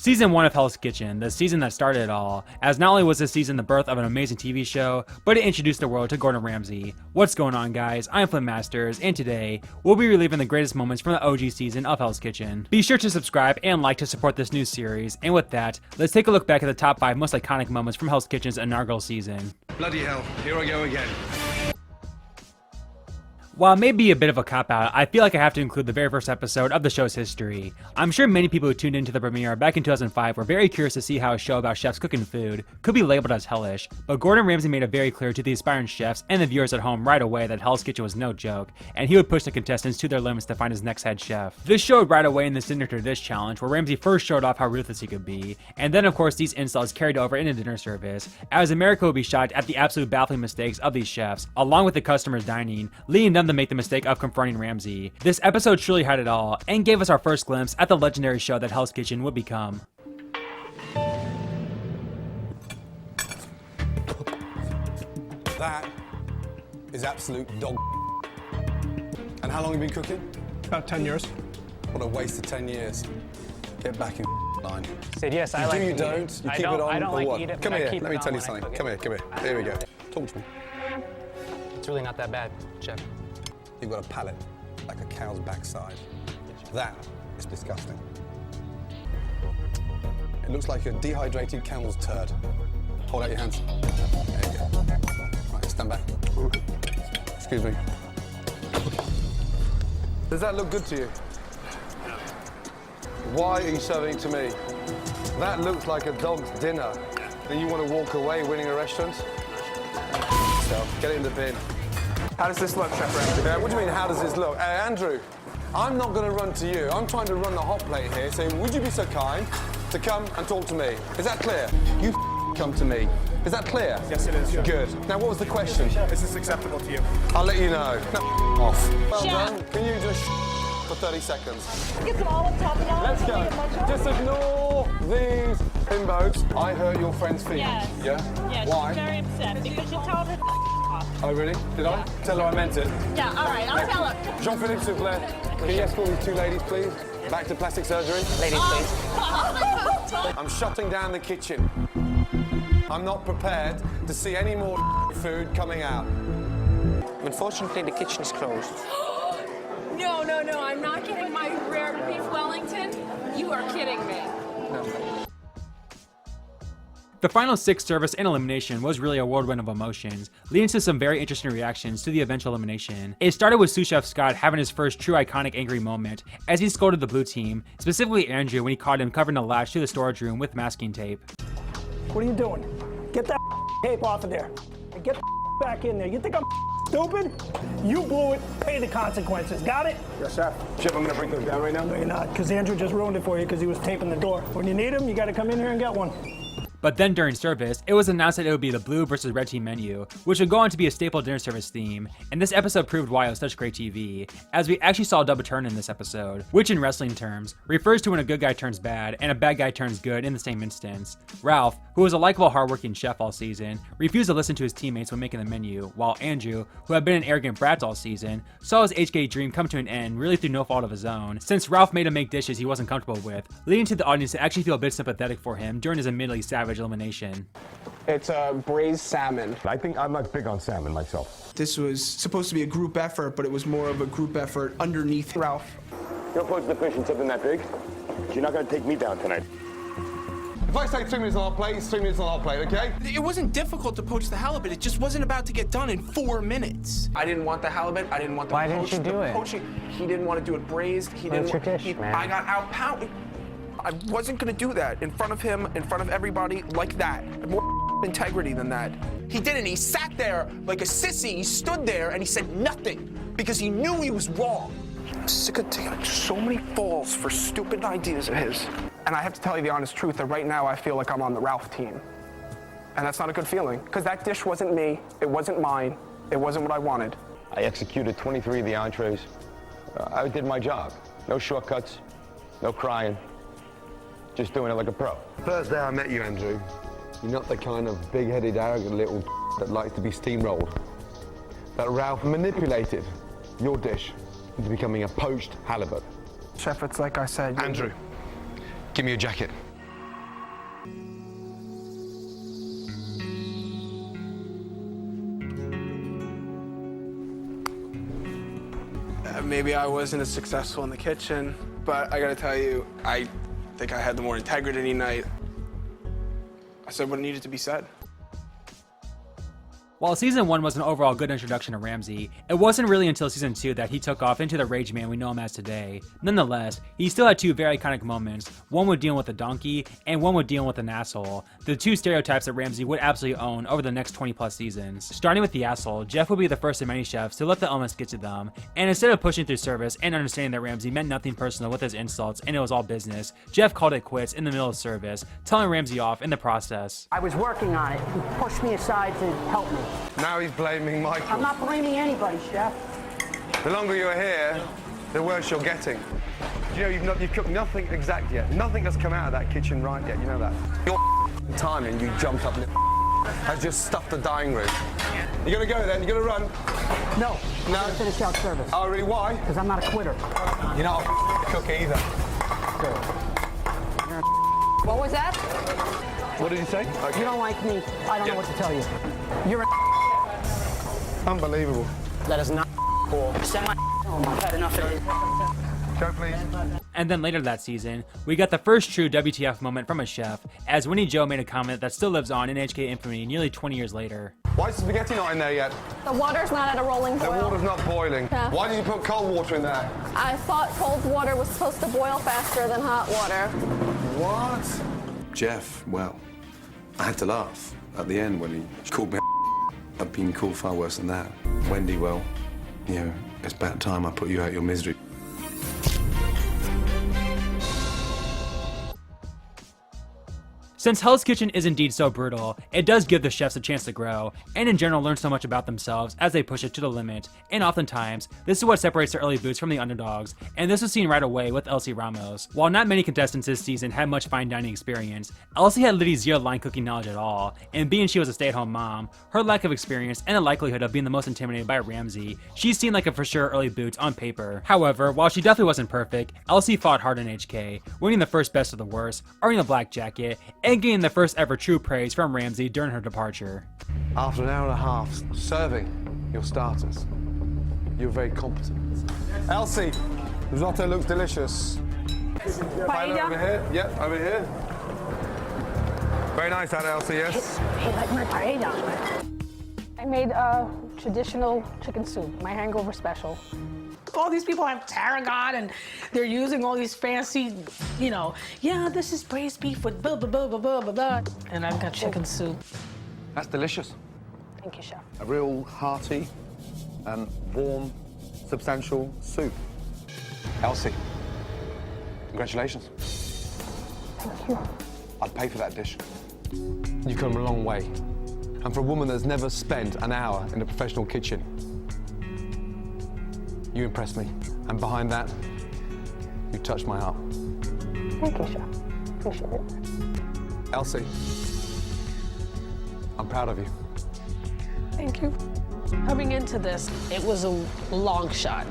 Season 1 of Hell's Kitchen, the season that started it all, as not only was this season the birth of an amazing TV show, but it introduced the world to Gordon Ramsay. What's going on, guys? I'm FlynnMasters, and today, we'll be reliving the greatest moments from the OG season of Hell's Kitchen. Be sure to subscribe and like to support this new series, and with that, let's take a look back at the top 5 most iconic moments from Hell's Kitchen's inaugural season. Bloody hell, here I go again. While it may be a bit of a cop-out, I feel like I have to include the very first episode of the show's history. I'm sure many people who tuned into the premiere back in 2005 were very curious to see how a show about chefs cooking food could be labeled as hellish, but Gordon Ramsay made it very clear to the aspiring chefs and the viewers at home right away that Hell's Kitchen was no joke, and he would push the contestants to their limits to find his next head chef. This showed right away in the Dinner to Dish challenge, where Ramsay first showed off how ruthless he could be, and then of course these insults carried over into dinner service, as America would be shocked at the absolute baffling mistakes of these chefs, along with the customers dining, leading them to make the mistake of confronting Ramsay. This episode truly had it all, and gave us our first glimpse at the legendary show that Hell's Kitchen would become. That is absolute dog. And how long have you been cooking? About 10 years. What a waste of 10 years. Get back in line. Said yes, I You like do, to you eat don't? it. You I keep don't, it on I don't or like what? to eat it, Come but here, I keep let it me on tell you when I something. cook it. Come here, come here. Here we go. Talk to me. It's really not that bad, Chef. You've got a palate like a cow's backside. That is disgusting. It looks like a dehydrated camel's turd. Hold out your hands. There you go. Right, stand back. Excuse me. Does that look good to you? Why are you serving it to me? That looks like a dog's dinner. And you want to walk away winning a restaurant? So, get it in the bin. How does this look, Chef Ramsay? Yeah, what do you mean, how does this look? Hey, Andrew, I'm not going to run to you. I'm trying to run the hot plate here, saying, would you be so kind to come and talk to me? Is that clear? You come to me. Is that clear? Yes, it is. Chef. Good. Now, what was the question? Is this acceptable to you? I'll let you know. No, off. Well Chef. done. Can you just for 30 seconds? Get some olive top it on. Let's go. Just ignore these bimbos. I hurt your friend's feelings. Yes. Yeah? Yeah, Why? she's very upset because you told her off. Oh, really? Did I? Tell her I meant it. Yeah, all right, I'll tell her. Jean-Philippe Soufflet, can you escort these two ladies, please? Back to plastic surgery. Ladies, please. I'm shutting down the kitchen. I'm not prepared to see any more food coming out. Unfortunately, the kitchen is closed. No, I'm not getting my rare beef Wellington. You are kidding me. The final 6 service and elimination was really a whirlwind of emotions, leading to some very interesting reactions to the eventual elimination. It started with sous chef Scott having his first true iconic angry moment, as he scolded the blue team, specifically Andrew when he caught him covering the latch to the storage room with masking tape. What are you doing? Get that tape off of there. And get the back in there. You think I'm stupid? You blew it, pay the consequences. Got it? Yes, Chef. Chef, I'm gonna break those down right now. No, you're not, because Andrew just ruined it for you because he was taping the door. When you need him, you got to come in here and get one. But then during service, it was announced that it would be the blue versus red team menu, which would go on to be a staple dinner service theme, and this episode proved why it was such great TV, as we actually saw a double turn in this episode, which in wrestling terms, refers to when a good guy turns bad and a bad guy turns good in the same instance. Ralph, who was a likable hardworking chef all season, refused to listen to his teammates when making the menu, while Andrew, who had been an arrogant brat all season, saw his HK dream come to an end really through no fault of his own, since Ralph made him make dishes he wasn't comfortable with, leading to the audience to actually feel a bit sympathetic for him during his admittedly savage elimination. It's a braised salmon. I think I'm not big on salmon myself. This was supposed to be a group effort, but it was more of a group effort underneath Ralph. You're poaching the fish in something that big. You're not going to take me down tonight. If I say 2 minutes on our plate, it's 2 minutes on our plate, okay? It wasn't difficult to poach the halibut. It just wasn't about to get done in 4 minutes. I didn't want the halibut. I didn't want the Why didn't you do it? poaching. He didn't want to do it braised. He didn't. It's your dish, man. I got outpounded. I wasn't going to do that in front of him, in front of everybody, like that. More integrity than that. He didn't. He sat there like a sissy. He stood there and he said nothing because he knew he was wrong. I'm sick of taking so many falls for stupid ideas of his. And I have to tell you the honest truth that right now I feel like I'm on the Ralph team. And that's not a good feeling, because that dish wasn't me, it wasn't mine, it wasn't what I wanted. I executed 23 of the entrees. I did my job. No shortcuts, no crying. Just doing it like a pro. First day I met you, Andrew, you're not the kind of big-headed, arrogant little that likes to be steamrolled. That Ralph manipulated your dish into becoming a poached halibut. Chef, it's like I said. Andrew, give me your jacket. Maybe I wasn't as successful in the kitchen, but I gotta tell you, I think I had the more integrity tonight. I said what needed to be said. While season 1 was an overall good introduction to Ramsey, it wasn't really until season 2 that he took off into the rage man we know him as today. Nonetheless, he still had two very iconic moments, one with dealing with a donkey, and one with dealing with an asshole, the two stereotypes that Ramsey would absolutely own over the next 20 plus seasons. Starting with the asshole, Jeff would be the first of many chefs to let the elements get to them, and instead of pushing through service and understanding that Ramsey meant nothing personal with his insults and it was all business, Jeff called it quits in the middle of service, telling Ramsey off in the process. I was working on it. He pushed me aside to help me. Now he's blaming Michael. I'm not blaming anybody, Chef. The longer you're here, the worse you're getting. You know, you've cooked nothing exact yet. Nothing has come out of that kitchen right yet, you know that. Your timing, you jumped up and has just stuffed the dining room. You gonna go then? You gonna run? No. I'm gonna finish out service. Oh, really? Why? Because I'm not a quitter. You're not a cook either. What was that? What did you say? You don't like me. I don't know what to tell you. You're a Unbelievable. That is not cool. Send my home. I've had enough of it. Go, please. And then later that season, we got the first true WTF moment from a chef, as Winnie Joe made a comment that still lives on in HK infamy nearly 20 years later. Why is the spaghetti not in there yet? The water's not at a rolling The boil. water's not boiling. Yeah. Why did you put cold water in there? I thought cold water was supposed to boil faster than hot water. What? Jeff, well, I had to laugh at the end when he called me. I've been called far worse than that. Wendy, well, you know, it's about time I put you out your misery. Since Hell's Kitchen is indeed so brutal, it does give the chefs a chance to grow, and in general learn so much about themselves as they push it to the limit, and oftentimes, this is what separates the early boots from the underdogs, and this was seen right away with Elsie Ramos. While not many contestants this season had much fine dining experience, Elsie had literally zero line cooking knowledge at all, and being she was a stay-at-home mom, her lack of experience and the likelihood of being the most intimidated by Ramsey, she seemed like a for sure early boots on paper. However, while she definitely wasn't perfect, Elsie fought hard in HK, winning the first best of the worst, earning a black jacket, and getting the first ever true praise from Ramsey during her departure. After an hour and a half serving your starters, you're very competent. Elsie, risotto looks delicious. Paella over here. Yep, over here. Very nice, that Elsie, yes. Hey, like my paella. I made a traditional chicken soup, my hangover special. All these people have tarragon and they're using all these fancy, yeah, this is braised beef with blah, blah, blah, blah, blah, blah, blah. And I've got chicken soup. That's delicious. Thank you, Chef. A real hearty and warm, substantial soup. Elsie, congratulations. Thank you. I'd pay for that dish. You've come a long way. And for a woman that's never spent an hour in a professional kitchen, you impressed me. And behind that, you touched my heart. Thank you, Chef. Appreciate it. Elsie, I'm proud of you. Thank you. Coming into this, it was a long shot,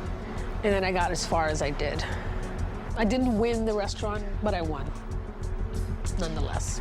and then I got as far as I did. I didn't win the restaurant, but I won, nonetheless.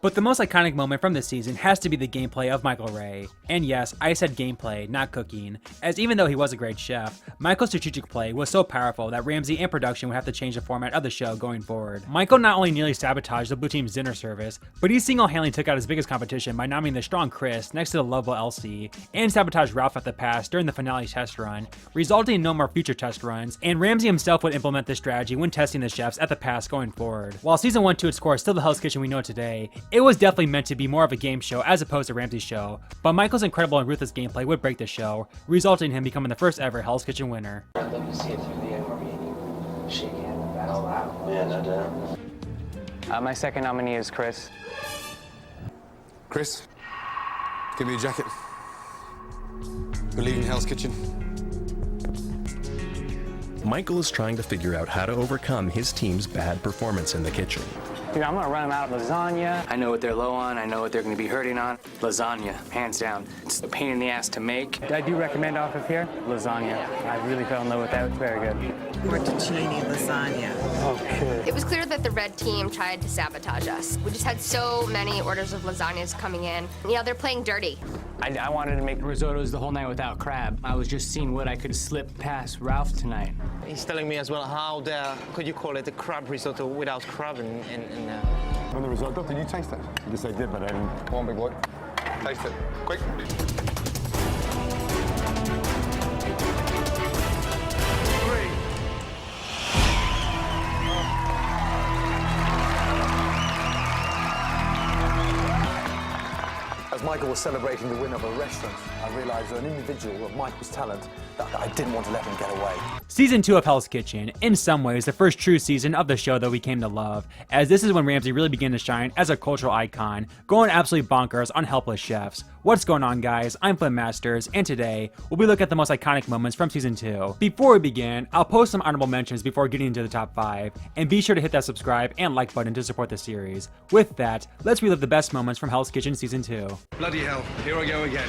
But the most iconic moment from this season has to be the gameplay of Michael Ray. And yes, I said gameplay, not cooking, as even though he was a great chef, Michael's strategic play was so powerful that Ramsey and production would have to change the format of the show going forward. Michael not only nearly sabotaged the blue team's dinner service, but he single-handedly took out his biggest competition by nominating the strong Chris next to the lovable Elsie, and sabotaged Ralph at the pass during the finale test run, resulting in no more future test runs, and Ramsey himself would implement this strategy when testing the chefs at the pass going forward. While season 1 to its core is still the Hell's Kitchen we know today, it was definitely meant to be more of a game show as opposed to Ramsey's show, but Michael's incredible and ruthless gameplay would break the show, resulting in him becoming the first ever Hell's Kitchen winner. I'd love to see it through the end where me and you shake hands and battle out. Yeah, no doubt. My second nominee is Chris. Chris, give me your jacket. We're leaving Hell's Kitchen. Michael is trying to figure out how to overcome his team's bad performance in the kitchen. Dude, I'm gonna run them out of lasagna. I know what they're low on. I know what they're gonna be hurting on. Lasagna, hands down. It's a pain in the ass to make. I do recommend off of here, lasagna. I really fell in love with that. It's very good. Porticini lasagna. Okay. It was clear that the red team tried to sabotage us. We just had so many orders of lasagnas coming in. You know, they're playing dirty. I wanted to make risottos the whole night without crab. I was just seeing what I could slip past Ralph tonight. He's telling me as well, how could you call it a crab risotto without crab in On the risotto, did you taste it? Yes, I did, but I didn't. Come on, big boy. Taste it. Quick. As Michael was celebrating the win of a restaurant, I realized an individual of Michael's talent that I didn't want to let him get away. Season 2 of Hell's Kitchen, in some ways the first true season of the show that we came to love, as this is when Ramsay really began to shine as a cultural icon, going absolutely bonkers on helpless chefs. What's going on, guys? I'm FlynnMasters, and today we'll be looking at the most iconic moments from Season 2. Before we begin, I'll post some honorable mentions before getting into the top 5, and be sure to hit that subscribe and like button to support the series. With that, let's relive the best moments from Hell's Kitchen Season 2. Bloody hell, here I go again.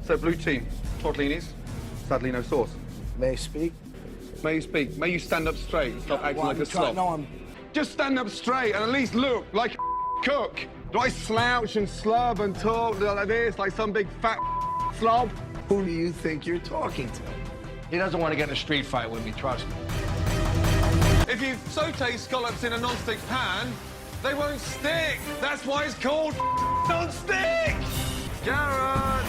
So, blue team, tortellinis, sadly no sauce. May I speak? May you speak? May you stand up straight and stop acting like a slob? No, Just stand up straight and at least look like a cook. Do I slouch and slub and talk like this, like some big fat slob? Who do you think you're talking to? He doesn't want to get in a street fight with me, trust me. If you saute scallops in a non-stick pan, they won't stick. That's why it's called non-stick. Garrett,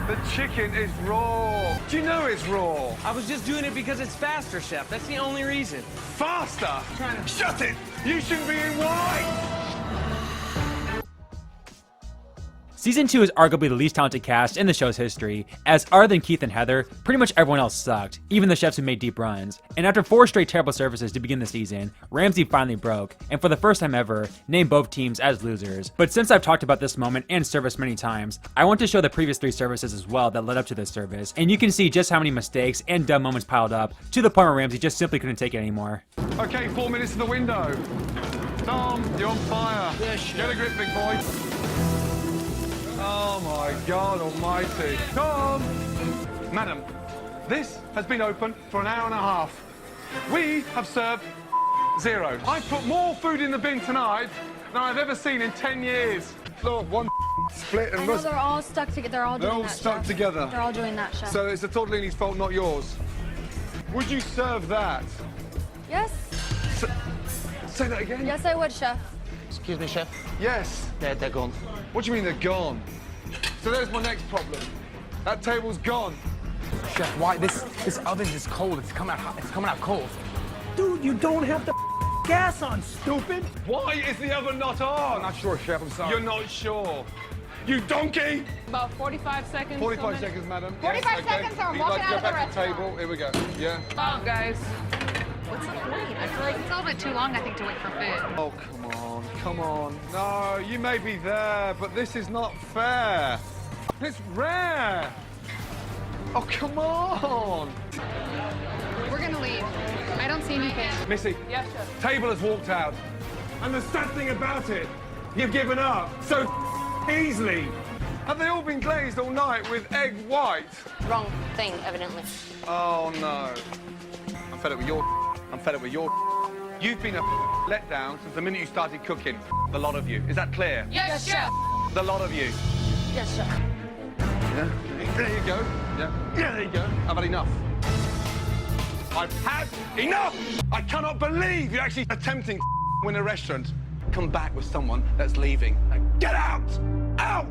the chicken is raw. Do you know it's raw? I was just doing it because it's faster, chef. That's the only reason. Faster? Shut it! You shouldn't be in white! Season 2 is arguably the least talented cast in the show's history, as other than Keith and Heather, pretty much everyone else sucked, even the chefs who made deep runs. And after 4 straight terrible services to begin the season, Ramsay finally broke, and for the first time ever, named both teams as losers. But since I've talked about this moment and service many times, I want to show the previous 3 services as well that led up to this service, and you can see just how many mistakes and dumb moments piled up, to the point where Ramsay just simply couldn't take it anymore. Okay, 4 minutes to the window. Tom, you're on fire. Get a grip, big boy. Oh my God almighty. Tom! Madam, this has been open for an hour and a half. We have served 0. I put more food in the bin tonight than I've ever seen in 10 years. Look, one split and I know they're all stuck together. They're all doing that, stuck chef. together. They're all doing that, chef. So it's the tortellini's fault, not yours. Would you serve that? Yes. Say that again? Yes, I would, chef. Excuse me, chef. Yes. They're gone. What do you mean they're gone? So there's my next problem. That table's gone. Chef, why? This oven is cold. It's coming out hot. It's coming out cold. Dude, you don't have the gas on, stupid. Why is the oven not on? I'm not sure, chef. I'm sorry. You're not sure. You donkey! About 45 seconds. 45 seconds, madam. 45 seconds or I'm You'd walking like to out go of the back to the restaurant. table? Here we go. Yeah. Oh, guys. What's the point? I feel like it's a little bit too long, I think, to wait for food. Oh, come on, come on. No, you may be there, but this is not fair. It's rare. Oh, come on. We're gonna leave. I don't see anything. Missy, Yes, chef. table has walked out. And the sad thing about it, you've given up so easily. Have they all been glazed all night with egg white? Wrong thing, evidently. Oh, no. I'm fed up with your I'm fed up with your You've been a letdown since the minute you started cooking. The lot of you. Is that clear? Yes, chef. The lot of you. Yes, chef. Yeah. There you go. Yeah. Yeah, there you go. I've had enough. I've had enough! I cannot believe you're actually attempting to win a restaurant. Come back with someone that's leaving. Get out! Out!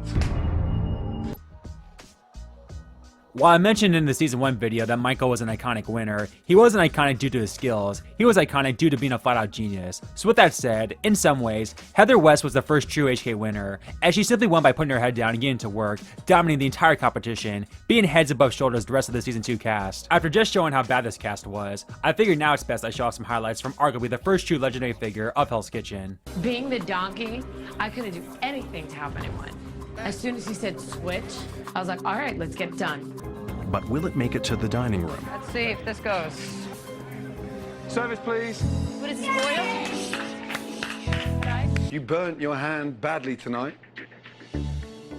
While I mentioned in the Season 1 video that Michael was an iconic winner, he wasn't iconic due to his skills, he was iconic due to being a flat-out genius. So with that said, in some ways, Heather West was the first true HK winner, as she simply won by putting her head down and getting to work, dominating the entire competition, being heads above shoulders the rest of the Season 2 cast. After just showing how bad this cast was, I figured now it's best I show off some highlights from arguably the first true legendary figure of Hell's Kitchen. Being the donkey, I couldn't do anything to help anyone. As soon as he said switch, I was like, all right, let's get it done. But will it make it to the dining room? Let's see if this goes. Service, please. What is this, boil? You burnt your hand badly tonight.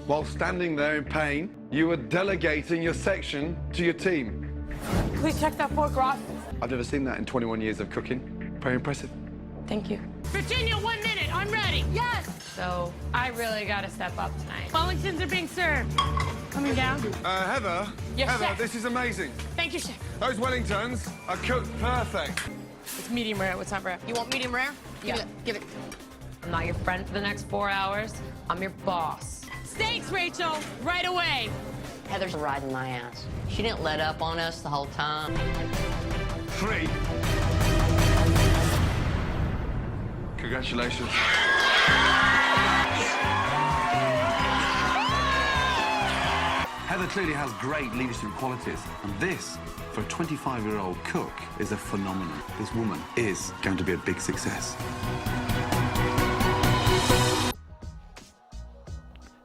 While standing there in pain, you were delegating your section to your team. Please check that fork, Ross. I've never seen that in 21 years of cooking. Very impressive. Thank you. Virginia, 1 minute. I'm ready. Yes. So I really got to step up tonight. Wellingtons are being served. Coming down. Heather. Yes, Heather, chef. this is amazing. Thank you, chef. Those Wellingtons are cooked perfect. It's medium rare. What's not rare? You want medium rare? Yeah. Give it. I'm not your friend for the next 4 hours. I'm your boss. Steaks, Rachel. Right away. Heather's riding my ass. She didn't let up on us the whole time. 3. Congratulations. Heather clearly has great leadership qualities, and this, for a 25-year-old cook, is a phenomenon. This woman is going to be a big success.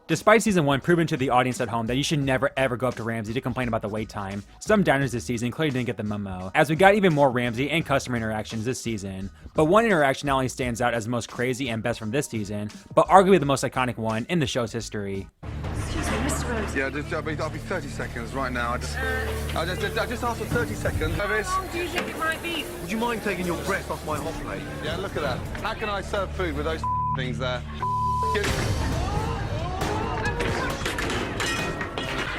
Despite season 1 proving to the audience at home that you should never ever go up to Ramsay to complain about the wait time, some diners this season clearly didn't get the memo, as we got even more Ramsay and customer interactions this season. But one interaction not only stands out as the most crazy and best from this season, but arguably the most iconic one in the show's history. Excuse me, Mr. Rose. Yeah, I'll be 30 seconds right now. I just asked for 30 seconds. How long do you think it might be? Would you mind taking your breath off my hot plate? Yeah, look at that. How can I serve food with those things there?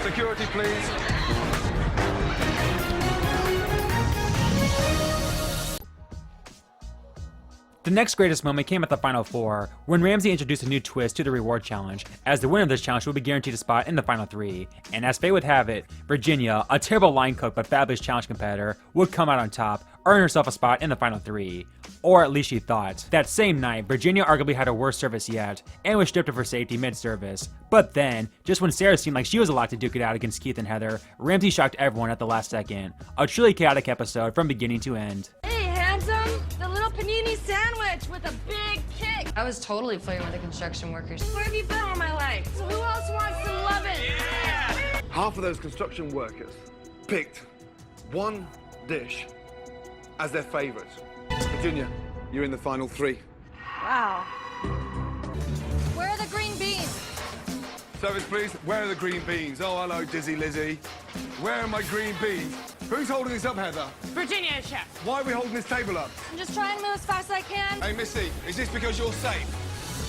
Security, please. The next greatest moment came at the Final Four, when Ramsay introduced a new twist to the reward challenge, as the winner of this challenge would be guaranteed a spot in the Final 3. And as fate would have it, Virginia, a terrible line cook but fabulous challenge competitor, would come out on top, earn herself a spot in the Final 3. Or at least she thought. That same night, Virginia arguably had her worst service yet, and was stripped of her safety mid-service. But then, just when Sarah seemed like she was allowed to duke it out against Keith and Heather, Ramsay shocked everyone at the last second. A truly chaotic episode from beginning to end. Hey, handsome! The little panini sandwich with a big kick! I was totally flirting with the construction workers. Where have you been all my life? Who else wants to love it? Yeah! Half of those construction workers picked one dish as their favorite. Virginia, you're in the Final 3. Wow. Where are the green beans? Service, please. Where are the green beans? Oh, hello, Dizzy Lizzy. Where are my green beans? Who's holding this up, Heather? Virginia, chef. Why are we holding this table up? I'm just trying to move as fast as I can. Hey, Missy, is this because you're safe?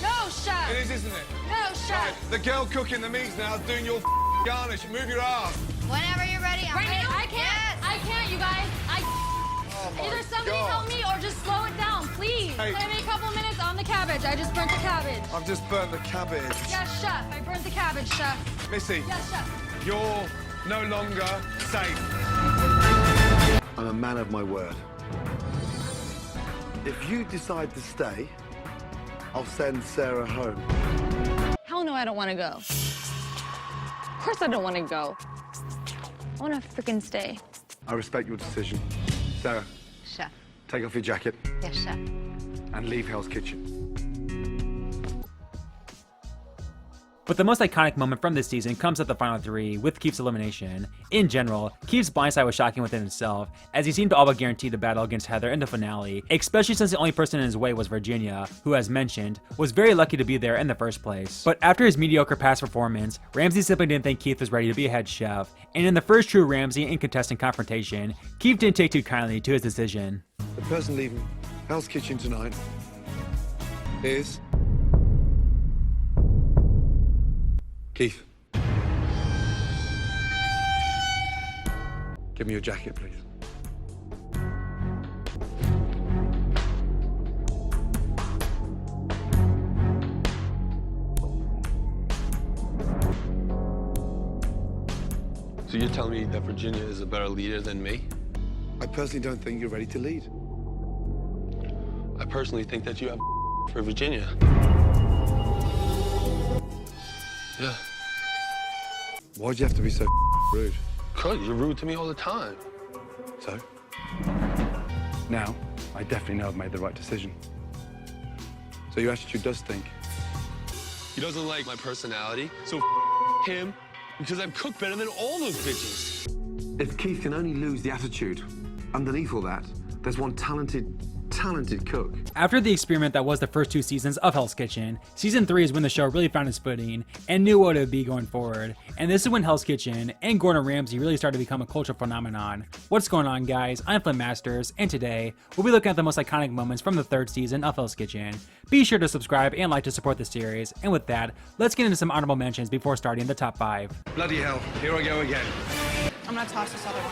No, chef. It is, isn't it? No, chef. Right, the girl cooking the meats now is doing your garnish. Move your ass. Whenever you're ready, I'm ready. I can't. Yes. I can't, you guys. Either somebody help me or just slow it down, please. Hey. Give me a couple minutes on the cabbage. I just burnt the cabbage. I've just burnt the cabbage. Yes, chef. I burnt the cabbage, chef. Missy. Yes, chef. You're no longer safe. I'm a man of my word. If you decide to stay, I'll send Sarah home. Hell no, I don't want to go. Of course I don't want to go. I want to freaking stay. I respect your decision. Sarah, Chef. take off your jacket Yes, chef. and leave Hell's Kitchen. But the most iconic moment from this season comes at the Final 3, with Keith's elimination. In general, Keith's blindside was shocking within itself, as he seemed to all but guarantee the battle against Heather in the finale, especially since the only person in his way was Virginia, who, as mentioned, was very lucky to be there in the first place. But after his mediocre past performance, Ramsay simply didn't think Keith was ready to be a head chef, and in the first true Ramsay and contestant confrontation, Keith didn't take too kindly to his decision. The person leaving Hell's Kitchen tonight is Keith. Give me your jacket, please. So you're telling me that Virginia is a better leader than me? I personally don't think you're ready to lead. I personally think that you have for Virginia. Yeah. Why'd you have to be so rude? Cause you're rude to me all the time. So? Now, I definitely know I've made the right decision. So your attitude does stink. He doesn't like my personality, so him, because I've cooked better than all those bitches. If Keith can only lose the attitude, underneath all that, there's one talented talented cook. After the experiment that was the first 2 seasons of Hell's Kitchen, season 3 is when the show really found its footing and knew what it would be going forward. And this is when Hell's Kitchen and Gordon Ramsay really started to become a cultural phenomenon. What's going on, guys? I'm FlynnMasters, and today we'll be looking at the most iconic moments from the 3rd season of Hell's Kitchen. Be sure to subscribe and like to support the series. And with that, let's get into some honorable mentions before starting the top 5. Bloody hell, here I go again. I'm gonna toss this other one.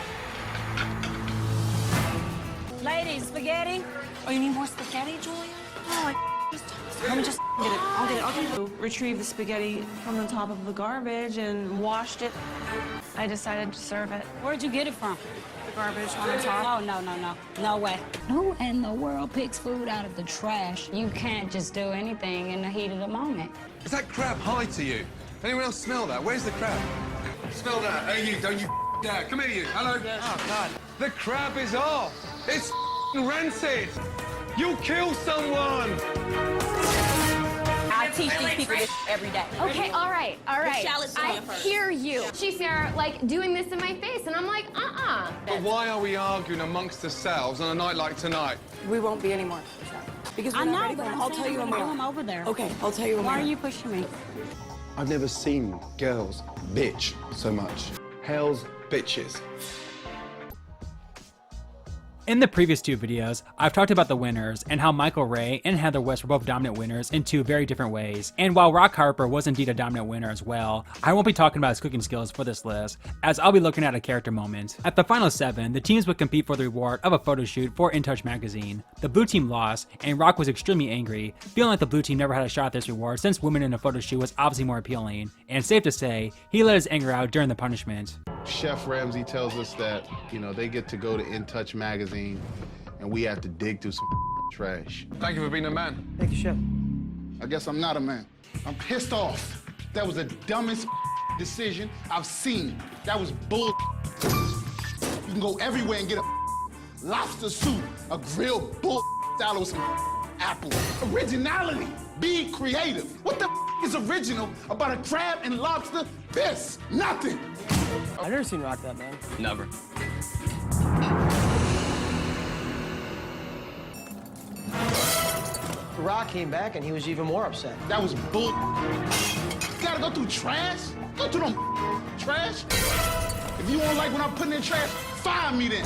Ladies, spaghetti? Oh, you need more spaghetti, Julia? Oh, just toss it. Let me just get it. I'll get it. Retrieved the spaghetti from the top of the garbage and washed it. I decided to serve it. Where'd you get it from? The garbage on the top. Oh, no. No way. Who in the world picks food out of the trash? You can't just do anything in the heat of the moment. Is that crab high to you? Anyone else smell that? Where's the crab? Smell that. Hey, you, don't you dare. Come here, you. Hello. Oh, God. The crab is off. It's rancid. You'll kill someone. I teach these people this every day. Okay, all right. I first. hear you. She's there, like, doing this in my face, and I'm like, But why are we arguing amongst ourselves on a night like tonight? We won't be anymore. Because we're I not know, ready but for it. I'm I'll tell you when we going are. over there. Okay, I'll tell you when we Why are you pushing me? I've never seen girls bitch so much. Hell's bitches. In the previous 2 videos, I've talked about the winners and how Michael Ray and Heather West were both dominant winners in 2 very different ways. And while Rock Harper was indeed a dominant winner as well, I won't be talking about his cooking skills for this list, as I'll be looking at a character moment. At the final 7, the teams would compete for the reward of a photo shoot for In Touch magazine. The blue team lost, and Rock was extremely angry, feeling like the blue team never had a shot at this reward since women in a photo shoot was obviously more appealing. And safe to say, he let his anger out during the punishment. Chef Ramsay tells us that, they get to go to In Touch magazine, and we have to dig through some trash. Thank you for being a man. Thank you, Chef. I guess I'm not a man. I'm pissed off. That was the dumbest decision I've seen. That was bull. You can go everywhere and get a lobster soup, a grilled bull salad with some apple. Originality. Be creative. What the is original about a crab and lobster? This. Nothing. I've never seen Rock that man. Never. Rock came back and he was even more upset. That was bull. You gotta go through trash? Go through them trash? If you don't like when I'm putting in trash, fire me then.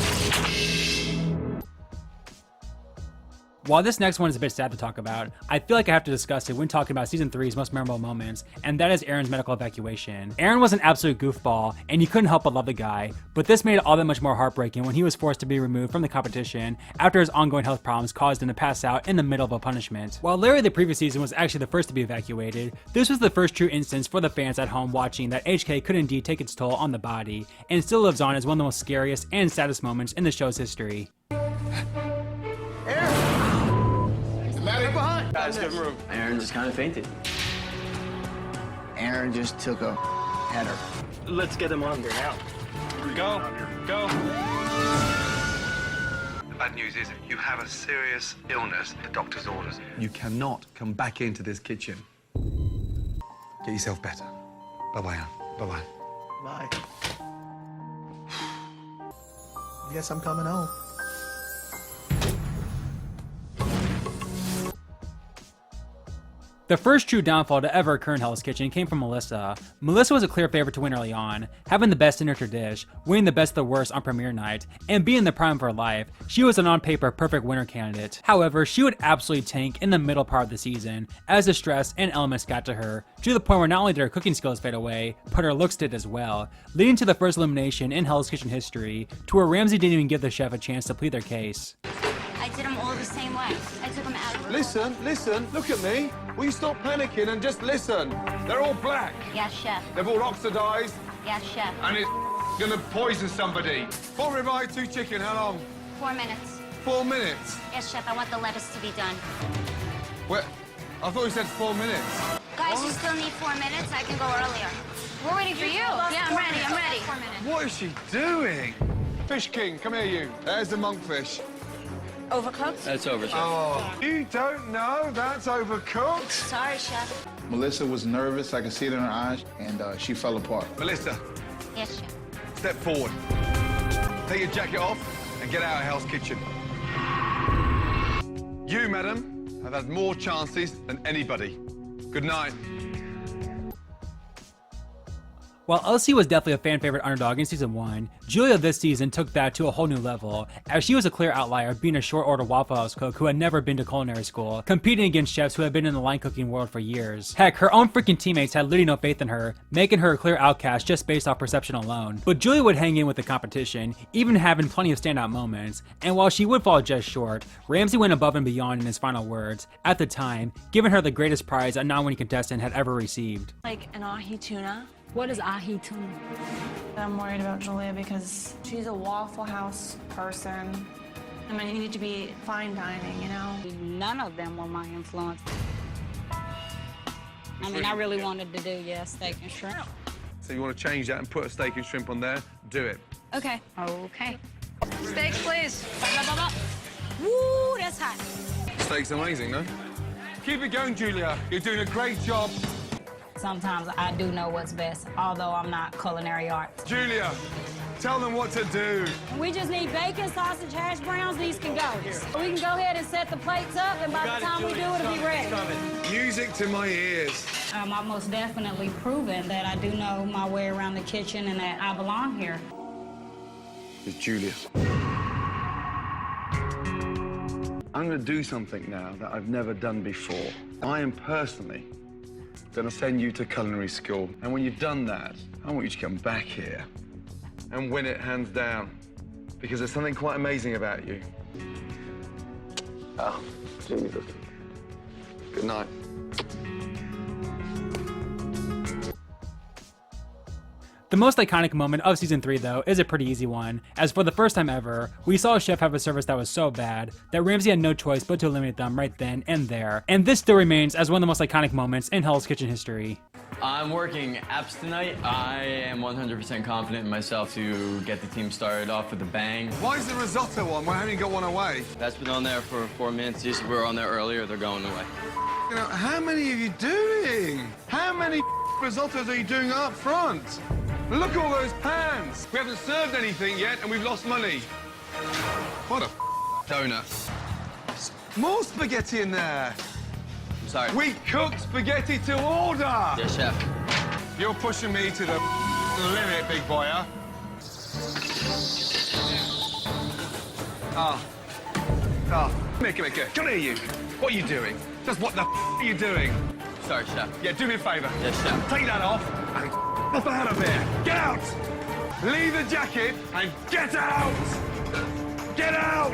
While this next one is a bit sad to talk about, I feel like I have to discuss it when talking about season 3's most memorable moments, and that is Aaron's medical evacuation. Aaron was an absolute goofball, and you couldn't help but love the guy, but this made it all that much more heartbreaking when he was forced to be removed from the competition after his ongoing health problems caused him to pass out in the middle of a punishment. While Larry the previous season was actually the first to be evacuated, this was the first true instance for the fans at home watching that HK could indeed take its toll on the body, and still lives on as one of the most scariest and saddest moments in the show's history. Guys, give him room. Aaron just kind of fainted. Aaron just took a header. Let's get him under now. Go. The bad news is you have a serious illness. The doctor's orders. You cannot come back into this kitchen. Get yourself better. Bye-bye, Anne. Bye-bye. Bye. I guess I'm coming home. The first true downfall to ever occur in Hell's Kitchen came from Melissa. Melissa was a clear favorite to win early on, having the best signature dish, winning the best of the worst on premiere night, and being in the prime of her life. She was an on-paper perfect winner candidate. However, she would absolutely tank in the middle part of the season, as the stress and elements got to her, to the point where not only did her cooking skills fade away, but her looks did as well, leading to the first elimination in Hell's Kitchen history, to where Ramsay didn't even give the chef a chance to plead their case. I did them all the same way. I took them out of the Listen, look at me. Will you stop panicking and just listen? They're all black. Yes, chef. They've all oxidized, Yes, chef. and it's gonna poison somebody. 4 ribeye, 2 chicken, how long? 4 minutes. 4 minutes. Yes, chef. I want the lettuce to be done. Well, I thought you said 4 minutes. Guys, you still need 4 minutes? I can go earlier. We're waiting for you. Yeah, I'm ready. I'm ready. 4 minutes. What is she doing? Fish King, come here, you. There's the monkfish. Overcooked? That's over, chef. Oh, you don't know that's overcooked? Sorry, chef. Melissa was nervous. I could see it in her eyes, and she fell apart. Melissa, Yes, chef. step forward. Take your jacket off and get out of Hell's Kitchen. You, madam, have had more chances than anybody. Good night. While Elsie was definitely a fan favorite underdog in season 1, Julia this season took that to a whole new level, as she was a clear outlier being a short order Waffle House cook who had never been to culinary school, competing against chefs who had been in the line cooking world for years. Heck, her own freaking teammates had literally no faith in her, making her a clear outcast just based off perception alone. But Julia would hang in with the competition, even having plenty of standout moments, and while she would fall just short, Ramsay went above and beyond in his final words, at the time, giving her the greatest prize a non-winning contestant had ever received. Like an ahi tuna. What is ahi tuna? I'm worried about Julia because she's a Waffle House person. I mean, you need to be fine dining, you know? None of them were my influence. I mean, I really wanted to do, steak and shrimp. So you want to change that and put a steak and shrimp on there? Do it. Okay. Okay. Steaks, please. Woo, that's hot. Steak's amazing, no? Keep it going, Julia. You're doing a great job. Sometimes I do know what's best, although I'm not culinary arts. Julia, tell them what to do. We just need bacon, sausage, hash browns. These can go. We can go ahead and set the plates up, and by the time we do, it'll be ready. Music to my ears. I've most definitely proven that I do know my way around the kitchen and that I belong here. It's Julia. I'm going to do something now that I've never done before. I am personally going to send you to culinary school. And when you've done that, I want you to come back here and win it hands down. Because there's something quite amazing about you. Oh, Jesus. Good night. The most iconic moment of season 3 though is a pretty easy one, as for the first time ever, we saw a chef have a service that was so bad that Ramsay had no choice but to eliminate them right then and there, and this still remains as one of the most iconic moments in Hell's Kitchen history. I'm working apps tonight. I am 100% confident in myself to get the team started off with a bang. Why is the risotto on? Why haven't you got one away? That's been on there for 4 minutes. These were on there earlier. They're going away. You know, how many are you doing? How many risottos are you doing up front? Look at all those pans. We haven't served anything yet, and we've lost money. What a donut. More spaghetti in there. I'm sorry. We cooked spaghetti to order. Yes, chef. You're pushing me to the limit, big boy, huh? Come here. Come here, you. What are you doing? Just what the are you doing? Sorry, chef. Yeah, do me a favor. Yes, chef. Take that off and get out of here. Get out! Leave the jacket and get out! Get out!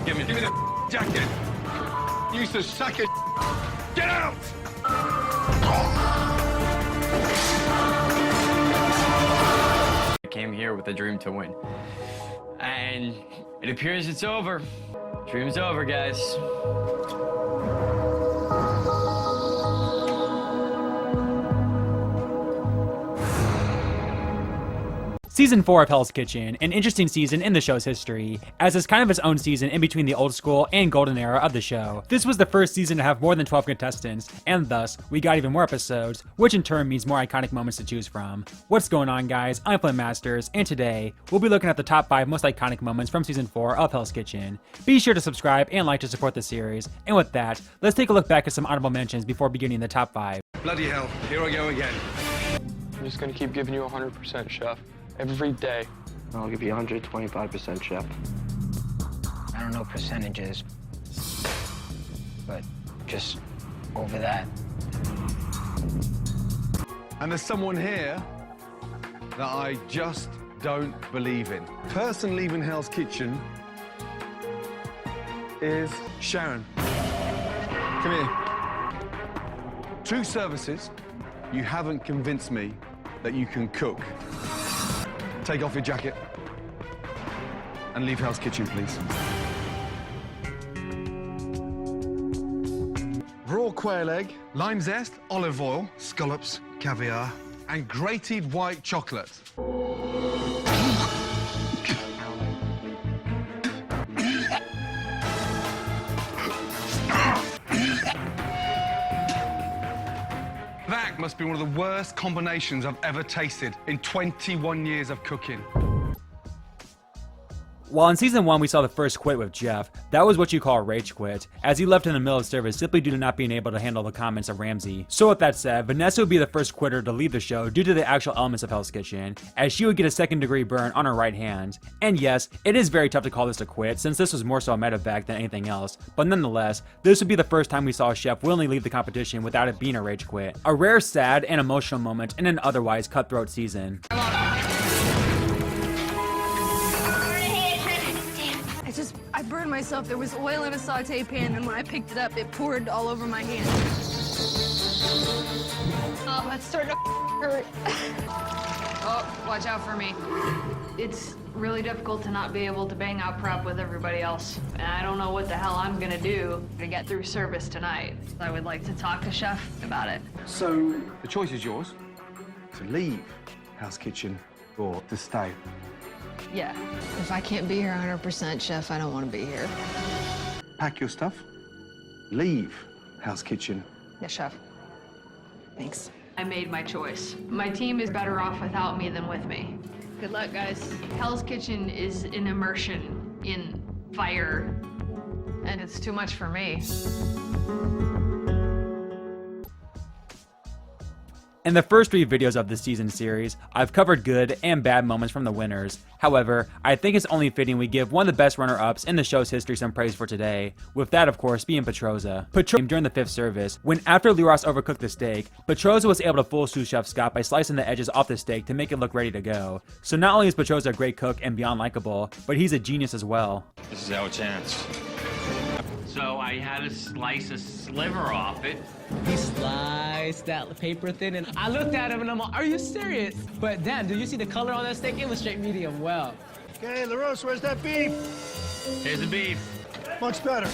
Give me the jacket. You used to suck it. Get out! I came here with a dream to win. And it appears it's over. Dream's over, guys. Season 4 of Hell's Kitchen, an interesting season in the show's history, as it's kind of its own season in between the old school and golden era of the show. This was the first season to have more than 12 contestants, and thus, we got even more episodes, which in turn means more iconic moments to choose from. What's going on, guys? I'm FlynnMasters, and today, we'll be looking at the top 5 most iconic moments from Season 4 of Hell's Kitchen. Be sure to subscribe and like to support the series, and with that, let's take a look back at some honorable mentions before beginning the top 5. Bloody hell, here I go again. I'm just gonna keep giving you 100%, chef. Every day. I'll give you 125%, chef. I don't know percentages, but just over that. And there's someone here that I just don't believe in. Person leaving Hell's Kitchen is Sharon. Come here. 2 services, you haven't convinced me that you can cook. Take off your jacket and leave Hell's Kitchen, please. Raw quail egg, lime zest, olive oil, scallops, caviar, and grated white chocolate. That must be one of the worst combinations I've ever tasted in 21 years of cooking. While in season 1 we saw the first quit with Jeff, that was what you call a rage quit, as he left in the middle of service simply due to not being able to handle the comments of Ramsey. So with that said, Vanessa would be the first quitter to leave the show due to the actual elements of Hell's Kitchen, as she would get a second-degree burn on her right hand. And yes, it is very tough to call this a quit, since this was more so a medevac than anything else, but nonetheless, this would be the first time we saw a chef willingly leave the competition without it being a rage quit. A rare, sad, and emotional moment in an otherwise cutthroat season. I burned myself. There was oil in a saute pan, and when I picked it up, it poured all over my hand. Oh, that's starting to hurt. Oh, watch out for me. It's really difficult to not be able to bang out prep with everybody else. And I don't know what the hell I'm gonna do to get through service tonight. I would like to talk to Chef about it. So, the choice is yours. To leave Hell's Kitchen or to stay. Yeah. If I can't be here 100%, Chef, I don't want to be here. Pack your stuff. Leave Hell's Kitchen. Yeah, Chef. Thanks. I made my choice. My team is better off without me than with me. Good luck, guys. Hell's Kitchen is an immersion in fire, and it's too much for me. In the first 3 videos of this season series, I've covered good and bad moments from the winners. However, I think it's only fitting we give one of the best runner-ups in the show's history some praise for today, with that of course being Petroza. Petroza during the 5th service, when after Leros overcooked the steak, Petroza was able to fool sous chef Scott by slicing the edges off the steak to make it look ready to go. So not only is Petroza a great cook and beyond likable, but he's a genius as well. This is our chance. So I had to slice a sliver off it. He sliced that paper thin, and I looked at him and I'm like, are you serious? But damn, do you see the color on that steak? It was straight medium well. Okay, LaRose, where's that beef? Here's the beef. Much better.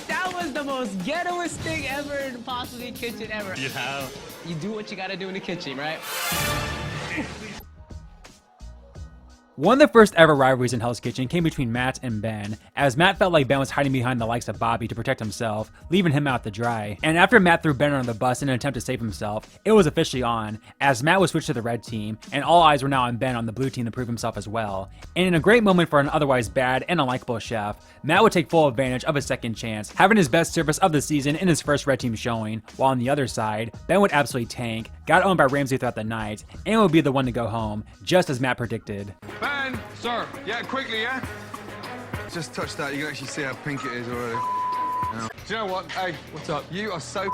That was the most ghettoest thing ever in possibly kitchen ever. You know? You do what you gotta do in the kitchen, right? One of the first ever rivalries in Hell's Kitchen came between Matt and Ben, as Matt felt like Ben was hiding behind the likes of Bobby to protect himself, leaving him out to dry. And after Matt threw Ben under the bus in an attempt to save himself, it was officially on, as Matt was switched to the red team, and all eyes were now on Ben on the blue team to prove himself as well. And in a great moment for an otherwise bad and unlikable chef, Matt would take full advantage of his second chance, having his best service of the season in his first red team showing, while on the other side, Ben would absolutely tank, got owned by Ramsey throughout the night, and would be the one to go home, just as Matt predicted. Ben! Sir! Yeah, quickly, yeah? Just touch that, you can actually see how pink it is already. No. Do you know what? Hey, what's up? You are so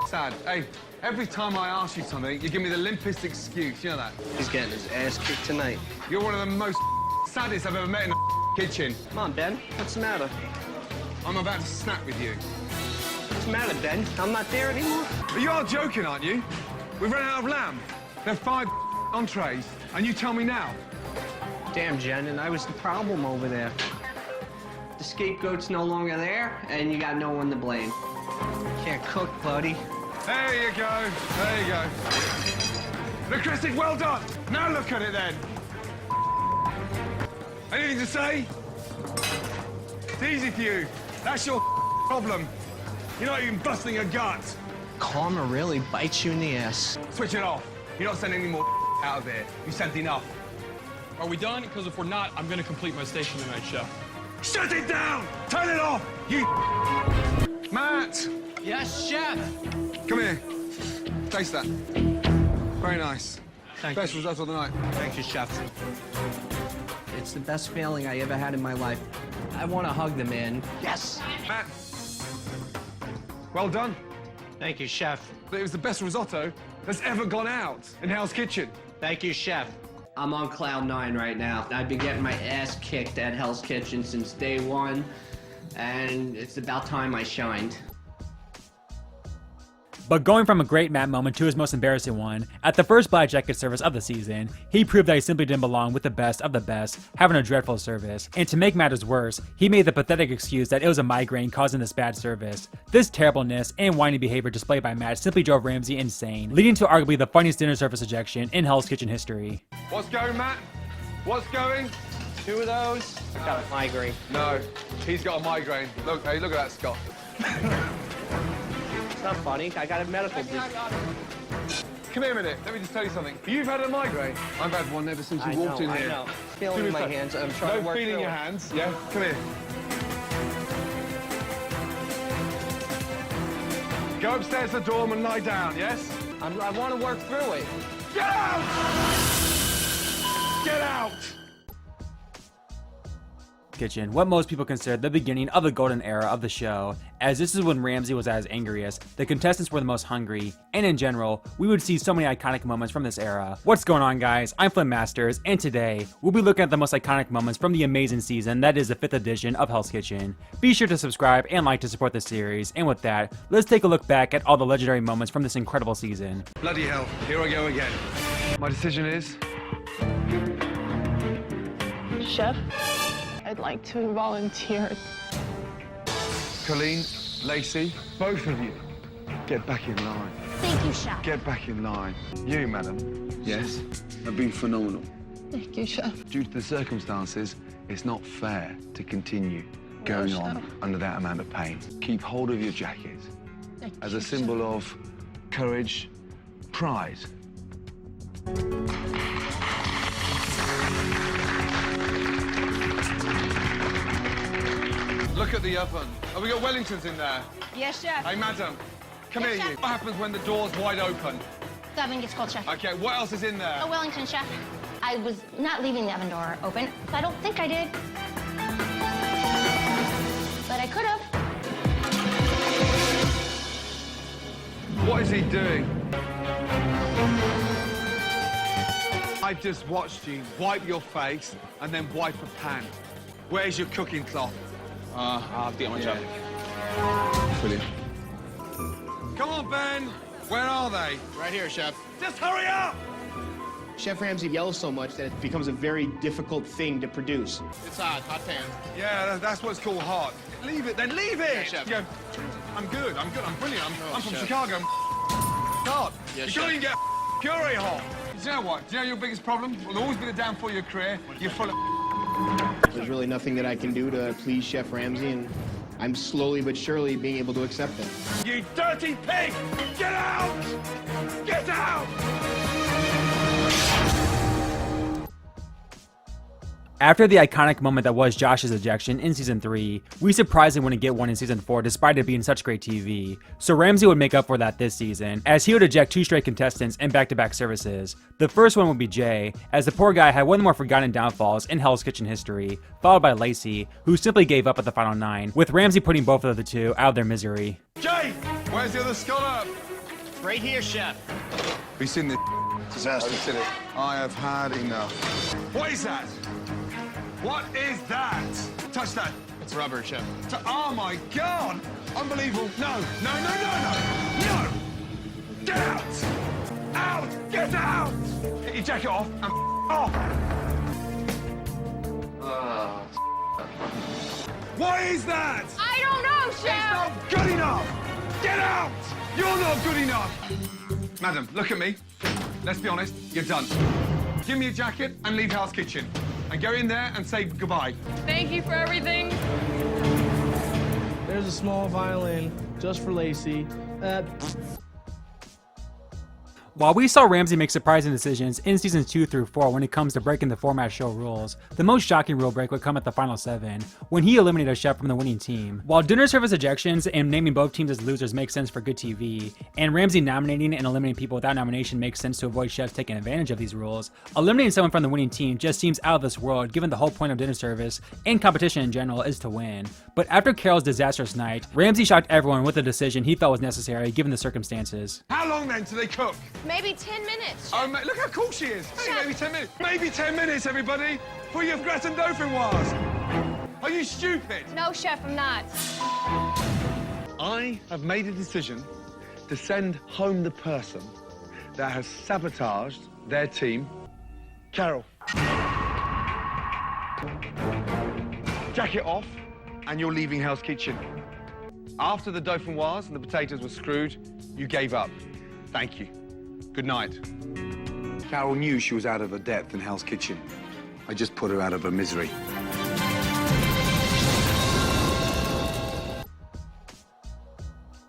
sad. Hey, every time I ask you something, you give me the limpest excuse, you know that? He's getting his ass kicked tonight. You're one of the most saddest I've ever met in a kitchen. Come on, Ben. What's the matter? I'm about to snap with you. What's the matter, Ben? I'm not there anymore. But you are joking, aren't you? We've run out of lamb. There are 5 entrees, and you tell me now? Damn, Jen, and I was the problem over there. The scapegoat's no longer there, and you got no one to blame. Can't cook, buddy. There you go. There you go. Look, Christy, well done. Now look at it then. Anything to say? It's easy for you. That's your problem. You're not even busting a gut. Karma really bites you in the ass. Switch it off. You're not sending any more out of here. You sent enough. Are we done? Because if we're not, I'm gonna complete my station tonight, Chef. Shut it down! Turn it off! You... Matt! Yes, Chef! Come here. Taste that. Very nice. Thank Best you. result of the night. Thank you, Chef. It's the best feeling I ever had in my life. I want to hug the man. Yes! Matt. Well done. Thank you, Chef. It was the best risotto that's ever gone out in Hell's Kitchen. Thank you, Chef. I'm on cloud 9 right now. I've been getting my ass kicked at Hell's Kitchen since day 1, and it's about time I shined. But going from a great Matt moment to his most embarrassing one, at the first Black Jacket service of the season, he proved that he simply didn't belong with the best of the best, having a dreadful service. And to make matters worse, he made the pathetic excuse that it was a migraine causing this bad service. This terribleness and whiny behavior displayed by Matt simply drove Ramsey insane, leading to arguably the funniest dinner service ejection in Hell's Kitchen history. What's going, Matt? What's going? 2 of those? I got a migraine. No, he's got a migraine. Look, hey, look at that, Scott. It's not funny. I got a medical bill. come here a minute. Let me just tell you something. You've had a migraine. I've had one ever since you walked in here. I know. Feeling my hands. I'm trying to work feeling through your it. hands. Yeah, come here. Go upstairs to the dorm and lie down, yes? I want to work through it. Get out! Get out! Kitchen, what most people consider the beginning of the golden era of the show, as this is when Ramsay was at his angriest, the contestants were the most hungry, and in general, we would see so many iconic moments from this era. What's going on, guys? I'm FlynnMasters, and today, we'll be looking at the most iconic moments from the amazing season that is the 5th edition of Hell's Kitchen. Be sure to subscribe and like to support the series, and with that, let's take a look back at all the legendary moments from this incredible season. Bloody hell, here I go again. My decision is... Chef, I'd like to volunteer. Colleen, Lacey, both of you, get back in line. Thank you, Chef. Get back in line. You, madam. Yes? Have been phenomenal. Thank you, Chef. Due to the circumstances, it's not fair to continue going on under that amount of pain. Keep hold of your jacket as a symbol of courage, pride. Look at the oven. Have we got Wellingtons in there? Yes, Chef. Hey, madam, come Yes, here, chef. you. What happens when the door's wide open? The oven gets cold, Chef. Okay, what else is in there? Oh, Wellington, Chef. I was not leaving the oven door open. I don't think I did. But I could have. What is he doing? I've just watched you wipe your face and then wipe a pan. Where's your cooking cloth? I'll have to get my job. Brilliant. Come on, Ben. Where are they? Right here, Chef. Just hurry up! Chef Ramsay yells so much that it becomes a very difficult thing to produce. It's hot pan. Yeah, that's what's called hot. Leave it, then leave it! Chef. You go, I'm good, I'm brilliant. I'm from Chef. Chicago. Hot. Yes, you can't Chef. even get curry hot. Do you know what? Do you know your biggest problem? Well, always been a downfall of your career. You're full of... There's really nothing that I can do to please Chef Ramsay, and I'm slowly but surely being able to accept it. You dirty pig! Get out! Get out! After the iconic moment that was Josh's ejection in Season 3, we surprisingly wouldn't get one in Season 4 despite it being such great TV. So Ramsay would make up for that this season, as he would eject 2 straight contestants in back-to-back services. The first one would be Jay, as the poor guy had one of the more forgotten downfalls in Hell's Kitchen history, followed by Lacey, who simply gave up at the final 9, with Ramsay putting both of the two out of their misery. Jay! Where's the other scholar? Right here, Chef. Have you seen this disaster? Have you seen it? I have had enough. What is that? What is that? Touch that. It's rubber, Chef. Oh my God! Unbelievable. No, no, no, no, no! No! Get out! Out! Get out! Get your jacket off and off! What is that? I don't know, Chef. It's not good enough! Get out! You're not good enough! Madam, look at me. Let's be honest, you're done. Give me your jacket and leave Hell's Kitchen. And go in there and say goodbye. Thank you for everything. There's a small violin just for Lacey. While we saw Ramsay make surprising decisions in Seasons 2 through 4 when it comes to breaking the format show rules, the most shocking rule break would come at the final 7, when he eliminated a chef from the winning team. While dinner service ejections and naming both teams as losers makes sense for good TV, and Ramsay nominating and eliminating people without nomination makes sense to avoid chefs taking advantage of these rules, eliminating someone from the winning team just seems out of this world given the whole point of dinner service and competition in general is to win. But after Carol's disastrous night, Ramsay shocked everyone with a decision he felt was necessary given the circumstances. How long then do they cook? Maybe 10 minutes. Oh, look how cool she is. Hey, maybe 10 minutes. Maybe 10 minutes, everybody, for your gratin dauphinoise. Are you stupid? No, Chef, I'm not. I have made a decision to send home the person that has sabotaged their team, Carol. Jacket off, and you're leaving Hell's Kitchen. After the dauphinoise and the potatoes were screwed, you gave up. Thank you. Good night. Carol knew she was out of her depth in Hell's Kitchen. I just put her out of her misery.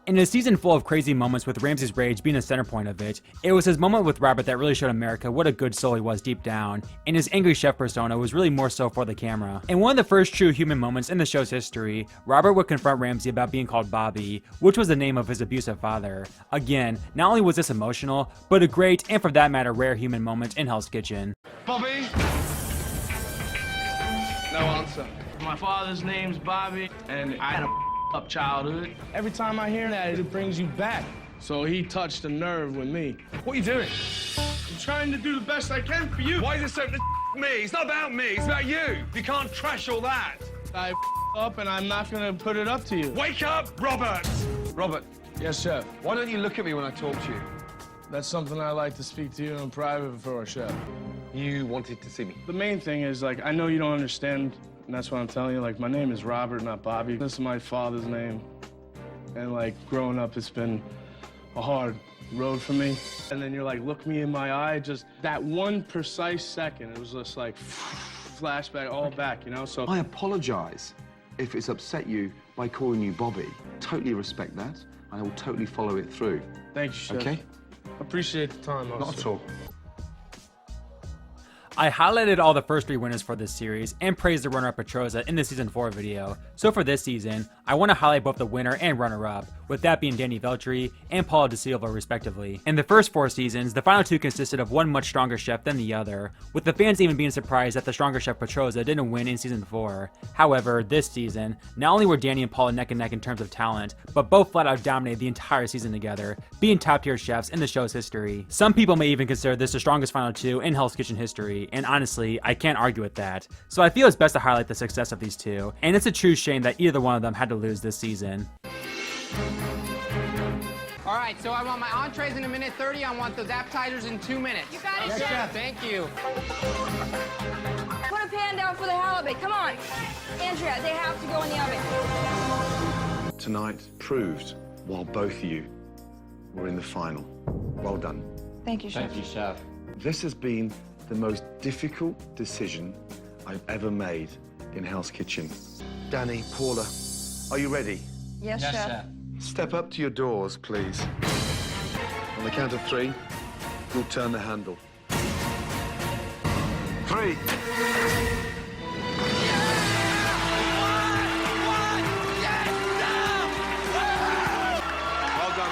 In a season full of crazy moments with Ramsey's rage being the center point of it, it was his moment with Robert that really showed America what a good soul he was deep down, and his angry chef persona was really more so for the camera. In one of the first true human moments in the show's history, Robert would confront Ramsey about being called Bobby, which was the name of his abusive father. Again, not only was this emotional, but a great, and for that matter rare human moment in Hell's Kitchen. Bobby? No answer. My father's name's Bobby, and I had a up childhood. Every time I hear that, it brings you back. So he touched a nerve with me. What are you doing? I'm trying to do the best I can for you. Why is it so me? It's not about me, it's about you. You can't trash all that. I up and I'm not gonna put it up to you. Wake up, Robert! Robert. Yes, chef. Why don't you look at me when I talk to you? That's something I like to speak to you in private for a chef. You wanted to see me. The main thing is, like, I know you don't understand, and that's what I'm telling you. Like, my name is Robert, not Bobby. This is my father's name. And, like, growing up, it's been a hard road for me. And then you're like, look me in my eye, just that one precise second, it was just like flashback all back, you know? So I apologize if it's upset you by calling you Bobby. Totally respect that, and I will totally follow it through. Thank you, chef. Okay? Appreciate the time, officer. Not at all. I highlighted all the first 3 winners for this series and praised the runner-up Petroza in the season 4 video. So for this season, I want to highlight both the winner and runner-up, with that being Danny Veltri and Paula De Silva respectively. In the first 4 seasons, the final 2 consisted of one much stronger chef than the other, with the fans even being surprised that the stronger chef Petroza didn't win in season 4. However, this season, not only were Danny and Paula neck and neck in terms of talent, but both flat out dominated the entire season together, being top tier chefs in the show's history. Some people may even consider this the strongest final 2 in Hell's Kitchen history, and honestly, I can't argue with that. So I feel it's best to highlight the success of these 2, and it's a true shame that either one of them had to lose this season. All right, so I want my entrees in 1:30. I want those appetizers in 2 minutes. You got it, Yes, chef. chef. Thank you. Put a pan down for the halibut. Come on. Andrea, they have to go in the oven. Tonight proved while both of you were in the final. Well done. Thank you, chef. Thank you, chef. This has been the most difficult decision I've ever made in Hell's Kitchen. Danny, Paula, are you ready? Yes, chef. Step up to your doors, please. On the count of 3, you'll turn the handle. 3. Well done.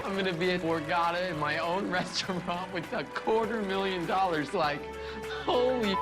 I'm gonna be at Borgata in my own restaurant with $250,000. Like, holy.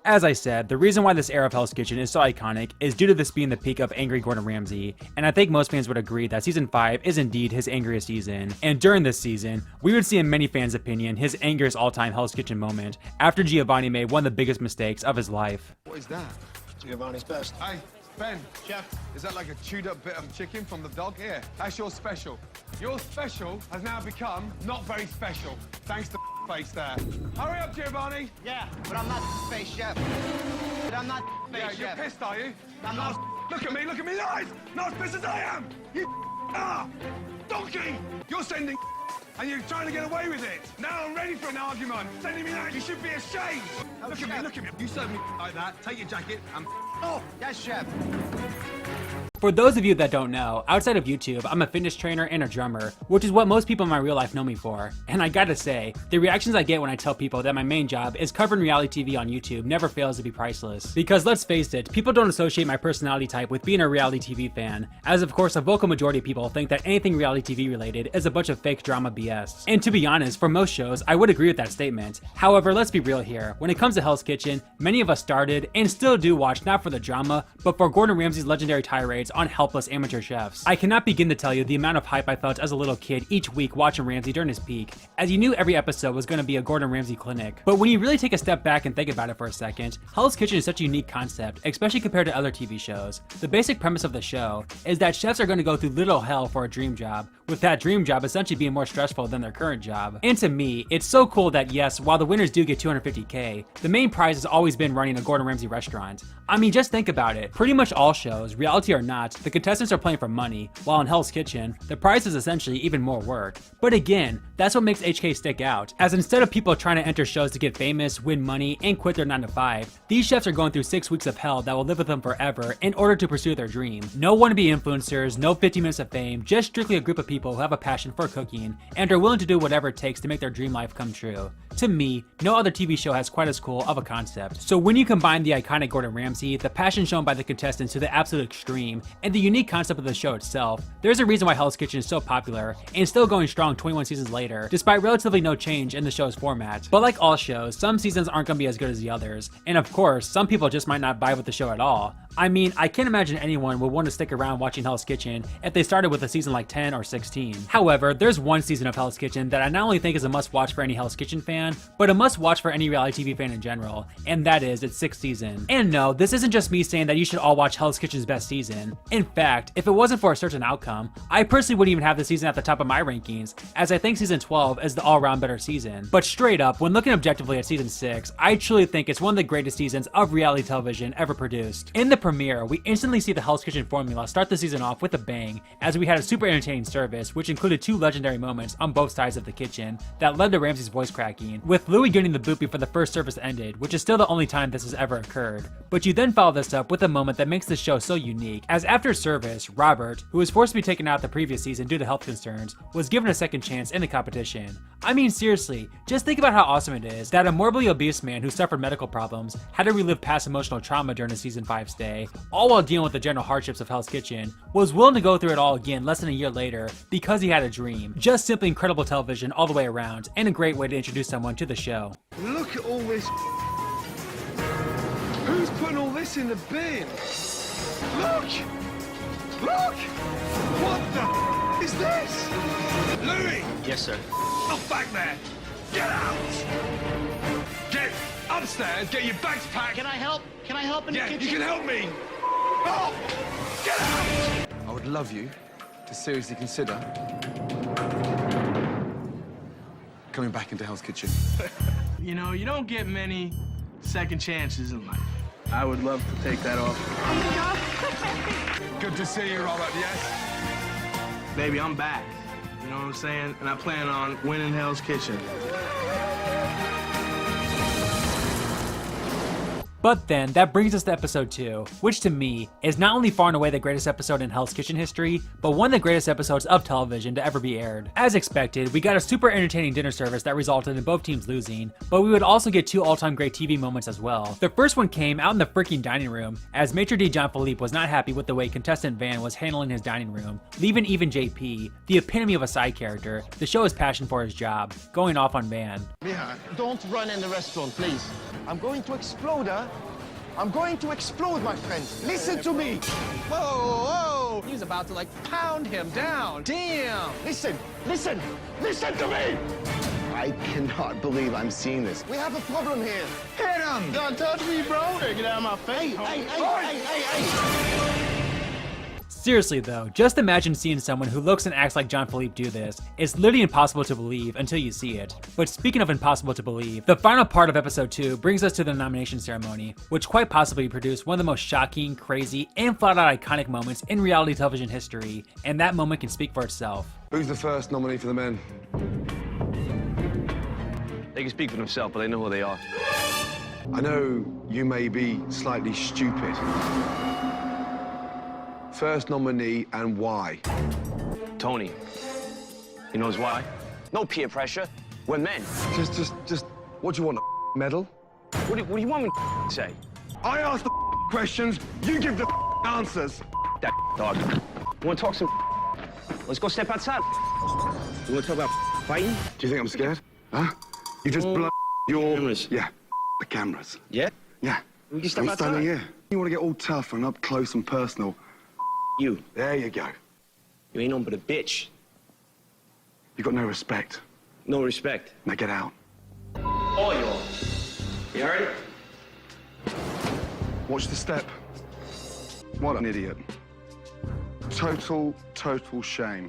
As I said, the reason why this era of Hell's Kitchen is so iconic is due to this being the peak of angry Gordon Ramsay, and I think most fans would agree that season 5 is indeed his angriest season. And during this season, we would see in many fans' opinion his angriest all-time Hell's Kitchen moment, after Giovanni made one of the biggest mistakes of his life. What is that? Giovanni's best. Hey, Ben. Chef. Is that like a chewed up bit of chicken from the dog? Here, that's your special. Your special has now become not very special, thanks to face there. Hurry up, Giovanni. Yeah, but I'm not face chef. But I'm not face Yeah, chef. you're pissed, are you? I'm Not not. Look at me in the eyes! Not as pissed as I am! You are! Donkey! You're sending and you're trying to get away with it. Now I'm ready for an argument. Sending me that, you should be ashamed. Look at me. You serve me like that, take your jacket and off. Yes, chef. For those of you that don't know, outside of YouTube, I'm a fitness trainer and a drummer, which is what most people in my real life know me for. And I gotta say, the reactions I get when I tell people that my main job is covering reality TV on YouTube never fails to be priceless. Because let's face it, people don't associate my personality type with being a reality TV fan, as of course a vocal majority of people think that anything reality TV related is a bunch of fake drama BS. And to be honest, for most shows, I would agree with that statement. However, let's be real here, when it comes to Hell's Kitchen, many of us started, and still do watch not for the drama, but for Gordon Ramsay's legendary tirades on helpless amateur chefs. I cannot begin to tell you the amount of hype I felt as a little kid each week watching Ramsay during his peak, as you knew every episode was going to be a Gordon Ramsay clinic. But when you really take a step back and think about it for a second, Hell's Kitchen is such a unique concept, especially compared to other TV shows. The basic premise of the show is that chefs are going to go through little hell for a dream job, with that dream job essentially being more stressful than their current job. And to me, it's so cool that yes, while the winners do get $250K, the main prize has always been running a Gordon Ramsay restaurant. I mean, just think about it. Pretty much all shows, reality or not, not, the contestants are playing for money, while in Hell's Kitchen, the prize is essentially even more work. But again, that's what makes HK stick out, as instead of people trying to enter shows to get famous, win money, and quit their 9 to 5, these chefs are going through 6 weeks of hell that will live with them forever in order to pursue their dream. No wannabe influencers, no 50 minutes of fame, just strictly a group of people who have a passion for cooking and are willing to do whatever it takes to make their dream life come true. To me, no other TV show has quite as cool of a concept. So when you combine the iconic Gordon Ramsay, the passion shown by the contestants to the absolute extreme, and the unique concept of the show itself, there's a reason why Hell's Kitchen is so popular and still going strong 21 seasons later, despite relatively no change in the show's format. But like all shows, some seasons aren't going to be as good as the others, and of course, some people just might not vibe with the show at all. I mean, I can't imagine anyone would want to stick around watching Hell's Kitchen if they started with a season like 10 or 16. However, there's one season of Hell's Kitchen that I not only think is a must-watch for any Hell's Kitchen fan, but a must-watch for any reality TV fan in general, and that is its 6th season. And no, this isn't just me saying that you should all watch Hell's Kitchen's best season. In fact, if it wasn't for a certain outcome, I personally wouldn't even have this season at the top of my rankings, as I think season 12 is the all-around better season. But straight up, when looking objectively at season 6, I truly think it's one of the greatest seasons of reality television ever produced. In the premiere, we instantly see the Hell's Kitchen formula start the season off with a bang, as we had a super entertaining service, which included 2 legendary moments on both sides of the kitchen that led to Ramsay's voice cracking, with Louis getting the boot before the first service ended, which is still the only time this has ever occurred. But you then follow this up with a moment that makes the show so unique, as after service, Robert, who was forced to be taken out the previous season due to health concerns, was given a second chance in the competition. I mean, seriously, just think about how awesome it is that a morbidly obese man who suffered medical problems had to relive past emotional trauma during a season 5 stay, all while dealing with the general hardships of Hell's Kitchen, was willing to go through it all again less than a year later because he had a dream. Just simply incredible television all the way around, and a great way to introduce someone to the show. Look at all this. Who's putting all this in the bin? Look! Look! What the is this? Louis! Yes, sir. Off back there! Get out! Get upstairs, get your bags packed! Can I help? Can I help in the kitchen? You can help me! Oh! Get out! I would love you to seriously consider coming back into Hell's Kitchen. You know, you don't get many second chances in life. I would love to take that off. Good to see you, Robert, yes? Baby, I'm back. You know what I'm saying? And I plan on winning Hell's Kitchen. But then, that brings us to episode 2, which to me is not only far and away the greatest episode in Hell's Kitchen history, but one of the greatest episodes of television to ever be aired. As expected, we got a super entertaining dinner service that resulted in both teams losing, but we would also get 2 all-time great TV moments as well. The first one came out in the freaking dining room, as Maitre d' Jean-Philippe was not happy with the way contestant Van was handling his dining room, leaving even JP, the epitome of a side character, to show his passion for his job, going off on Van. Mija, don't run in the restaurant, please. I'm going to explode, huh? I'm going to explode, my friend. Listen to me. Whoa, whoa! He's about to, like, pound him down. Damn! Listen to me! I cannot believe I'm seeing this. We have a problem here. Hit him! Don't touch me, bro. Hey, get out of my face. Hey. Seriously though, just imagine seeing someone who looks and acts like Jean-Philippe do this. It's literally impossible to believe until you see it. But speaking of impossible to believe, the final part of episode 2 brings us to the nomination ceremony, which quite possibly produced one of the most shocking, crazy, and flat out iconic moments in reality television history, and that moment can speak for itself. Who's the first nominee for the men? They can speak for themselves, but they know who they are. I know you may be slightly stupid. First nominee and why? Tony. He knows why. No peer pressure. We're men. Just, what do you want, a medal? What do you want me to say? I ask the questions, you give the answers. That dog. You want to talk some? Let's go step outside. You want to talk about fighting? Do you think I'm scared? Huh? You just blow your... Cameras. Yeah, the cameras. Yeah? Yeah. We can step I'm outside. standing here. You want to get all tough and up close and personal. You. There you go. You ain't no but a bitch. You got no respect. No respect. Now get out. All yours. You heard it? Watch the step. What an idiot. Total shame.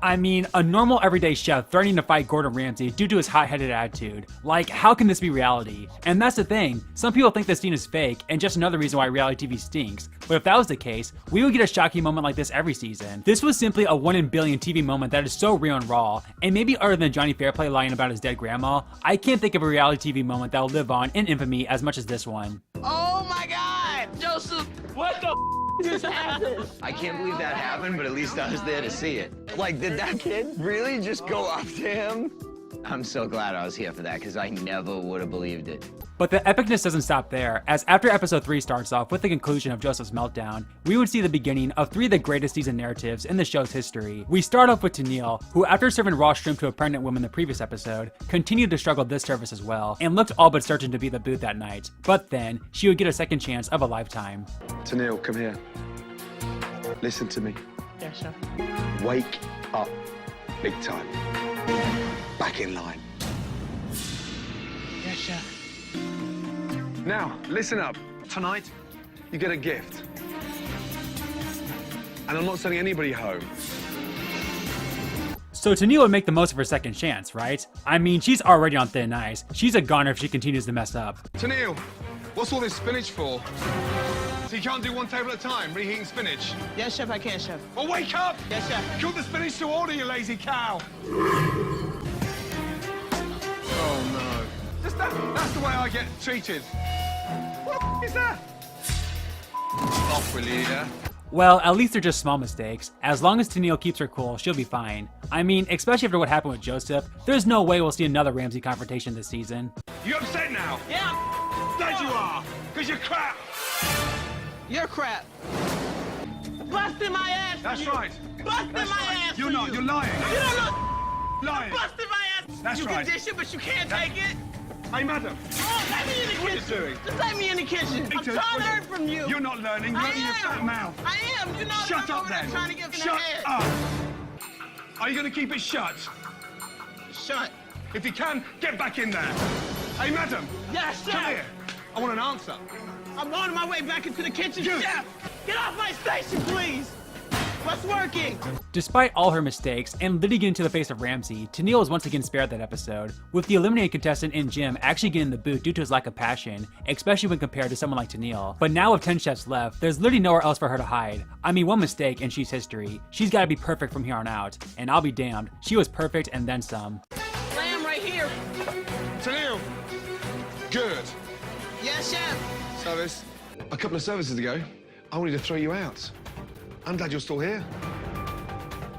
I mean, a normal everyday chef threatening to fight Gordon Ramsay due to his hot-headed attitude. Like, how can this be reality? And that's the thing, some people think this scene is fake and just another reason why reality TV stinks. But if that was the case, we would get a shocking moment like this every season. This was simply a 1 in a billion TV moment that is so real and raw, and maybe other than Johnny Fairplay lying about his dead grandma, I can't think of a reality TV moment that will live on in infamy as much as this one. Oh my God! Joseph, what the just happened? I can't believe that happened, but at least I was there to see it. Like, did that kid really just go up to him? I'm so glad I was here for that, because I never would have believed it. But the epicness doesn't stop there, as after episode 3 starts off with the conclusion of Joseph's meltdown, we would see the beginning of 3 of the greatest season narratives in the show's history. We start off with Tennille, who after serving raw shrimp to a pregnant woman in the previous episode, continued to struggle this service as well, and looked all but certain to be the boot that night. But then, she would get a second chance of a lifetime. Tennille, come here. Listen to me. Yeah, sure. Wake up. Big time. Back in line. Yeah, sure. Now, listen up. Tonight, you get a gift. And I'm not sending anybody home. So Tennille would make the most of her second chance, right? I mean, she's already on thin ice. She's a goner if she continues to mess up. Tennille, what's all this spinach for? So you can't do one table at a time, reheating spinach? Yes, chef, I can, chef. Well, wake up! Yes, chef. Cook the spinach to order, you lazy cow! Oh, no. That's the way I get treated. What the f*** is that? Off with you, yeah? Well, at least they're just small mistakes. As long as Tennille keeps her cool, she'll be fine. I mean, especially after what happened with Joseph, there's no way we'll see another Ramsay confrontation this season. You upset now? Yeah. That you are, because you're crap. You're crap. Busting my ass. That's right. Busting my ass. You're not. You're lying. You don't know. Lying. Busting my ass. That's you right. can dish it, but you can't take it. Hey, madam. Oh, let me in the What are you kitchen. doing? Just let me in the kitchen. I'm trying to learn from you. You're not learning. You're running your fat mouth. I am. You know Shut I'm up over there then. trying to get in the Shut head. up. Are you going to keep it shut? Shut. If you can, get back in there. Hey, madam. Yes, chef. Come here. I want an answer. I'm on my way back into the kitchen. Chef, get off my station, please. What's working? Despite all her mistakes and litigating into the face of Ramsay, Tennille was once again spared that episode, with the eliminated contestant in Jim actually getting the boot due to his lack of passion, especially when compared to someone like Tennille. But now with 10 chefs left, there's literally nowhere else for her to hide. I mean, one mistake and she's history. She's gotta be perfect from here on out, and I'll be damned, she was perfect and then some. Lamb right here. Tennille. Good. Yes, chef. Service. A couple of services ago, I wanted to throw you out. I'm glad you're still here.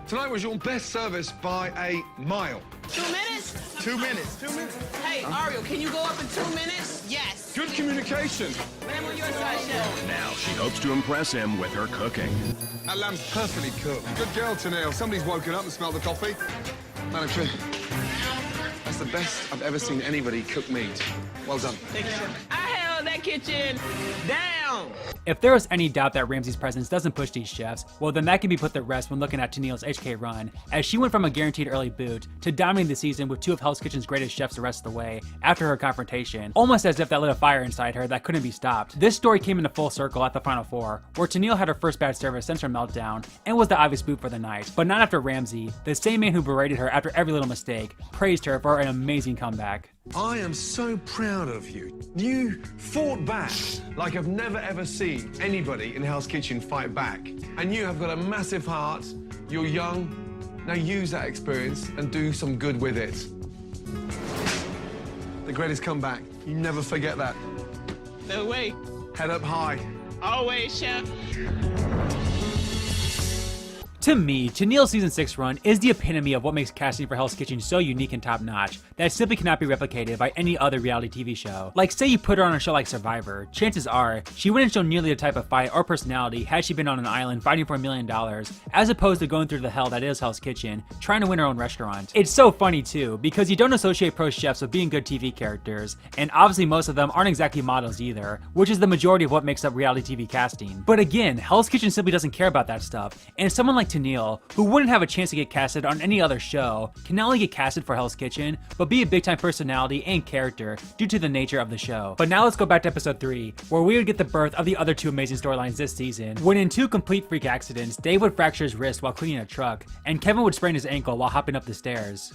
Tonight was your best service by a mile. 2 minutes? 2 minutes. 2 minutes. Hey, Ariel, can you go up in 2 minutes? Yes. Good communication. Lamb on your side, chef. Now she hopes to impress him with her cooking. That lamb's perfectly cooked. Good girl, Tennille. Somebody's woken up and smelled the coffee. Manager, that's the best I've ever seen anybody cook meat. Well done. Thank you, chef. I held that kitchen down. If there was any doubt that Ramsay's presence doesn't push these chefs, well then that can be put to rest when looking at Tennille's HK run, as she went from a guaranteed early boot to dominating the season with 2 of Hell's Kitchen's greatest chefs the rest of the way after her confrontation, almost as if that lit a fire inside her that couldn't be stopped. This story came into full circle at the Final 4, where Tennille had her first bad service since her meltdown, and was the obvious boot for the night, but not after Ramsay, the same man who berated her after every little mistake, praised her for an amazing comeback. I am so proud of you. You fought back like I've never ever seen anybody in Hell's Kitchen fight back. And you have got a massive heart. You're young. Now use that experience and do some good with it. The greatest comeback. You never forget that. No way. Head up high. Always, chef. To me, Tennille's season 6 run is the epitome of what makes casting for Hell's Kitchen so unique and top-notch that simply cannot be replicated by any other reality TV show. Like, say you put her on a show like Survivor, chances are she wouldn't show nearly the type of fight or personality had she been on an island fighting for $1 million, as opposed to going through the hell that is Hell's Kitchen, trying to win her own restaurant. It's so funny too, because you don't associate pro chefs with being good TV characters, and obviously most of them aren't exactly models either, which is the majority of what makes up reality TV casting. But again, Hell's Kitchen simply doesn't care about that stuff, and someone like Tennille, who wouldn't have a chance to get casted on any other show, can not only get casted for Hell's Kitchen, but be a big-time personality and character due to the nature of the show. But now let's go back to episode 3, where we would get the birth of the other 2 amazing storylines this season, when in 2 complete freak accidents, Dave would fracture his wrist while cleaning a truck, and Kevin would sprain his ankle while hopping up the stairs.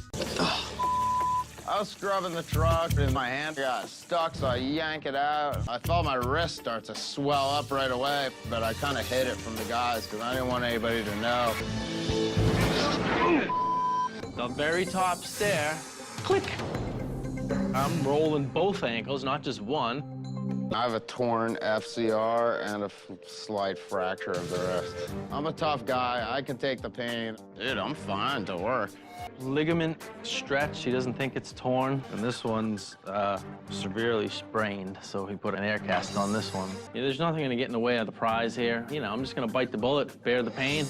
I was scrubbing the truck and my hand got stuck, so I yank it out. I felt my wrist start to swell up right away, but I kind of hid it from the guys because I didn't want anybody to know. The very top stair, click. I'm rolling both ankles, not just one. I have a torn FCR and a slight fracture of the wrist. I'm a tough guy. I can take the pain. Dude, I'm fine to work. Ligament stretch, he doesn't think it's torn. And this one's severely sprained, so he put an air cast on this one. Yeah, there's nothing gonna get in the way of the prize here. You know, I'm just gonna bite the bullet, bear the pain.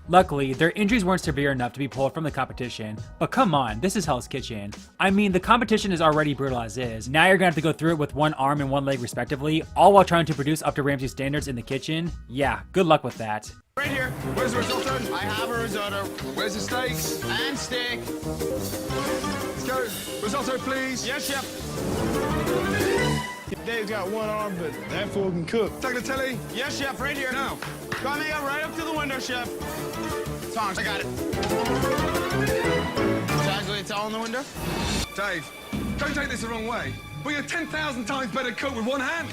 Luckily, their injuries weren't severe enough to be pulled from the competition, but come on, this is Hell's Kitchen. I mean, the competition is already brutal as is. Now you're gonna have to go through it with one arm and one leg respectively, all while trying to produce up to Ramsay's standards in the kitchen. Yeah, good luck with that. Right here. Where's the risotto? I have a risotto. Where's the steaks? And steak. Let's go. Risotto, please. Yes, chef. Dave's got one arm, but that fool can cook. Tagliatelle? Yes, chef, right here. Now. Coming up right up to the window, chef. Tongs, I got it. Tagliatelle in the window? Dave, don't take this the wrong way, but you're 10,000 times better cook with one hand.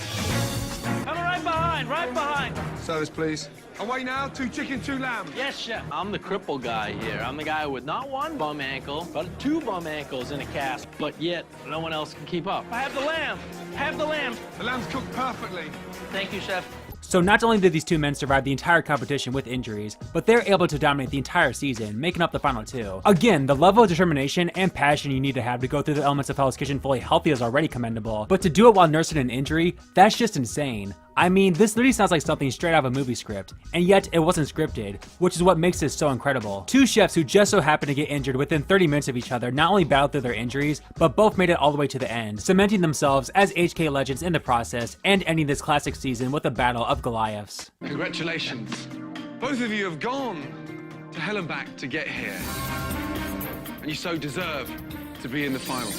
Coming right behind, right behind. Service, please. Away now, 2 chicken, 2 lamb. Yes, chef. I'm the cripple guy here. I'm the guy with not 1 bum ankle, but 2 bum ankles in a cast, but yet no one else can keep up. I have the lamb. Have the lamb. The lamb's cooked perfectly. Thank you, chef. So not only did these 2 men survive the entire competition with injuries, but they're able to dominate the entire season, making up the final 2. Again, the level of determination and passion you need to have to go through the elements of Hell's Kitchen fully healthy is already commendable, but to do it while nursing an injury, that's just insane. I mean, this literally sounds like something straight out of a movie script, and yet it wasn't scripted, which is what makes this so incredible. 2 chefs who just so happened to get injured within 30 minutes of each other not only battled through their injuries, but both made it all the way to the end, cementing themselves as HK legends in the process, and ending this classic season with a battle of Goliaths. Congratulations. Both of you have gone to hell and back to get here. And you so deserve to be in the final.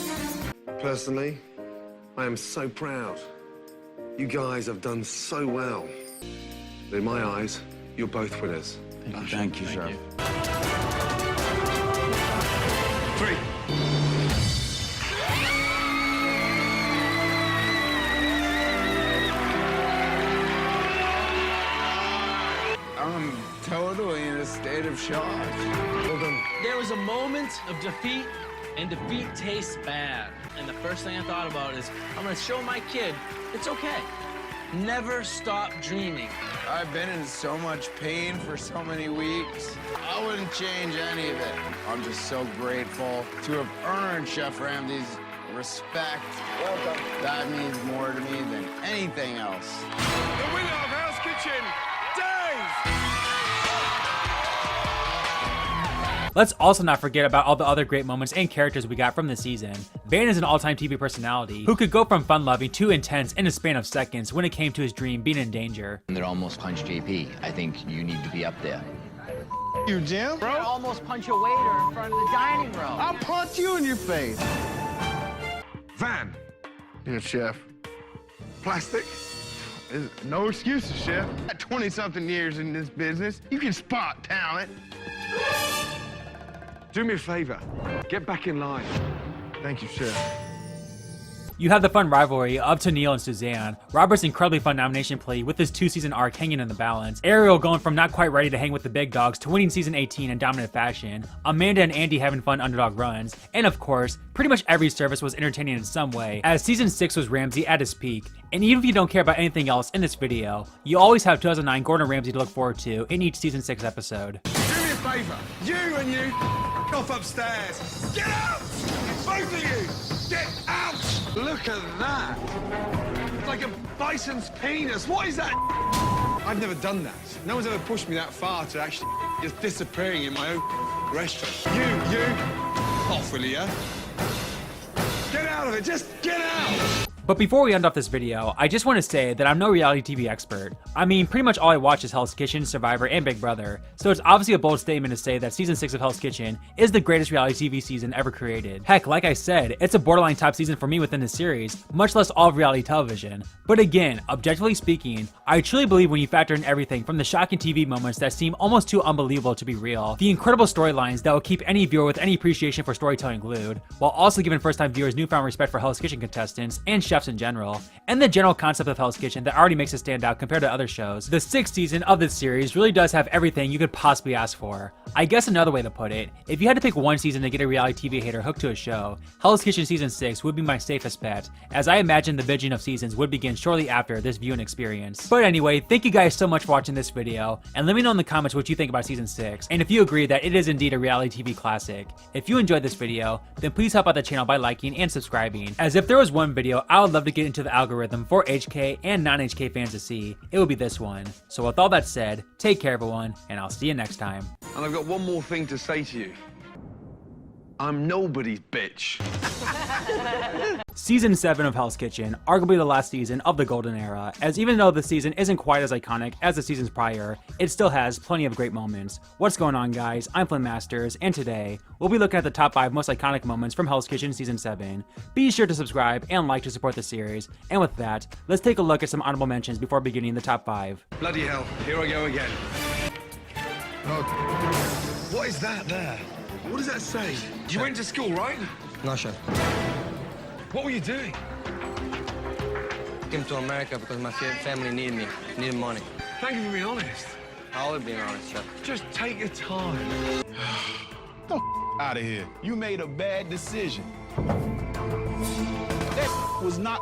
Personally, I am so proud. You guys have done so well. In my eyes, you're both winners. Thank you, sir. 3. I'm totally in a state of shock. Well done. There was a moment of defeat, and defeat tastes bad. And the first thing I thought about is, I'm gonna show my kid it's okay. Never stop dreaming. I've been in so much pain for so many weeks. I wouldn't change any of it. I'm just so grateful to have earned Chef Ramsay's respect. That means more to me than anything else. The winner of Hell's Kitchen, Dave! Let's also not forget about all the other great moments and characters we got from this season. Van is an all-time TV personality who could go from fun-loving to intense in a span of seconds when it came to his dream being in danger. That almost punched JP. I think you need to be up there. You, Jim? Bro, almost punch a waiter in front of the dining room. I'll punch you in your face. Van. Yeah, chef. Plastic. There's no excuses, chef. 20-something years in this business. You can spot talent. Do me a favor. Get back in line. Thank you, chef. You have the fun rivalry of Tennille and Suzanne, Robert's incredibly fun nomination plea with his 2-season arc hanging in the balance, Ariel going from not quite ready to hang with the big dogs to winning season 18 in dominant fashion, Amanda and Andy having fun underdog runs, and of course, pretty much every service was entertaining in some way, as season 6 was Ramsay at his peak. And even if you don't care about anything else in this video, you always have 2009 Gordon Ramsay to look forward to in each season 6 episode. Do me a favor. You and you, off upstairs. Get out! Both of you! Get out! Look at that. It's like a bison's penis. What is that? I've never done that. No one's ever pushed me that far to actually just disappearing in my own restaurant. You, off, will you? Get out of it. Just get out. But before we end off this video, I just want to say that I'm no reality TV expert. I mean, pretty much all I watch is Hell's Kitchen, Survivor, and Big Brother, so it's obviously a bold statement to say that season 6 of Hell's Kitchen is the greatest reality TV season ever created. Heck, like I said, it's a borderline top season for me within the series, much less all of reality television. But again, objectively speaking, I truly believe when you factor in everything from the shocking TV moments that seem almost too unbelievable to be real, the incredible storylines that will keep any viewer with any appreciation for storytelling glued, while also giving first-time viewers newfound respect for Hell's Kitchen contestants and chefs in general, and the general concept of Hell's Kitchen that already makes it stand out compared to other shows, the 6th season of this series really does have everything you could possibly ask for. I guess another way to put it, if you had to pick one season to get a reality TV hater hooked to a show, Hell's Kitchen season 6 would be my safest bet, as I imagine the binging of seasons would begin shortly after this viewing experience. But anyway, thank you guys so much for watching this video, and let me know in the comments what you think about season 6, and if you agree that it is indeed a reality TV classic. If you enjoyed this video, then please help out the channel by liking and subscribing, as if there was one video I would love to get into the algorithm for HK and non-HK fans to see, it would be this one. So with all that said, take care everyone, and I'll see you next time. And I've got one more thing to say to you. I'm nobody's bitch. Season 7 of Hell's Kitchen, arguably the last season of the golden era, as even though the season isn't quite as iconic as the seasons prior, it still has plenty of great moments. What's going on, guys? I'm FlynnMasters, and today, we'll be looking at the top 5 most iconic moments from Hell's Kitchen Season 7. Be sure to subscribe and like to support the series, and with that, let's take a look at some honorable mentions before beginning the top 5. Bloody hell, here I go again. Oh, what is that there? What does that say? You went to school, right? No, chef. What were you doing? Came to America because my family needed money. Thank you for being honest. I always being honest, chef. Just take your time. Don't out of here. You made a bad decision. That was not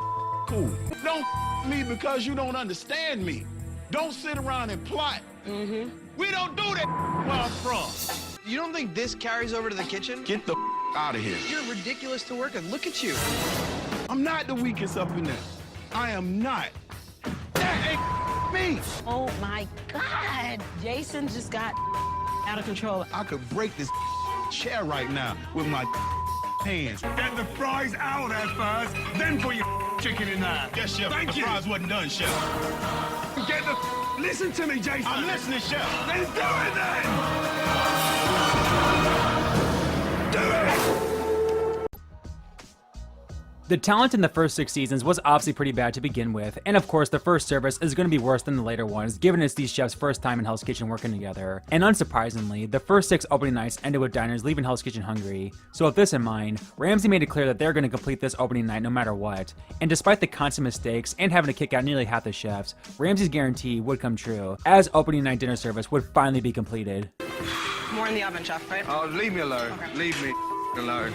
cool. Don't me because you don't understand me. Don't sit around and plot. We don't do that where I'm from. You don't think this carries over to the kitchen? Get the out of here. You're ridiculous to work with. Look at you. I'm not the weakest up in there. I am not. That ain't me. Oh my God. Jason just got out of control. I could break this chair right now with my hands. Get the fries out there first, then put your chicken in there. Yes, chef. Thank the you. fries wasn't done, chef. Get the... Listen to me, Jason. I'm listening, chef. Then do it then. Do it. The talent in the first 6 seasons was obviously pretty bad to begin with, and of course the first service is going to be worse than the later ones, given it's these chefs' first time in Hell's Kitchen working together. And unsurprisingly, the first 6 opening nights ended with diners leaving Hell's Kitchen hungry. So with this in mind, Ramsay made it clear that they're going to complete this opening night no matter what. And despite the constant mistakes and having to kick out nearly half the chefs, Ramsay's guarantee would come true, as opening night dinner service would finally be completed. More in the oven, chef, right? Oh, leave me alone. Okay. Leave me alone.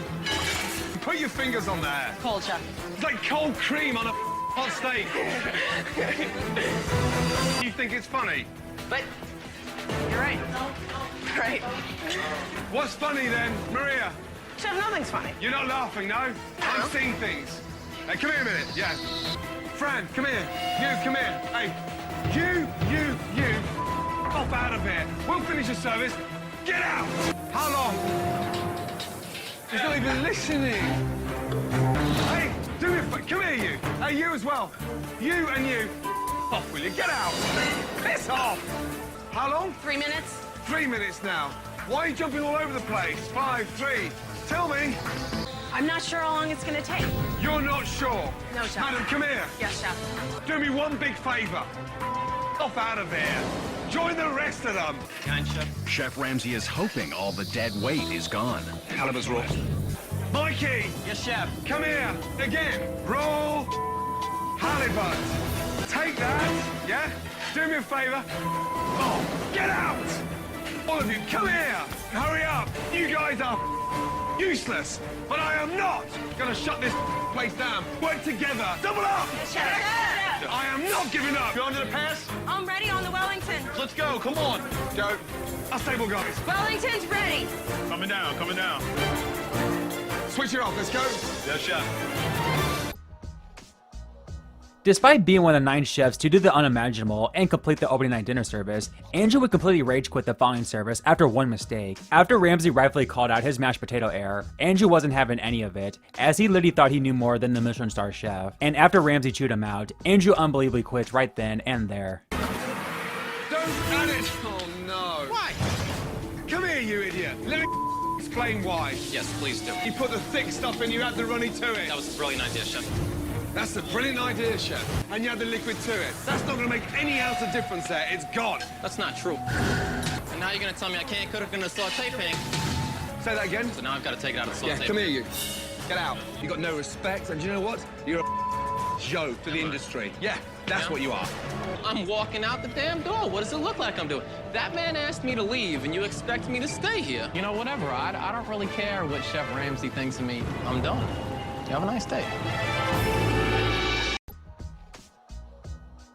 Put your fingers on there. Cold, chef. It's like cold cream on a hot steak. You think it's funny? But you're right. Right. What's funny then, Maria? Chef, nothing's funny. You're not laughing, no? I'm seeing things. Hey, come here a minute. Yeah. Fran, come here. You, come here. Hey. You. Off out of here. We'll finish the service. Get out. How long? He's not even listening. Hey, do me a favor. Come here, you. Hey, you as well. You and you. Off, will you? Get out. Piss off. How long? 3 minutes. 3 minutes now. Why are you jumping all over the place? 5, 3. Tell me. I'm not sure how long it's going to take. You're not sure? No, chef. Madam, come here. Yes, chef. Do me one big favor. Off out of here. Join the rest of them. Kind chef. Chef Ramsay is hoping all the dead weight is gone. Halibut's raw. Mikey. Yes, chef. Come here. Again. Raw halibut. Take that. Yeah? Do me a favor. Oh, get out. All of you, come here. Hurry up. You guys are useless. But I am not going to shut this place down. Work together. Double up. Yes, chef. I am not giving up. You under the pass? I'm ready on the Wellington. Let's go. Come on. Go. Our stable guys. Wellington's ready. Coming down, coming down. Switch it off. Let's go. Yes, chef. Despite being one of the 9 chefs to do the unimaginable and complete the opening night dinner service, Andrew would completely rage quit the following service after one mistake. After Ramsay rightfully called out his mashed potato error, Andrew wasn't having any of it, as he literally thought he knew more than the Michelin star chef. And after Ramsay chewed him out, Andrew unbelievably quit right then and there. Don't add it! Oh no! Why? Come here, you idiot! Let me explain why. Yes, please do. You put the thick stuff in, you add the runny to it. That was a brilliant idea, Chef. That's a brilliant idea, Chef. And you add the liquid to it. That's not going to make any ounce of difference there. It's gone. That's not true. And now you're going to tell me I can't cook it in a saute pan. Say that again? So now I've got to take it out of the saute Yeah, pan. come here, you. Get out. You got no respect, and do you know what? You're a joke to the industry. Yeah, that's what you are. I'm walking out the damn door. What does it look like I'm doing? That man asked me to leave, and you expect me to stay here. You know, whatever. I don't really care what Chef Ramsay thinks of me. I'm done. You have a nice day.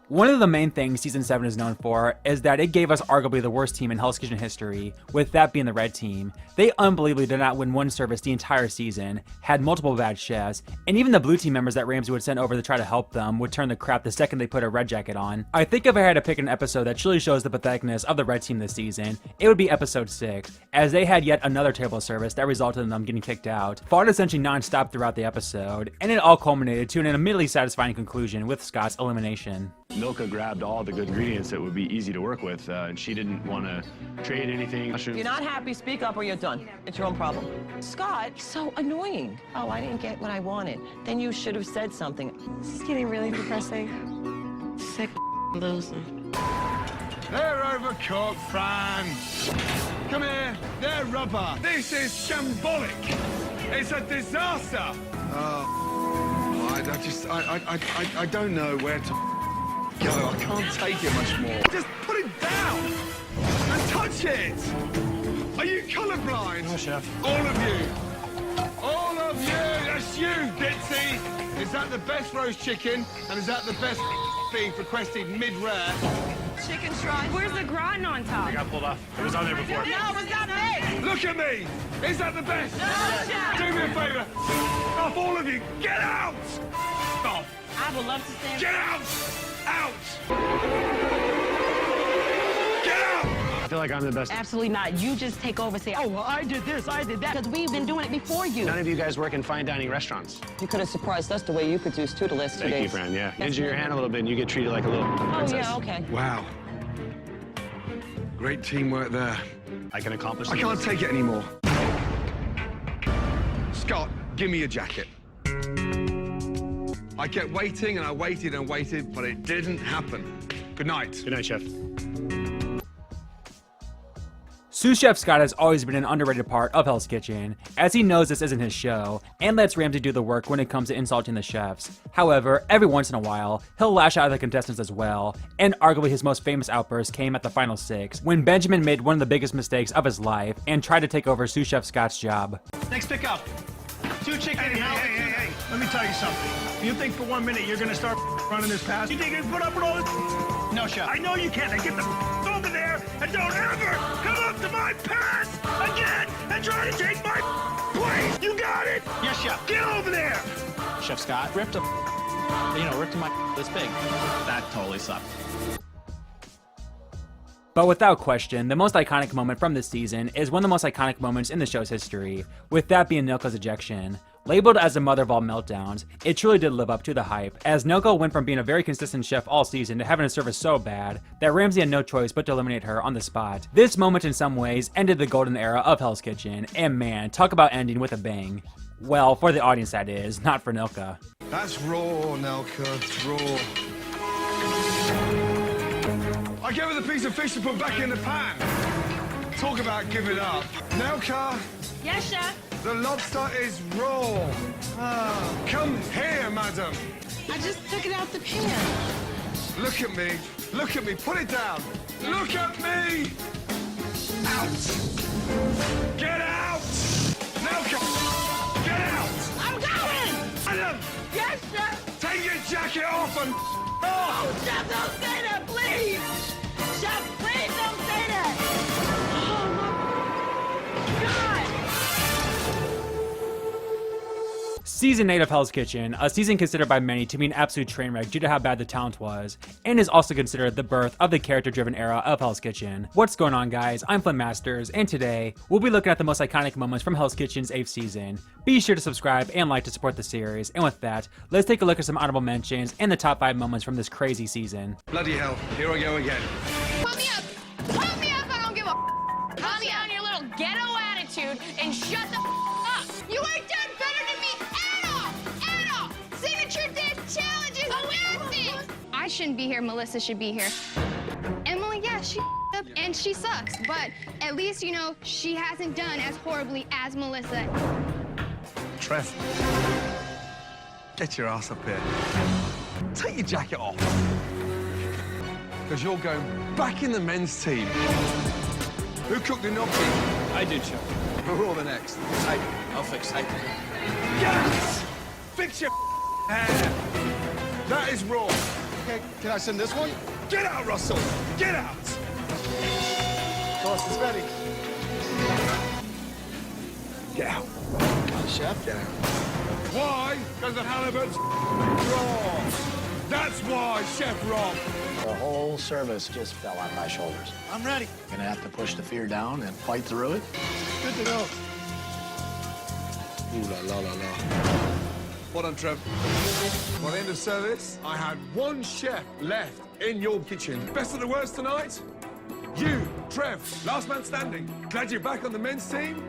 One of the main things Season 7 is known for is that it gave us arguably the worst team in Hell's Kitchen history, with that being the Red Team. They unbelievably did not win one service the entire season, had multiple bad chefs, and even the Blue Team members that Ramsay would send over to try to help them would turn the crap the second they put a red jacket on. I think if I had to pick an episode that truly shows the patheticness of the Red Team this season, it would be episode 6, as they had yet another table service that resulted in them getting kicked out, fought essentially non-stop throughout the episode, and it all culminated to an immediately satisfying conclusion with Scott's elimination. Milka grabbed all the good ingredients that would be easy to work with, and she didn't want to trade anything. If you're not happy, speak up or you're done. It's your own problem. Scott, so annoying. Oh, I didn't get what I wanted. Then you should have said something. This is getting really depressing. Sick losing. They're overcooked, Fran. Come here. They're rubber. This is shambolic. It's a disaster. Oh, I don't know where to go. I can't take it much more. Just put it down and touch it. Are you colorblind? No, Chef. All of you. All of you. That's you, Bitsy. Is that the best roast chicken? And is that the best beef requested mid-rare? Chicken stripe. Where's the gratin on top? I got pulled off. It was on there before. No, it's not me. Look at me. Is that the best? No, Chef. Do me a favor. Off, all of you. Get out. Off. I would love to stand. Get out. Out. Get out. I feel like I'm the best. Absolutely not. You just take over and say, oh, well, I did this, I did that. Because we've been doing it before you. None of you guys work in fine dining restaurants. You could have surprised us the way you produced too the last 2 Thank days. you, Fran, yeah. Yes, Injure your hand a little bit and you get treated like a little princess. Oh, yeah, okay. Wow. Great teamwork there. I can accomplish I can't take it anymore. Scott, give me a jacket. I kept waiting and I waited and waited, but it didn't happen. Good night. Good night, Chef. Sous Chef Scott has always been an underrated part of Hell's Kitchen, as he knows this isn't his show, and lets Ramsay do the work when it comes to insulting the chefs. However, every once in a while, he'll lash out at the contestants as well, and arguably his most famous outburst came at the final 6, when Benjamin made one of the biggest mistakes of his life and tried to take over Sous Chef Scott's job. Next pickup. 2 chicken. Hey. Let me tell you something. You think for 1 minute you're gonna start running this past? You think you can put up with all this? No, Chef. I know you can't. Now get the over there and don't ever come up to my pass again and try to take my place. You got it? Yes, Chef. Get over there. Chef Scott ripped him my this big. That totally sucked. But without question, the most iconic moment from this season is one of the most iconic moments in the show's history, with that being Nilka's ejection. Labeled as the mother of all meltdowns, it truly did live up to the hype, as Nilka went from being a very consistent chef all season to having a service so bad that Ramsay had no choice but to eliminate her on the spot. This moment in some ways ended the golden era of Hell's Kitchen, and man, talk about ending with a bang. Well, for the audience that is, not for Nilka. That's raw, Nilka. It's raw. I gave her the piece of fish to put back in the pan. Talk about giving up. Nilka. Yes, Chef. The lobster is raw. Come here, madam. I just took it out the pan. Look at me. Look at me. Put it down. Look at me. Out. Get out. Nilka. Get out. I'm going. Madam. Yes, Chef. Take your jacket off and... Oh, Chef, don't say that, please. Chef, please don't say that. Oh, my God. Season 8 of Hell's Kitchen, a season considered by many to be an absolute train wreck due to how bad the talent was, and is also considered the birth of the character-driven era of Hell's Kitchen. What's going on, guys? I'm FlynnMasters, and today, we'll be looking at the most iconic moments from Hell's Kitchen's 8th season. Be sure to subscribe and like to support the series, and with that, let's take a look at some honorable mentions and the top 5 moments from this crazy season. Bloody hell, here I go again. Put me up! Put me up! I don't give a calm down your little ghetto attitude and shut the up! You ain't done better than me at all! At all! Signature dance challenges! Classic! I shouldn't be here, Melissa should be here. Emily, yeah, she up and she sucks, but at least, you know, she hasn't done as horribly as Melissa. Trev, get your ass up here. Take your jacket off. Because you're going back in the men's team. Who cooked the gnocchi? I did, Chef. Who are the next? I'll fix it. Yes! Fix your hair. That is raw. Okay, can I send this one? Get out, Russell! Get out! Sauce is ready. Get out. Chef. Get out. Why? Because the halibut's raw. That's why, Chef Rob. The whole service just fell on my shoulders. I'm ready. Gonna have to push the fear down and fight through it. Good to know. Ooh la la la la. Well done, Trev. By the end of service, I had one chef left in your kitchen. Best of the worst tonight? You, Trev, last man standing. Glad you're back on the men's team.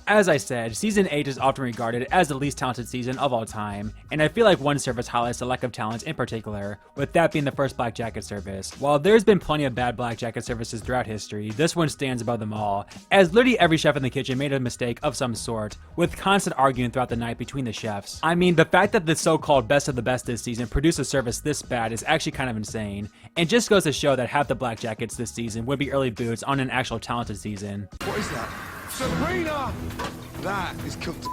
As I said, Season 8 is often regarded as the least talented season of all time, and I feel like one service highlights the lack of talent in particular, with that being the first Black Jacket service. While there's been plenty of bad Black Jacket services throughout history, this one stands above them all, as literally every chef in the kitchen made a mistake of some sort, with constant arguing throughout the night between the chefs. I mean, the fact that the so-called best of the best this season produced a service this bad is actually kind of insane, and just goes to show that half the Black Jackets this season would be early boots on an actual talented season. What is that? Sabrina! That is cooked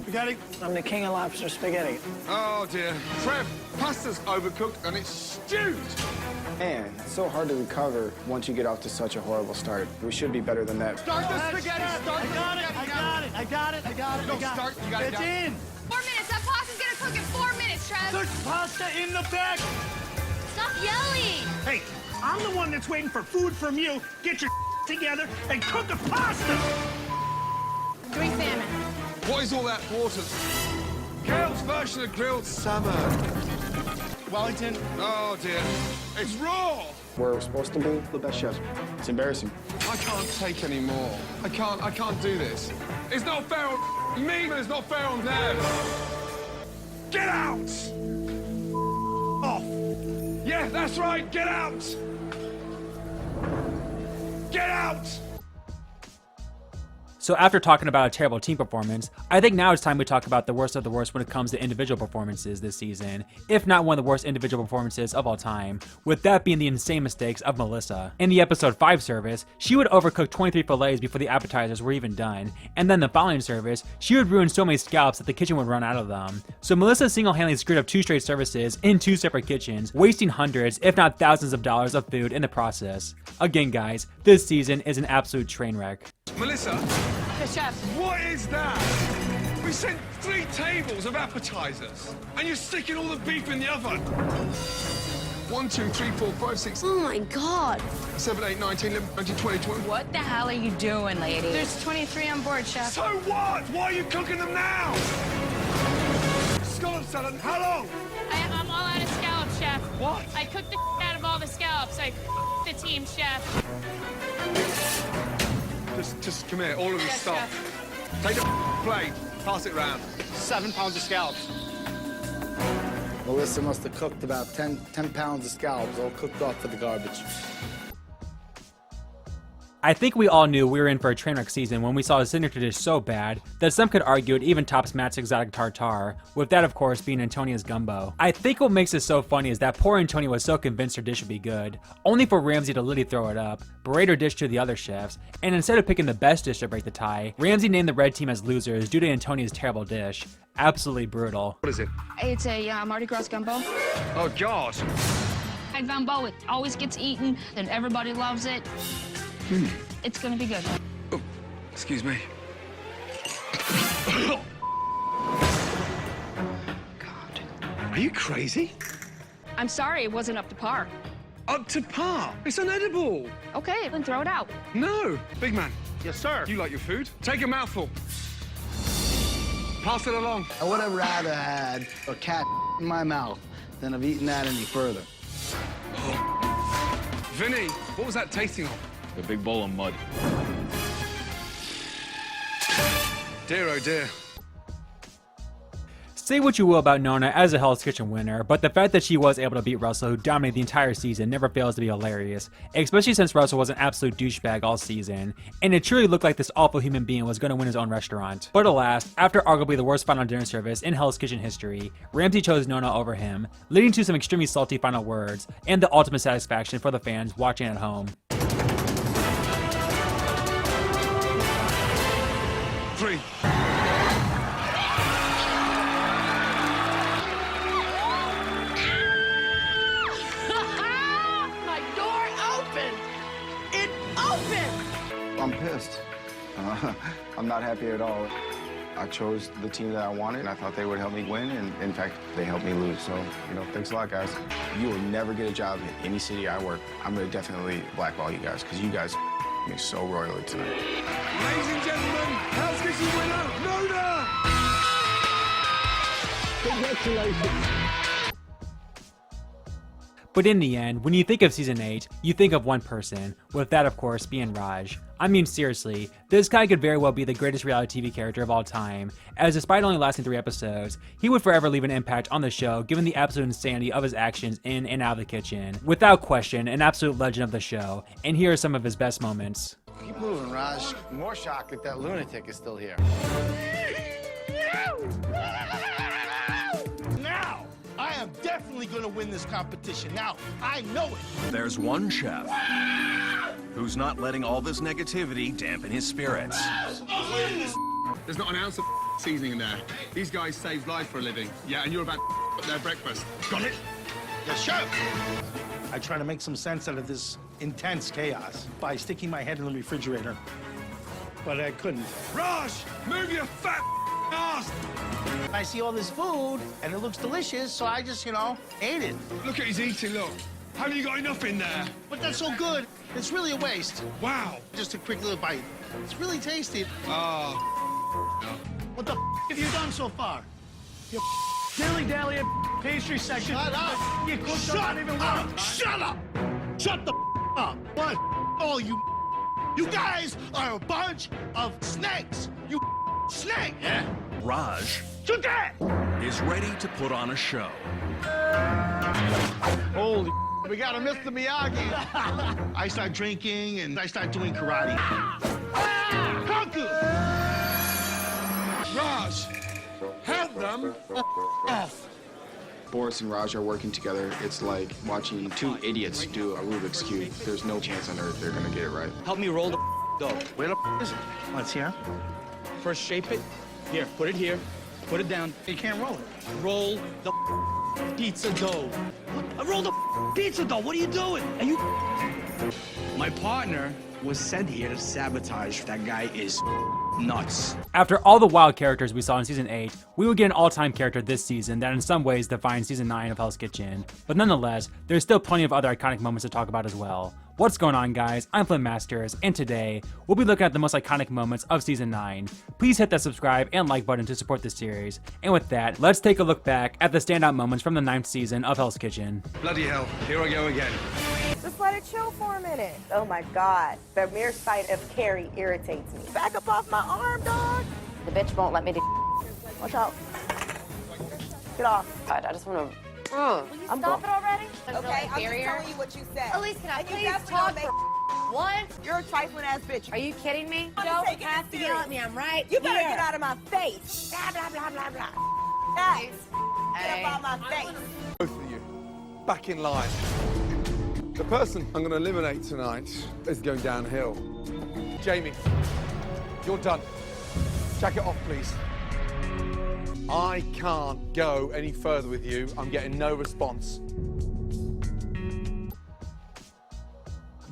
spaghetti. I'm the king of lobster spaghetti. Oh dear. Trev, pasta's overcooked and it's stewed. Man, it's so hard to recover once you get off to such a horrible start. We should be better than that. Start the spaghetti, start the spaghetti. I got it. No, start, you got it. It's in. 4 minutes. That pasta's gonna cook in 4 minutes, Trev. There's pasta in the bag. Stop yelling. Hey, I'm the one that's waiting for food from you. Get your together and cook a pasta. 3 salmon. What is all that water? Gail's version of grilled salmon. Wellington. Oh dear. It's raw. We're supposed to be the best chefs. It's embarrassing. I can't take any more. I can't do this. It's not fair on me, and it's not fair on them. Get out! Off. Yeah, that's right, get out! Get out! So after talking about a terrible team performance, I think now it's time we talk about the worst of the worst when it comes to individual performances this season, if not one of the worst individual performances of all time, with that being the insane mistakes of Melissa. In the episode 5 service, she would overcook 23 fillets before the appetizers were even done, and then the following service, she would ruin so many scallops that the kitchen would run out of them. So Melissa single-handedly screwed up 2 straight services in 2 separate kitchens, wasting hundreds, if not thousands of dollars of food in the process. Again guys, this season is an absolute train wreck. Melissa? The chef. What is that? We sent 3 tables of appetizers, and you're sticking all the beef in the oven. 1, 2, 3, 4, 5, 6. Oh my God. 7, 8, 9, 10, 11, 12, 20, 21. What the hell are you doing, lady? There's 23 on board, chef. So what? Why are you cooking them now? Scallop salad, how long? I'm all out of scallops, chef. What? I cooked the out of all the scallops. I the team, chef. Just come here, all of this Yes, stuff. chef. Take the plate, pass it round. 7 pounds of scallops. Melissa must have cooked about 10 pounds of scallops, all cooked off for the garbage. I think we all knew we were in for a train wreck season when we saw a signature dish so bad that some could argue it even tops Matt's exotic tartare, with that of course being Antonia's gumbo. I think what makes this so funny is that poor Antonia was so convinced her dish would be good, only for Ramsay to literally throw it up, berate her dish to the other chefs, and instead of picking the best dish to break the tie, Ramsay named the red team as losers due to Antonia's terrible dish. Absolutely brutal. What is it? It's a Mardi Gras gumbo. Oh, God. Fried gumbo, it always gets eaten, and everybody loves it. It's gonna be good. Oh, excuse me. Are you crazy? I'm sorry it wasn't up to par. Up to par? It's unedible. Okay, then throw it out. No. Big man. Yes, sir. You like your food? Take a mouthful. Pass it along. I would have rather had a cat in my mouth than have eaten that any further. Vinny, what was that tasting of? A big bowl of mud. Dear, oh dear. Say what you will about Nona as a Hell's Kitchen winner, but the fact that she was able to beat Russell, who dominated the entire season, never fails to be hilarious, especially since Russell was an absolute douchebag all season, and it truly looked like this awful human being was going to win his own restaurant. But alas, after arguably the worst final dinner service in Hell's Kitchen history, Ramsay chose Nona over him, leading to some extremely salty final words, and the ultimate satisfaction for the fans watching at home. 3. I'm pissed. I'm not happy at all. I chose the team that I wanted, and I thought they would help me win, and in fact, they helped me lose. So, thanks a lot, guys. You will never get a job in any city I work. I'm gonna definitely blackball you guys, because you guys me so royally tonight. Ladies and gentlemen, Hell's Kitchen winner, Nona! Congratulations. But in the end, when you think of Season 8, you think of one person, with that of course being Raj. I mean seriously, this guy could very well be the greatest reality TV character of all time, as despite only lasting 3 episodes, he would forever leave an impact on the show given the absolute insanity of his actions in and out of the kitchen. Without question, an absolute legend of the show, and here are some of his best moments. Keep moving, Raj. More shocked that that lunatic is still here. Now, I am definitely gonna win this competition. Now, I know it. There's one chef who's not letting all this negativity dampen his spirits. There's not an ounce of seasoning in there. These guys save lives for a living. Yeah, and you're about their breakfast. Got it? Yes, chef. I try to make some sense out of this intense chaos by sticking my head in the refrigerator, but I couldn't. Raj, move your fat ass! I see all this food, and it looks delicious, so I just, ate it. Look at his eating, look. Haven't you got enough in there? But that's so good. It's really a waste. Wow. Just a quick little bite. It's really tasty. Oh. No. What the have you done so far? You dilly-dally pastry section. Shut up. You cooked Shut even up. Shut up. Shut the up. What? Oh, you guys are a bunch of snakes. You snake. Yeah. Raj is ready to put on a show. Holy, we got a Mr. Miyagi. I start drinking and I start doing karate. Kung Fu. Raj, help them off. Boris and Raj are working together. It's like watching 2 idiots do a Rubik's Cube. There's no chance on earth they're gonna get it right. Help me roll the dough. Where the is it? Let's hear. First, shape it. Here, put it here. Put it down. You can't roll it. Roll the pizza dough. Roll the pizza dough. What are you doing? Are you? My partner was sent here to sabotage. That guy is nuts. After all the wild characters we saw in Season 8, we would get an all-time character this season that in some ways defines Season 9 of Hell's Kitchen. But nonetheless, there's still plenty of other iconic moments to talk about as well. What's going on, guys? I'm FlynnMasters, and today, we'll be looking at the most iconic moments of Season 9. Please hit that subscribe and like button to support this series. And with that, let's take a look back at the standout moments from the 9th season of Hell's Kitchen. Bloody hell, here I go again. Just let it chill for a minute. Oh my God, the mere sight of Carrie irritates me. Back up off my arm, dog. The bitch won't let me do. Watch out. Get off. God, I just want to. Will you stop it already? Okay, I'm just telling you what you said. Elise, can I And you please definitely talk don't for once? You're a trifling ass bitch. Are you kidding me? I'm Don't taking have it to yell at me. I'm right You better here. get out of my face. Blah, blah, blah, blah, blah. Hey. Get up out my face. Both of you, back in line. The person I'm going to eliminate tonight is going downhill. Jamie, you're done. Jack it off, please. I can't go any further with you. I'm getting no response.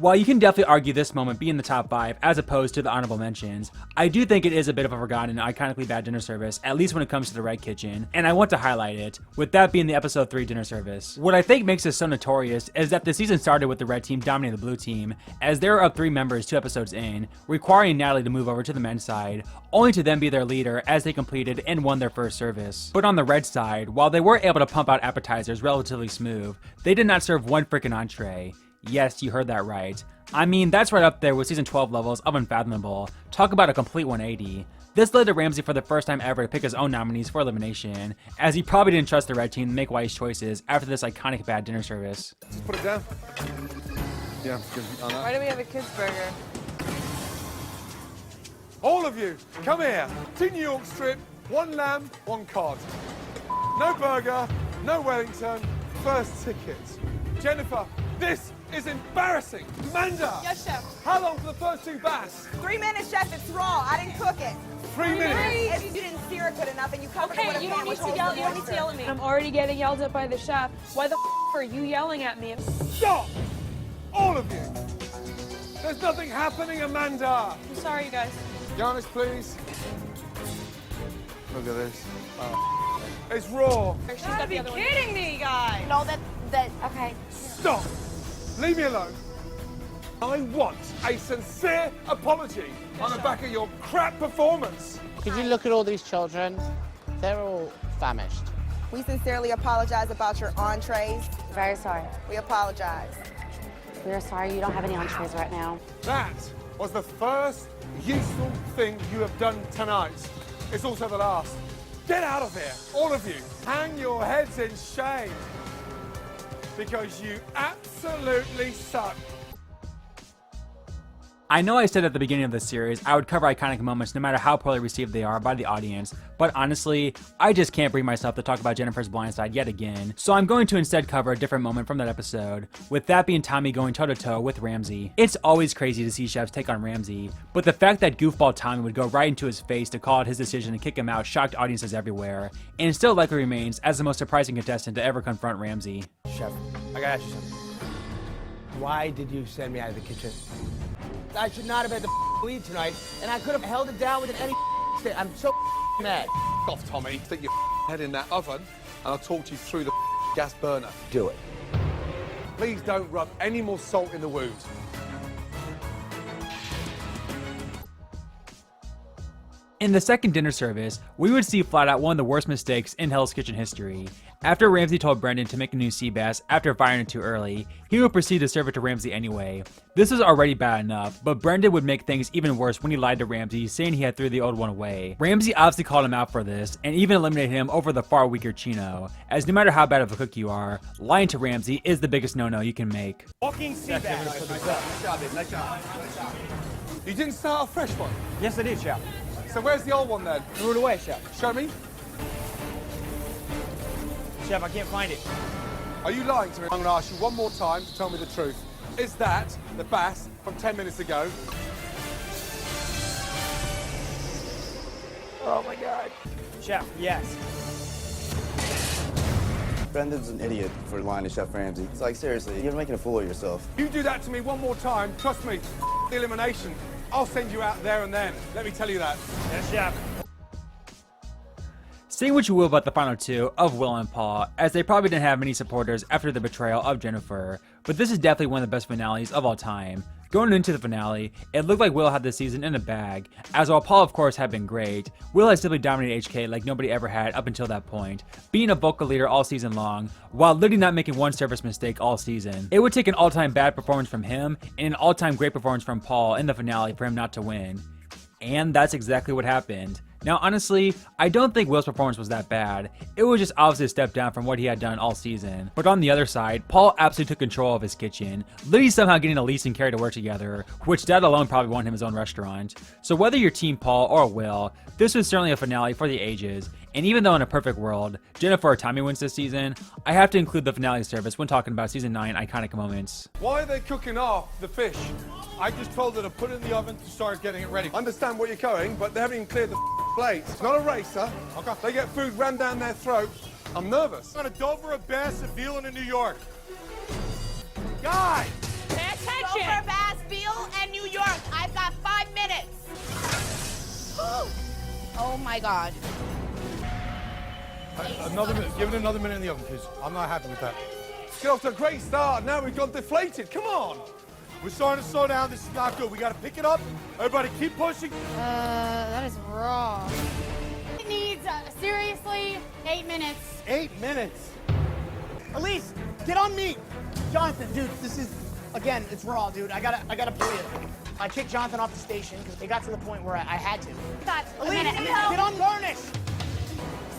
While you can definitely argue this moment be in the top 5 as opposed to the honorable mentions, I do think it is a bit of a forgotten and iconically bad dinner service, at least when it comes to the Red Kitchen, and I want to highlight it, with that being the episode 3 dinner service. What I think makes this so notorious is that the season started with the red team dominating the blue team, as they were up 3 members 2 episodes in, requiring Natalie to move over to the men's side, only to then be their leader as they completed and won their first service. But on the red side, while they were able to pump out appetizers relatively smooth, they did not serve one freaking entree. Yes, you heard that right. I mean, that's right up there with season 12 levels of Unfathomable. Talk about a complete 180. This led to Ramsey for the first time ever to pick his own nominees for elimination, as he probably didn't trust the red team to make wise choices after this iconic bad dinner service. Just put it down. Yeah, good. Why do we have a kids burger? All of you, come here. 2 New York strip, 1 lamb, 1 cod. No burger, no Wellington, first ticket. Jennifer, this is embarrassing. Amanda! Yes, chef. How long for the first 2 bass? 3 minutes, chef. It's raw. I didn't cook it. 3 minutes. If you didn't sear it good enough and you covered it with a Okay, you pan don't need which to holds yell. the You don't need to moisture. yell at me. I'm already getting yelled at by the chef. Why the are you yelling at me? Stop! All of you. There's nothing happening, Amanda. I'm sorry, you guys. Giannis, please. Look at this. Oh. It's raw. She's got the other one. Kidding me, guys. No, okay. Stop! Leave me alone. I want a sincere apology on the back of your crap performance. Could you look at all these children? They're all famished. We sincerely apologize about your entrees. Very sorry. We apologize. We are sorry you don't have any entrees right now. That was the first useful thing you have done tonight. It's also the last. Get out of here, all of you. Hang your heads in shame. Because you absolutely suck. I know I said at the beginning of this series I would cover iconic moments no matter how poorly received they are by the audience, but honestly, I just can't bring myself to talk about Jennifer's blind side yet again, so I'm going to instead cover a different moment from that episode, with that being Tommy going toe-to-toe with Ramsey. It's always crazy to see chefs take on Ramsey, but the fact that goofball Tommy would go right into his face to call out his decision to kick him out shocked audiences everywhere, and still likely remains as the most surprising contestant to ever confront Ramsey. Chef, I gotta ask you something. Why did you send me out of the kitchen? I should not have had the lead tonight, and I could have held it down with any stick. I'm so mad. Off, Tommy. Stick your head in that oven, and I'll talk you through the gas burner. Do it. Please don't rub any more salt in the wound. In the second dinner service, we would see flat out one of the worst mistakes in Hell's Kitchen history. After Ramsey told Brendan to make a new sea bass after firing it too early, he would proceed to serve it to Ramsey anyway. This was already bad enough, but Brendan would make things even worse when he lied to Ramsey, saying he had threw the old one away. Ramsey obviously called him out for this, and even eliminated him over the far weaker Chino, as no matter how bad of a cook you are, lying to Ramsey is the biggest no-no you can make. Walking sea bass. Nice job, babe. Nice job. You didn't start a fresh one? Yes, I did, chef. So where's the old one then? Threw it away, chef. Show me. Chef, I can't find it. Are you lying to me? I'm going to ask you one more time to tell me the truth. Is that the bass from 10 minutes ago? Oh my God. Chef, yes. Brendan's an idiot for lying to Chef Ramsey. It's like, seriously, you're making a fool of yourself. You do that to me one more time, trust me, the elimination. I'll send you out there and then. Let me tell you that. Yes, chef. Say what you will about the final 2 of Will and Paul, as they probably didn't have many supporters after the betrayal of Jennifer, but this is definitely one of the best finales of all time. Going into the finale, it looked like Will had this season in the bag, as while Paul of course had been great, Will had simply dominated HK like nobody ever had up until that point, being a vocal leader all season long, while literally not making one service mistake all season. It would take an all-time bad performance from him, and an all-time great performance from Paul in the finale for him not to win. And that's exactly what happened. Now honestly, I don't think Will's performance was that bad. It was just obviously a step down from what he had done all season. But on the other side, Paul absolutely took control of his kitchen, literally somehow getting Elise and Carrie to work together, which that alone probably won him his own restaurant. So whether you're Team Paul or Will, this was certainly a finale for the ages, and even though in a perfect world, Jennifer or Tommy wins this season, I have to include the finale service when talking about season 9 iconic moments. Why are they cooking off the fish? I just told her to put it in the oven to start getting it ready. Understand what you're going, but they haven't even cleared the plate. It's not a racer. Okay. They get food rammed down their throat. I'm nervous. I'm gonna Dover a bass and veal in New York. Guys! Pay attention! Over Bassville and New York. I've got 5 minutes. Oh my God. Another minute. Give it another minute in the oven, please. I'm not happy with that. Get off to a great start. Now we've got deflated. Come on. We're starting to slow down. This is not good. We got to pick it up. Everybody keep pushing. That is raw. It needs, seriously, 8 minutes. 8 minutes? Elise, get on me. Jonathan, dude, this is, again, it's raw, dude. I gotta pull you. I kicked Jonathan off the station because it got to the point where I had to. Got a Elise, minute. get on garnish.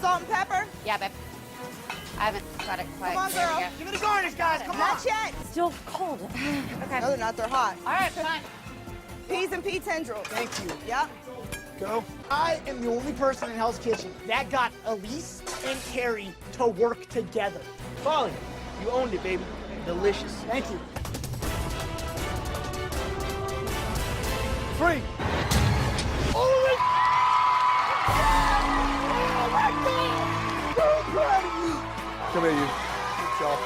Salt and pepper? Yeah, babe. I haven't got it quite. Come on, There we girl. go. Give me the garnish, guys. Come on. Not yet. Still cold. Okay. No, they're not. They're hot. All right, fine. Peas and pea tendrils. Thank you. Yep. Go. I am the only person in Hell's Kitchen that got Elise and Carrie to work together. Polly, you owned it, baby. Delicious. Thank you. 3. Oh my God! So proud of you. Come here, you. Good job.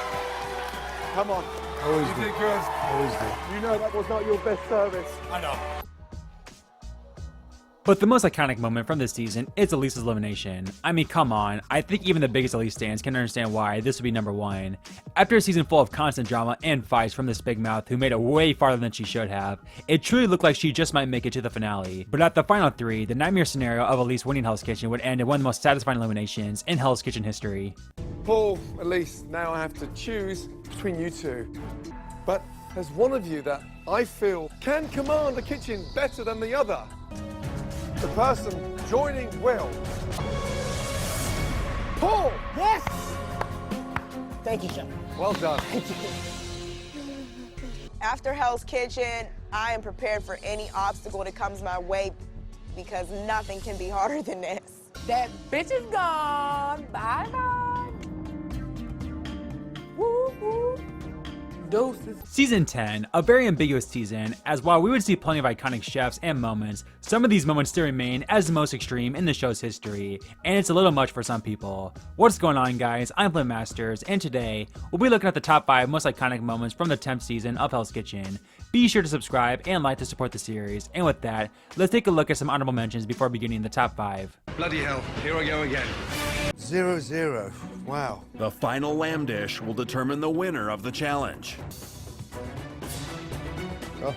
Come on. Always You do. did good. Always do. You know that was not your best service. I know. But the most iconic moment from this season is Elise's elimination. I mean, come on. I think even the biggest Elise stands can understand why this would be number 1. After a season full of constant drama and fights from this big mouth who made it way farther than she should have, it truly looked like she just might make it to the finale. But at the final 3, the nightmare scenario of Elise winning Hell's Kitchen would end in one of the most satisfying eliminations in Hell's Kitchen history. Paul, Elise, now I have to choose between you two. But there's one of you that I feel can command the kitchen better than the other. The person joining Will. Paul! Yes! Thank you, Chef. Well done. After Hell's Kitchen, I am prepared for any obstacle that comes my way because nothing can be harder than this. That bitch is gone. Bye-bye. Woo woo. Doses. Season 10, a very ambiguous season, as while we would see plenty of iconic chefs and moments, some of these moments still remain as the most extreme in the show's history, and it's a little much for some people. What's going on, guys? I'm FlynnMasters, and today, we'll be looking at the top 5 most iconic moments from the 10th season of Hell's Kitchen. Be sure to subscribe and like to support the series, and with that, let's take a look at some honorable mentions before beginning the top 5. Bloody hell, here I go again. 0-0. Wow. The final lamb dish will determine the winner of the challenge. Oh.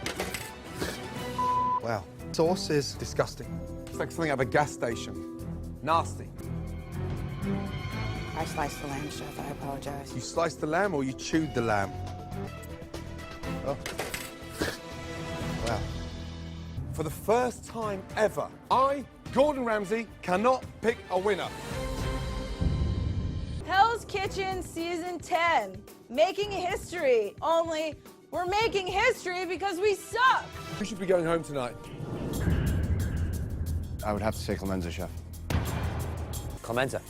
Wow. Sauce is disgusting. It's like something out of a gas station. Nasty. I sliced the lamb, Chef. I apologize. You sliced the lamb or you chewed the lamb? Oh. Wow. For the first time ever, I, Gordon Ramsay, cannot pick a winner. Hell's Kitchen Season 10. Making history. Only we're making history because we suck. Who should be going home tonight? I would have to say Clemenza, Chef. Clemenza.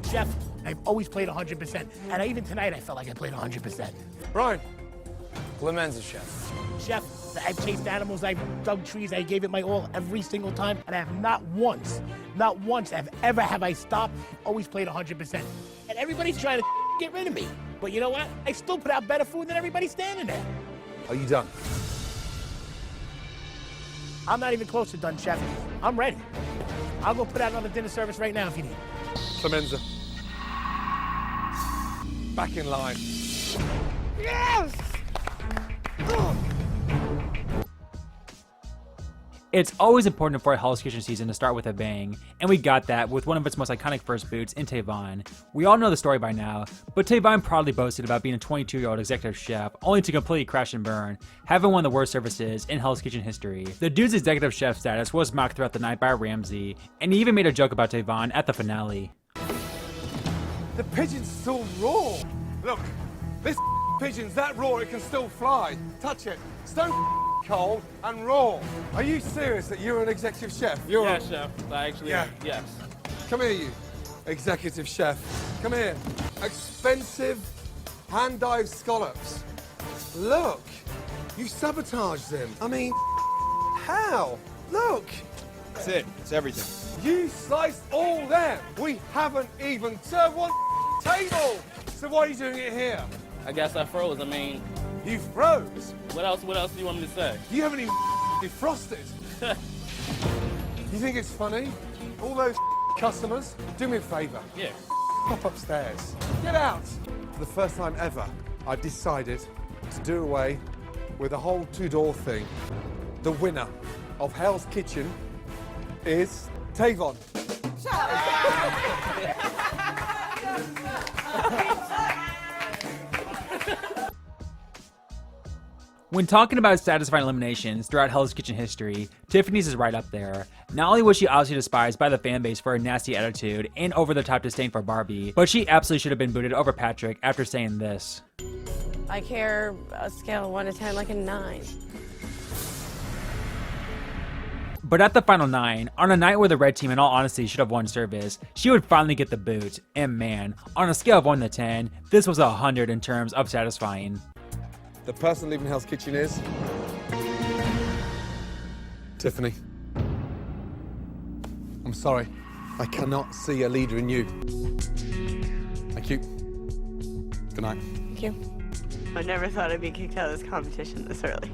Chef, I've always played 100%. And even tonight, I felt like I played 100%. Brian. Clemenza, Chef. Chef, I've chased animals, I've dug trees, I gave it my all every single time, and I have not once have I stopped, always played 100%. And everybody's trying to get rid of me. But you know what? I still put out better food than everybody standing there. Are you done? I'm not even close to done, Chef. I'm ready. I'll go put out another dinner service right now if you need. Clemenza. Back in line. Yes! It's always important for a Hell's Kitchen season to start with a bang, and we got that with one of its most iconic first boots in Tavon. We all know the story by now, but Tavon proudly boasted about being a 22-year-old executive chef, only to completely crash and burn, having one of the worst services in Hell's Kitchen history. The dude's executive chef status was mocked throughout the night by Ramsay, and he even made a joke about Tavon at the finale. The pigeon's still raw. Look, this pigeon's that raw it can still fly. Touch it. Stone cold and raw. Are you serious that you're an executive chef? Yeah, chef. I actually Yeah. am. Yes. Come here, you executive chef. Come here. Expensive hand-dyed scallops. Look, you sabotaged them. I mean, how? Look. That's it. It's everything. You sliced all them. We haven't even served one table. So why are you doing it here? I guess I froze. I mean, You froze. What else do you want me to say? You haven't even defrosted. You think it's funny? All those customers? Do me a favor. Yeah. Pop upstairs. Get out. For the first time ever, I've decided to do away with the whole two-door thing. The winner of Hell's Kitchen is Tavon. When talking about satisfying eliminations throughout Hell's Kitchen history, Tiffany's is right up there. Not only was she obviously despised by the fanbase for her nasty attitude and over-the-top disdain for Barbie, but she absolutely should have been booted over Patrick after saying this. I care a scale of 1 to 10, like a 9. But at the final 9, on a night where the red team in all honesty should have won service, she would finally get the boot. And man, on a scale of 1 to 10, this was 100 in terms of satisfying. The person leaving Hell's Kitchen is... Tiffany. I'm sorry. I cannot see a leader in you. Thank you. Good night. Thank you. I never thought I'd be kicked out of this competition this early.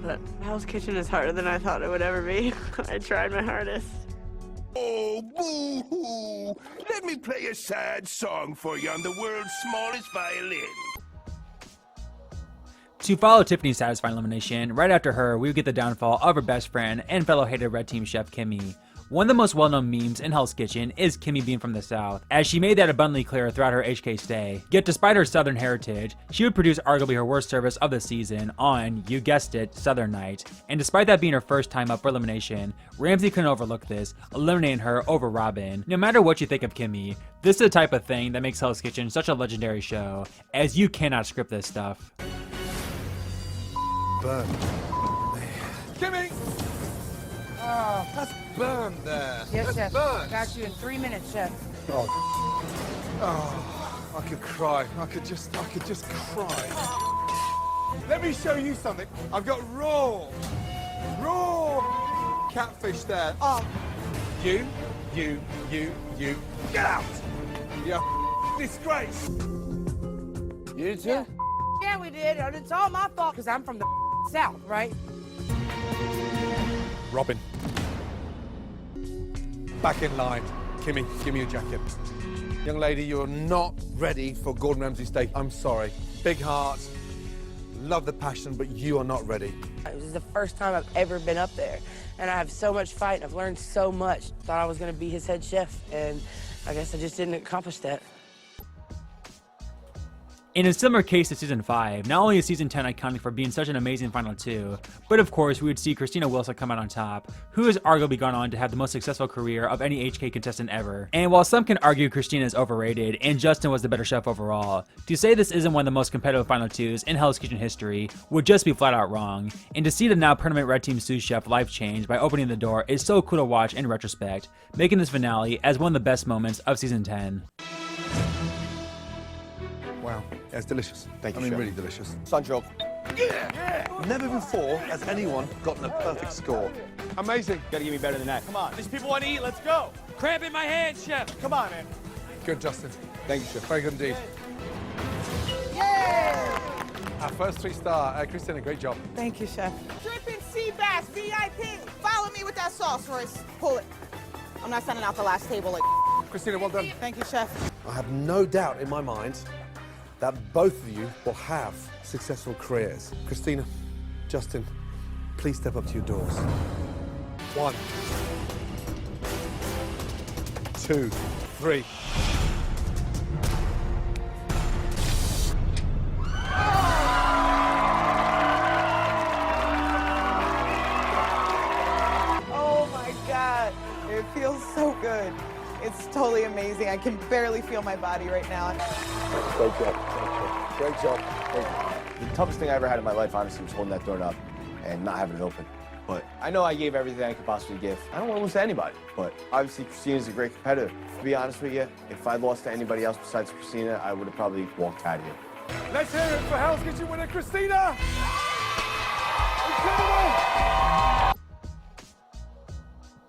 But Hell's Kitchen is harder than I thought it would ever be. I tried my hardest. Oh, boo-hoo! Let me play a sad song for you on the world's smallest violin. To follow Tiffany's satisfying elimination, right after her, we would get the downfall of her best friend and fellow hated red team chef Kimmy. One of the most well-known memes in Hell's Kitchen is Kimmy being from the South, as she made that abundantly clear throughout her HK stay. Yet despite her Southern heritage, she would produce arguably her worst service of the season on, you guessed it, Southern Night. And despite that being her first time up for elimination, Ramsay couldn't overlook this, eliminating her over Robin. No matter what you think of Kimmy, this is the type of thing that makes Hell's Kitchen such a legendary show, as you cannot script this stuff. Burn. Kimmy! Oh, that's burned there. Yes, that's Chef. Burned. Got you in 3 minutes, Chef. Oh, I could cry. I could just cry. Let me show you something. I've got raw catfish there. Oh, you, get out! You disgrace. You too? Yeah, we did. And it's all my fault because I'm from the South, right? Robin. Back in line. Kimmy, give me your jacket. Young lady, you're not ready for Gordon Ramsay steak. I'm sorry. Big heart, love the passion, but you are not ready. This is the first time I've ever been up there, and I have so much fight, and I've learned so much. Thought I was going to be his head chef, and I guess I just didn't accomplish that. In a similar case to Season 5, not only is Season 10 iconic for being such an amazing Final 2, but of course we would see Christina Wilson come out on top, who has arguably gone on to have the most successful career of any HK contestant ever. And while some can argue Christina is overrated and Justin was the better chef overall, to say this isn't one of the most competitive Final 2s in Hell's Kitchen history would just be flat out wrong. And to see the now permanent Red Team sous chef life change by opening the door is so cool to watch in retrospect, making this finale as one of the best moments of Season 10. Wow, yeah, it's delicious. Thank you, I mean, Chef. really delicious. Sandro. Yeah! Never before has anyone gotten a perfect score. Amazing. Gotta give me better than that. Come on, these people want to eat. Let's go. Cramp in my hand, Chef. Come on, man. Good, Justin. Thank you, Chef. Very good indeed. Yeah! Our first 3-star. Christina, great job. Thank you, Chef. Dripping sea bass, VIP. Follow me with that sauce, Royce. Pull it. I'm not sending out the last table like. Christina, well done. Thank you, Chef. I have no doubt in my mind that both of you will have successful careers. Christina, Justin, please step up to your doors. 1, 2, 3. Oh my God. It feels so good. It's totally amazing. I can barely feel my body right now. Great job. Great job. Great job. The toughest thing I ever had in my life, honestly, was holding that door up and not having it open. But I know I gave everything I could possibly give. I don't want to lose to anybody, but obviously Christina's a great competitor. To be honest with you, if I lost to anybody else besides Christina, I would have probably walked out of here. Let's hear it for Hell's Kitchen winner, Christina! Incredible!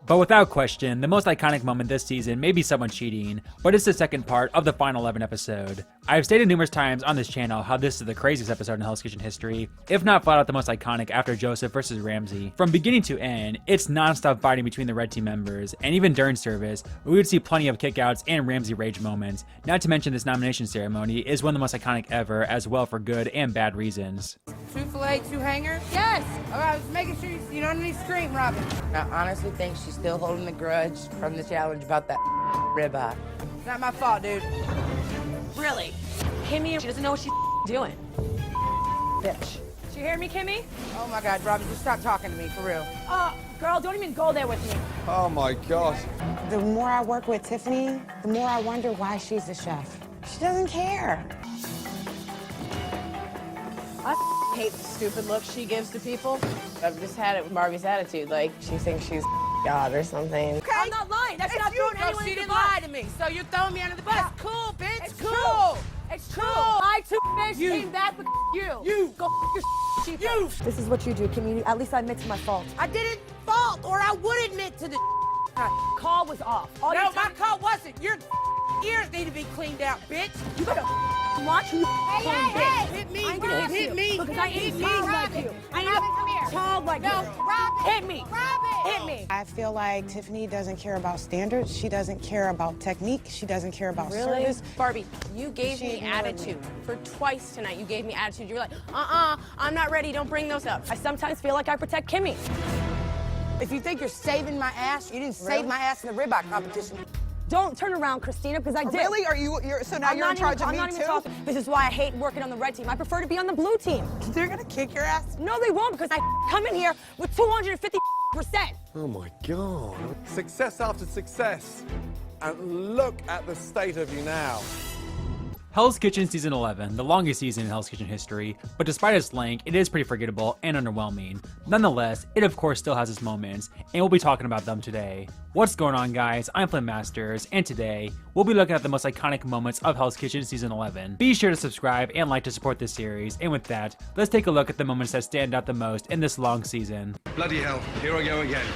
But without question, the most iconic moment this season may be someone cheating, but it's the second part of the final 11 episode. I've stated numerous times on this channel how this is the craziest episode in Hell's Kitchen history, if not flat out the most iconic after Joseph versus Ramsey. From beginning to end, it's non-stop fighting between the red team members, and even during service, we would see plenty of kickouts and Ramsey rage moments. Not to mention this nomination ceremony is one of the most iconic ever, as well for good and bad reasons. 2 fillet, 2 hangers? Yes! All right, I was making sure you don't need to scream, Robin. I honestly think she's still holding the grudge from the challenge about that ribeye. It's not my fault, dude. Really? Kimmy, she doesn't know what she's doing. Bitch. Did you hear me, Kimmy? Oh my God, Robin, just stop talking to me, for real. Girl, don't even go there with me. Oh my God. The more I work with Tiffany, the more I wonder why she's the chef. She doesn't care. I hate the stupid look she gives to people. I've just had it with Barbie's attitude, like she thinks she's God or something. Okay. I'm not lying. That's not throwing anyone She under the didn't bus. lie to me, so you're throwing me under the bus. Yeah. Cool, bitch. It's cool. true. It's true. I too bitch You. came back with you. You. Go your cheap. You. This is what you do, Kimmy. At least I admit to my fault. I didn't fault, or I would admit to the Call was off. All No, your my time- call wasn't. Your ears need to be cleaned out, bitch. You better watch who Hey, hit me. I'm gonna hit you. Because I hit ain't me. child like Robin. you. I I'm know. not Come here. child like No, you. Robin. Hit me. Robin. Hit me. I feel like Tiffany doesn't care about standards. She doesn't care about technique. She doesn't care about service. Barbie, you gave She me ignored me. attitude. For twice tonight, you gave me attitude. You were like, I'm not ready. Don't bring those up. I sometimes feel like I protect Kimmy. If you think you're saving my ass, you didn't save my ass in the ribeye competition. Don't turn around, Christina, because I did. Really? So now you're in charge of me I'm not even too? talking. This is why I hate working on the red team. I prefer to be on the blue team. They're gonna kick your ass? No, they won't, because I come in here with 250%. Oh my God. Success after success. And look at the state of you now. Hell's Kitchen Season 11, the longest season in Hell's Kitchen history, but despite its length, it is pretty forgettable and underwhelming. Nonetheless, it of course still has its moments, and we'll be talking about them today. What's going on, guys? I'm FlynnMasters, and today, we'll be looking at the most iconic moments of Hell's Kitchen Season 11. Be sure to subscribe and like to support this series, and with that, let's take a look at the moments that stand out the most in this long season. Bloody hell, here I go again.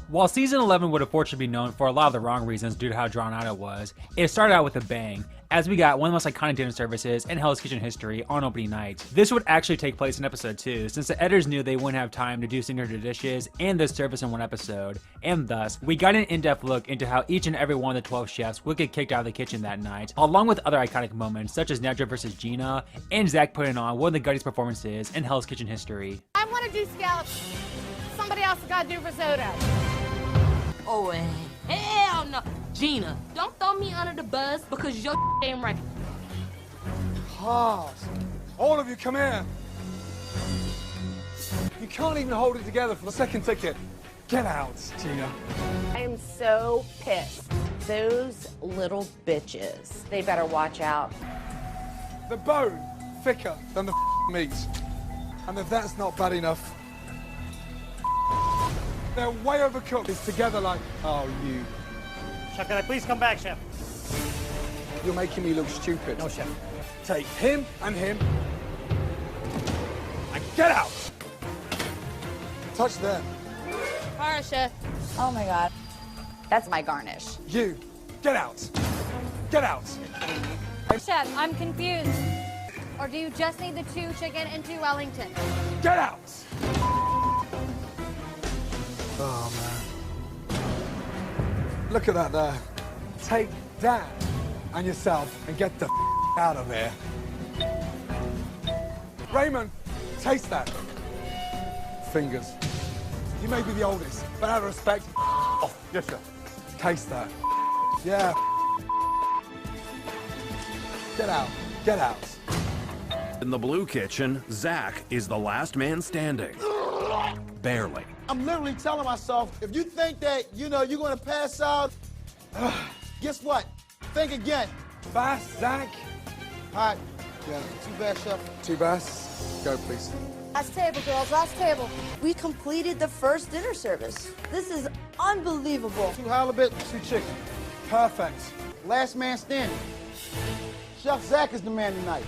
While Season 11 would unfortunately be known for a lot of the wrong reasons due to how drawn out it was, it started out with a bang, as we got one of the most iconic dinner services in Hell's Kitchen history on opening night. This would actually take place in episode 2, since the editors knew they wouldn't have time to do signature dishes and this service in one episode, and thus, we got an in-depth look into how each and every one of the 12 chefs would get kicked out of the kitchen that night, along with other iconic moments such as Nedra versus Gina, and Zach putting on one of the guttiest performances in Hell's Kitchen history. I want to do scallops. Somebody else has got to do risotto. Oh, hell no. Gina, don't throw me under the bus because your ain't right. Pause. All of you, come here. You can't even hold it together for the second ticket. Get out, Gina. I am so pissed. Those little bitches. They better watch out. The bone thicker than the meat. And if that's not bad enough, they're way overcooked. It's together like, oh, you. Chef, can I please come back, Chef? You're making me look stupid. No, Chef. Take him and him. And get out. Touch them. All right, Chef. Oh my God. That's my garnish. You, get out. Get out. Chef, I'm confused. Or do you just need the 2 chicken and 2 Wellington? Get out. Oh, man. Look at that there. Take that and yourself and get the out of here. Raymond, taste that. Fingers. You may be the oldest, but out of respect, oh, yes, sir. Taste that. Yeah. Get out. Get out. In the blue kitchen, Zach is the last man standing. Barely. I'm literally telling myself, if you think that, you're going to pass out, guess what? Think again. Fast, Zach. All right. Yeah. Too bad, Chef. Two bass. Go, please. Last table, girls. Last table. We completed the first dinner service. This is unbelievable. 2 halibut, 2 chicken. Perfect. last man standing. Chef Zach is the man tonight.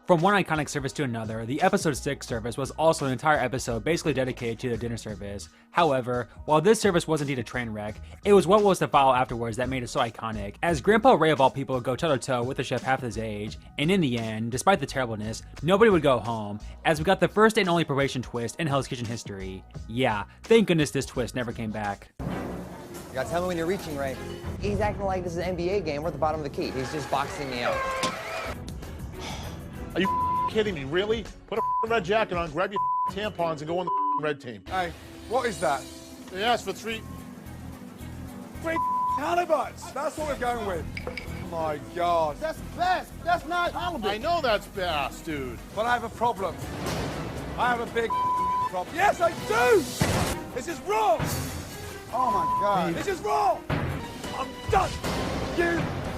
From one iconic service to another, the episode 6 service was also an entire episode basically dedicated to the dinner service. However, while this service was indeed a train wreck, it was what was to follow afterwards that made it so iconic, as Grandpa Ray of all people would go toe-to-toe with a chef half his age, and in the end, despite the terribleness, nobody would go home, as we got the first and only probation twist in Hell's Kitchen history. Yeah, thank goodness this twist never came back. You gotta tell me when you're reaching, Ray. He's acting like this is an NBA game. We're at the bottom of the key. He's just boxing me out. Are you kidding me? Really? Put a red jacket on, grab your tampons, and go on the red team. Hey, what is that? They asked for three halibuts. That's what we're going with. Oh my God. That's bass. That's not halibut. I know that's bass, dude. But I have a problem. I have a big problem. Yes, I do. This is wrong. Oh my God. This is wrong. I'm done.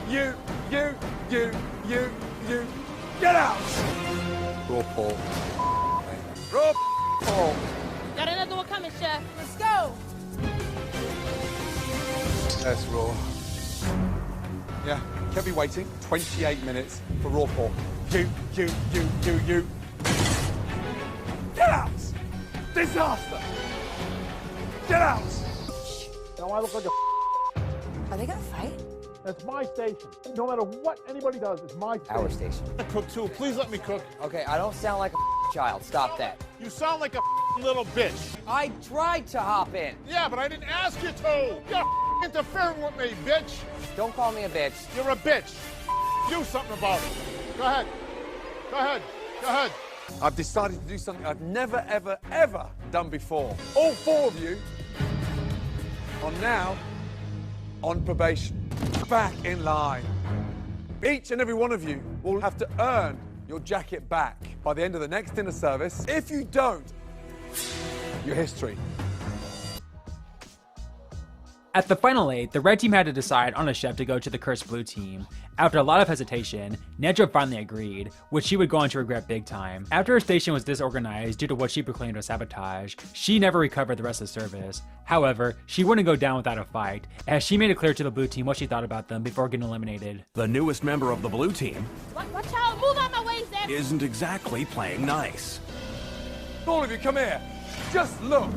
You. Get out. Raw pork. Raw pork. Got another one coming, chef. Let's go. That's raw. Yeah, kept me waiting 28 minutes for raw pork. You. Get out! Disaster! Get out! Now I look like a Are they gonna fight? That's my station. No matter what anybody does, it's my station. Our station. I cook too. Please let me cook. Okay, I don't sound like a child. Stop that. You sound like a little bitch. I tried to hop in. Yeah, but I didn't ask you to. You're interfering with me, bitch. Don't call me a bitch. You're a bitch. Do something about it. Go ahead. Go ahead. I've decided to do something I've never, ever done before. All 4 of you are now on probation. Back in line. Each and every one of you will have to earn your jacket back by the end of the next dinner service. If you don't, your history. At the final 8, the red team had to decide on a chef to go to the cursed blue team. After a lot of hesitation, Nedra finally agreed, which she would go on to regret big time. After her station was disorganized due to what she proclaimed was sabotage, she never recovered the rest of the service. However, she wouldn't go down without a fight, as she made it clear to the blue team what she thought about them before getting eliminated. The newest member of the blue team Watch out, move out my way, Zach. isn't exactly playing nice. All of you, come here. Just look.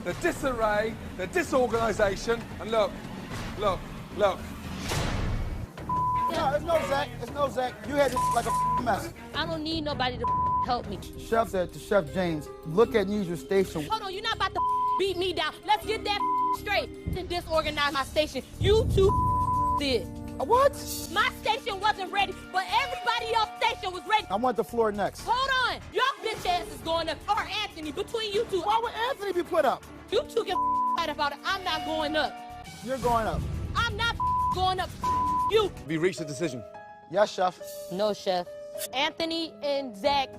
The disarray, the disorganization, and look. No, it's no Zach. It's no Zach. You had this like a mess. I don't need nobody to help me. Chef said to Chef James, look at Needra Station. Hold on, you're not about to beat me down. Let's get that straight. And disorganize my station. You two did. What? My station wasn't ready, but everybody else's station was ready. I want the floor next. Hold on. Your bitch ass is going up. Or Anthony, between you two. Why would Anthony be put up? You two get fight about it. I'm not going up. You're going up. I'm not going up. You. Have you reached a decision? Yes, Chef. No, Chef. Anthony and Zach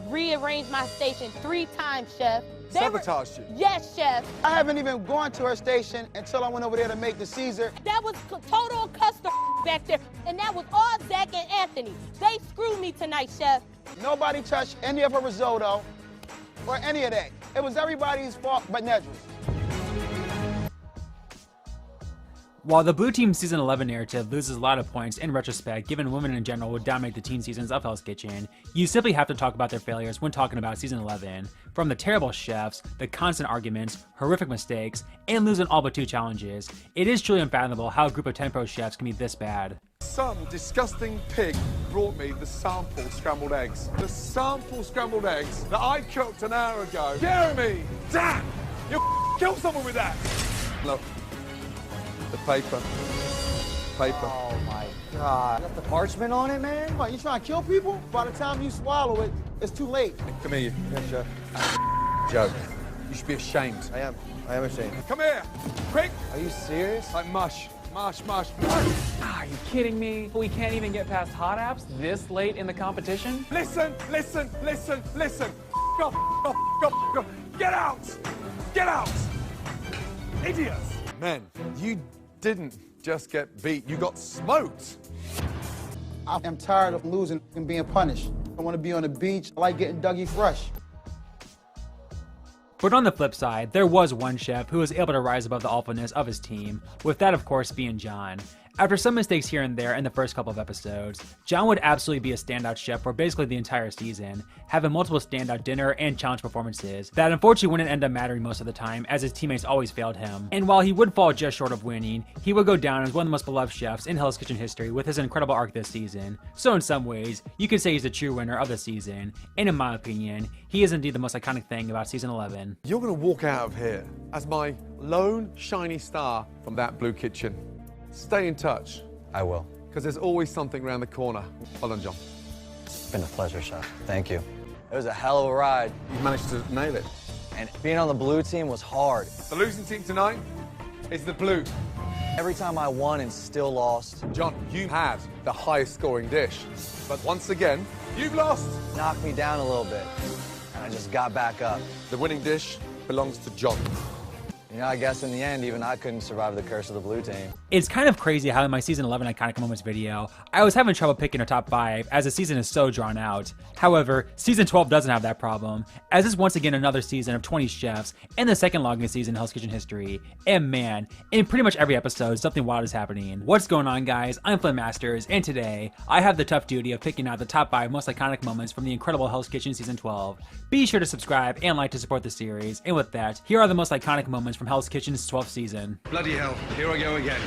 rearranged my station 3 times, Chef. Sabotaged you? Yes, Chef. I haven't even gone to her station until I went over there to make the Caesar. That was total custom back there, and that was all Zach and Anthony. They screwed me tonight, Chef. Nobody touched any of her risotto or any of that. It was everybody's fault but Nedra's. While the Blue Team Season 11 narrative loses a lot of points in retrospect given women in general would dominate the teen seasons of Hell's Kitchen, you simply have to talk about their failures when talking about Season 11. From the terrible chefs, the constant arguments, horrific mistakes, and losing all but 2 challenges, it is truly unfathomable how a group of 10 pro chefs can be this bad. Some disgusting pig brought me the sample scrambled eggs. The sample scrambled eggs that I cooked an hour ago. Jeremy! Damn! You killed someone with that! Look. The paper. Oh my God. Got the parchment on it, man? What, you trying to kill people? By the time you swallow it, it's too late. Come here, you. Yes, Chef. Joke. You should be ashamed. I am ashamed. Come here! Quick! Are you serious? Like mush. Mush. Are you kidding me? We can't even get past hot apps this late in the competition? Listen! Go. Get out! Get out! Idiots! Men, you didn't just get beat, you got smoked. I am tired of losing and being punished. I want to be on the beach. I like getting Dougie fresh. But on the flip side, there was one chef who was able to rise above the awfulness of his team, with that of course being John. After some mistakes here and there in the first couple of episodes, John would absolutely be a standout chef for basically the entire season, having multiple standout dinner and challenge performances that unfortunately wouldn't end up mattering most of the time as his teammates always failed him. And while he would fall just short of winning, he would go down as one of the most beloved chefs in Hell's Kitchen history with his incredible arc this season. So in some ways, you could say he's the true winner of the season, and in my opinion, he is indeed the most iconic thing about season 11. You're going to walk out of here as my lone shiny star from that blue kitchen. Stay in touch. I will. Because there's always something around the corner. Well done, John. It's been a pleasure, Chef. Thank you. It was a hell of a ride. You managed to nail it. And being on the blue team was hard. The losing team tonight is the blue. Every time I won and still lost. John, you had the highest scoring dish. But once again, you've lost. Knocked me down a little bit. And I just got back up. The winning dish belongs to John. You know, I guess in the end, even I couldn't survive the curse of the blue team. It's kind of crazy how in my season 11 iconic moments video, I was having trouble picking a top 5 as the season is so drawn out. However, season 12 doesn't have that problem, as it's once again another season of 20 chefs and the second longest season in Hell's Kitchen history. And man, in pretty much every episode, something wild is happening. What's going on, guys? I'm FlynnMasters, and today, I have the tough duty of picking out the top 5 most iconic moments from the incredible Hell's Kitchen season 12. Be sure to subscribe and like to support the series, and with that, here are the most iconic moments from Hell's Kitchen's 12th season. Bloody hell, here I go again.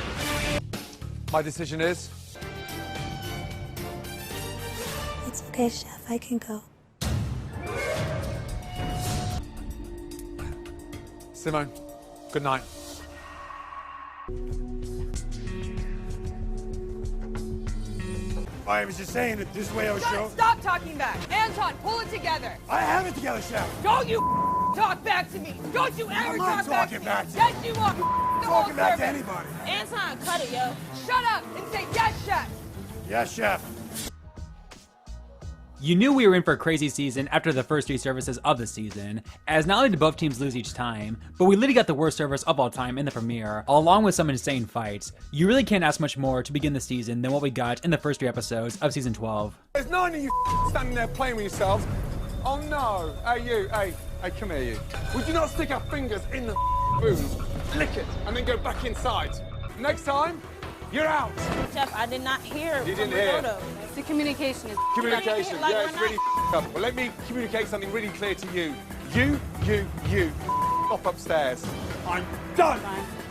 My decision is... It's okay, Chef, I can go. Simone, good night. I was just saying that this way I was show. Stop talking back. Anton, pull it together. I have it together, Chef. Don't you talk back to me. Don't you ever I'm not talk back to talking me. back to you. Yes, you are. Talking back to anybody. Anton, cut it, yo. Shut up and say yes, Chef. Yes, Chef. You knew we were in for a crazy season after the first 3 services of the season, as not only did both teams lose each time, but we literally got the worst service of all time in the premiere, along with some insane fights. You really can't ask much more to begin the season than what we got in the first 3 episodes of season 12. There's 9 of you standing there playing with yourselves. Oh no. Hey you, hey, come here you. Would you not stick our fingers in the food, lick it, and then go back inside? Next time, you're out. Chef, I did not hear. You didn't hear. The communication is... Communication, Like, yeah, it's really up. Well, let me communicate something really clear to you. You, off upstairs. I'm done.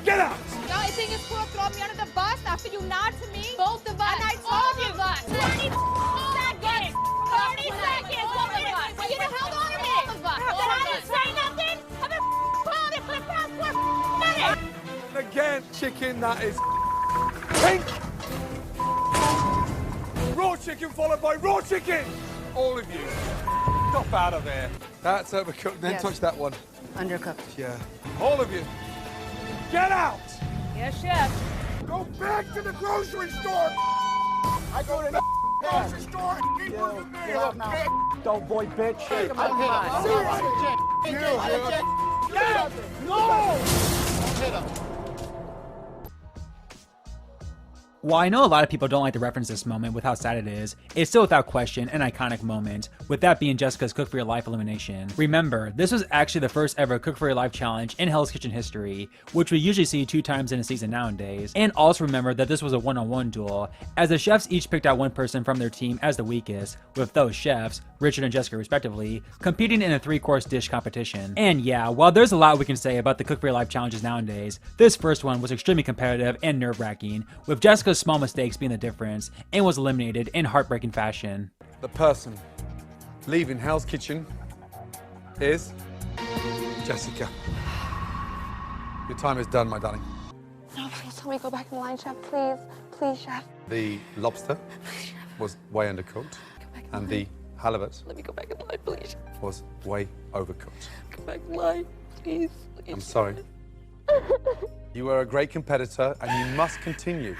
Get out. Y'all think it's cool to throw me under the bus after you nod to me? Both of us. And I All told you. of us. 30 seconds. 30 seconds. All of us. And you know, hold on a minute. All of us. Did I didn't say nothing? I've been called it for the past 4 minutes. And again, chicken, that is pink. Raw chicken followed by raw chicken. All of you, stop out of there. That's overcooked. Then Yes. touch that one. Undercooked. Yeah. All of you, get out. Yes, Chef. Go back to the grocery store. I go to the grocery store and keep her from there. Okay? Dope boy, bitch. Come on. Seriously. Yes. No. Hit him. While I know a lot of people don't like to reference this moment with how sad it is, it's still without question an iconic moment, with that being Jessica's Cook for Your Life elimination. Remember, this was actually the first ever Cook for Your Life challenge in Hell's Kitchen history, which we usually see 2 times in a season nowadays. And also remember that this was a one-on-one duel, as the chefs each picked out one person from their team as the weakest, with those chefs, Richard and Jessica respectively, competing in a 3-course dish competition. And yeah, while there's a lot we can say about the Cook for Your Life challenges nowadays, this first one was extremely competitive and nerve-wracking, with Jessica's small mistakes being the difference, and was eliminated in heartbreaking fashion. The person leaving Hell's Kitchen is Jessica. Your time is done, my darling. No, please tell me go back in the line, Chef, please. Please, Chef. The lobster was way undercooked, and the halibut Let me go back in the line, please. was way overcooked. Go back in the line, please. I'm sorry. You are a great competitor, and you must continue.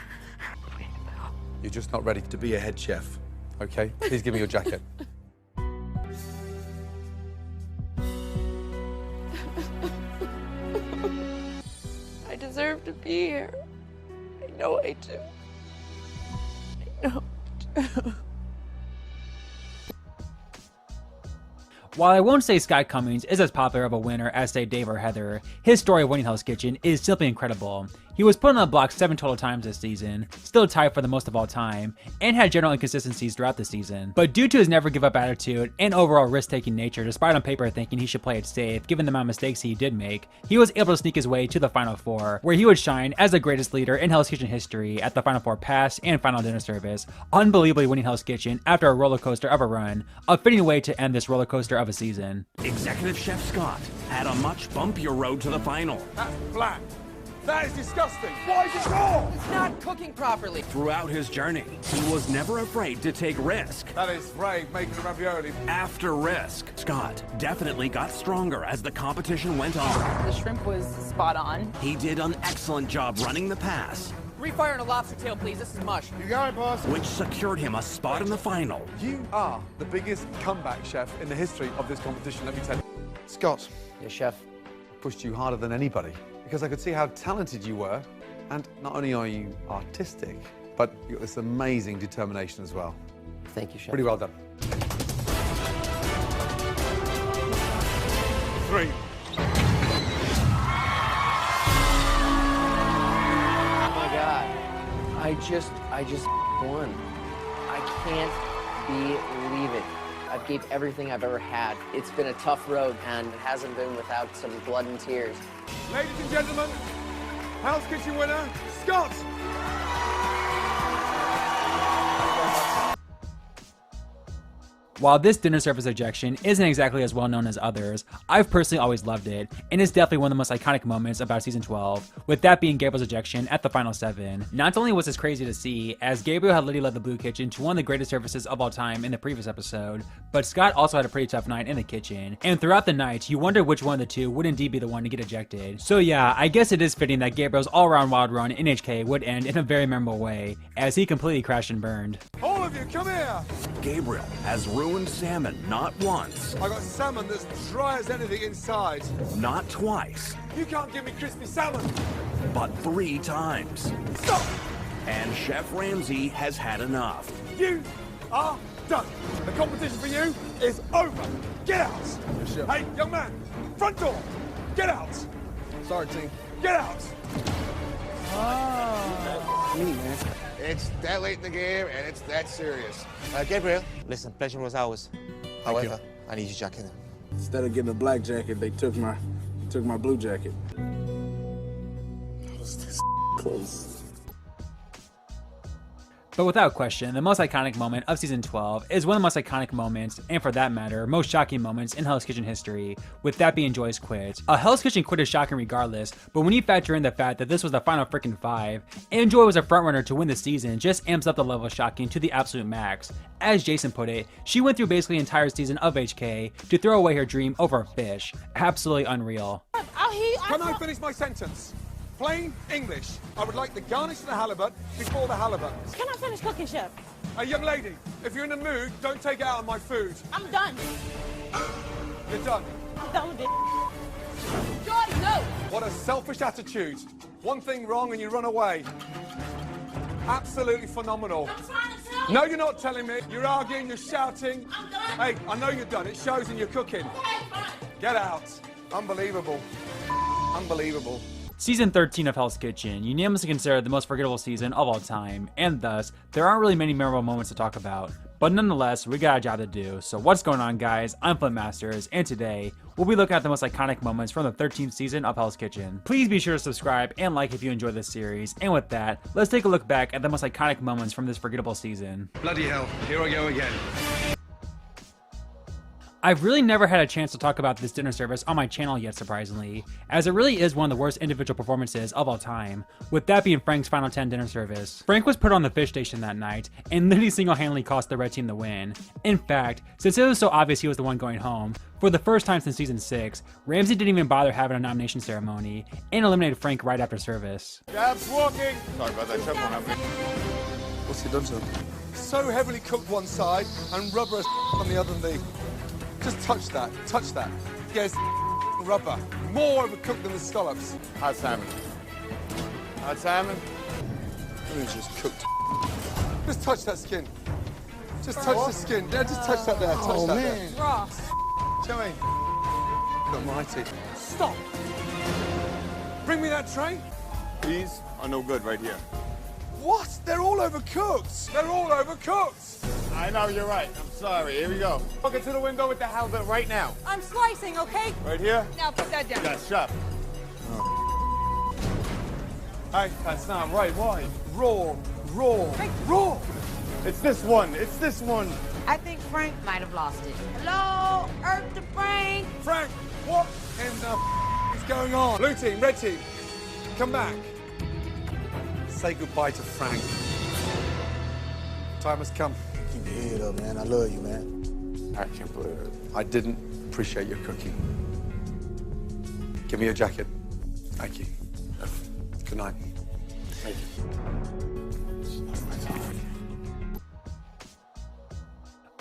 You're just not ready to be a head chef, okay? Please give me your jacket. I deserve to be here. I know I do. I know I do. While I won't say Scott Cummings is as popular of a winner as say Dave or Heather, his story of winning Hell's Kitchen is simply incredible. He was put on the block 7 total times this season, still tied for the most of all time, and had general inconsistencies throughout the season. But due to his never give up attitude and overall risk-taking nature, despite on paper thinking he should play it safe given the amount of mistakes he did make, he was able to sneak his way to the Final Four, where he would shine as the greatest leader in Hell's Kitchen history at the Final Four pass and final dinner service, unbelievably winning Hell's Kitchen after a roller coaster of a run, a fitting way to end this roller coaster of a season. Executive Chef Scott had a much bumpier road to the final. That's black. That is disgusting. Why is it raw? It's not cooking properly. Throughout his journey, he was never afraid to take risk. That is brave, making ravioli. After risk, Scott definitely got stronger as the competition went on. The shrimp was spot on. He did an excellent job running the pass, Refire and a lobster tail, please. This is mush. You got it, boss. which secured him a spot in the final. You are the biggest comeback chef in the history of this competition, let me tell you. Scott. Yes, chef. Pushed you harder than anybody because I could see how talented you were. And not only are you artistic, but you've got this amazing determination as well. Thank you, chef. Pretty well done. 3. Oh my God. I just won. I can't believe it. I've gave everything I've ever had. It's been a tough road, and it hasn't been without some blood and tears. Ladies and gentlemen, Hell's Kitchen winner, Scott! While this dinner service ejection isn't exactly as well known as others, I've personally always loved it, and it's definitely one of the most iconic moments about season 12, with that being Gabriel's ejection at the final 7. Not only was this crazy to see, as Gabriel had literally led the Blue Kitchen to one of the greatest services of all time in the previous episode, but Scott also had a pretty tough night in the kitchen, and throughout the night, you wonder which one of the two would indeed be the one to get ejected. So yeah, I guess it is fitting that Gabriel's all-around wild run in HK would end in a very memorable way, as he completely crashed and burned. All of you, come here! Gabriel has ruined salmon not once, I got salmon that's dry as anything inside. not twice, You can't give me crispy salmon! but 3 times. Stop! And Chef Ramsay has had enough. You are done. The competition for you is over. Get out! Hey, young man, front door! Get out! Sorry, team. Get out! Me, man. It's that late in the game, and it's that serious. Gabriel, listen, pleasure was ours. However, I need your jacket. Instead of getting a black jacket, they took my blue jacket. I was this close. But without question, the most iconic moment of season 12 is one of the most iconic moments, and for that matter, most shocking moments in Hell's Kitchen history, with that being Joy's quit. A Hell's Kitchen quit is shocking regardless, but when you factor in the fact that this was the final freaking 5, and Joy was a frontrunner to win the season, just amps up the level of shocking to the absolute max. As Jason put it, she went through basically the entire season of HK to throw away her dream over a fish. Absolutely unreal. Can I finish my sentence? Plain English. I would like the garnish of the halibut before the halibut. Can I finish cooking, Chef? Hey, young lady, if you're in the mood, don't take it out on my food. I'm done. You're done. I'm done with it. Joy, no! What a selfish attitude. One thing wrong and you run away. Absolutely phenomenal. I'm trying to tell you. No, you're not telling me. You're arguing, you're shouting. I'm done. Hey, I know you're done. It shows in your cooking. Okay, fine. Get out. Unbelievable. Unbelievable. Season 13 of Hell's Kitchen, unanimously considered the most forgettable season of all time, and thus, there aren't really many memorable moments to talk about. But nonetheless, we got a job to do. So what's going on, guys? I'm FlynnMasters, and today, we'll be looking at the most iconic moments from the 13th season of Hell's Kitchen. Please be sure to subscribe and like if you enjoyed this series, and with that, let's take a look back at the most iconic moments from this forgettable season. Bloody hell, here I go again. I've really never had a chance to talk about this dinner service on my channel yet, surprisingly, as it really is one of the worst individual performances of all time, with that being Frank's Final 10 dinner service. Frank was put on the fish station that night, and literally single-handedly cost the red team the win. In fact, since it was so obvious he was the one going home, for the first time since season 6, Ramsay didn't even bother having a nomination ceremony, and eliminated Frank right after service. Gab's walking. Sorry about that, Chef. Won't happen. What's he done to him? So heavily cooked one side and rubber on the other knee. Just touch that, touch that. Yes, rubber. More overcooked than the scallops. Hot salmon. Hot salmon? It's just cooked. Just touch that skin. Just touch the skin. Yeah, just touch that there. Touch that there. Ross. Joey. Almighty. Stop! Bring me that tray. These are no good right here. What? They're all overcooked. They're all overcooked. I know, you're right. I'm sorry. Here we go. Look into the window with the halibut right now. I'm slicing, okay? Right here? Now put that down. Yes, chef. Hey, that's not right. Why? Raw, raw, raw. It's this one. It's this one. I think Frank might have lost it. Hello, Earth to Frank. Frank, what in the is going on? Blue team, red team, come back. Say goodbye to Frank. Time has come. Keep your head up, man. I love you, man. I can't believe it. I didn't appreciate your cooking. Give me your jacket. Thank you. Good night. Thank you.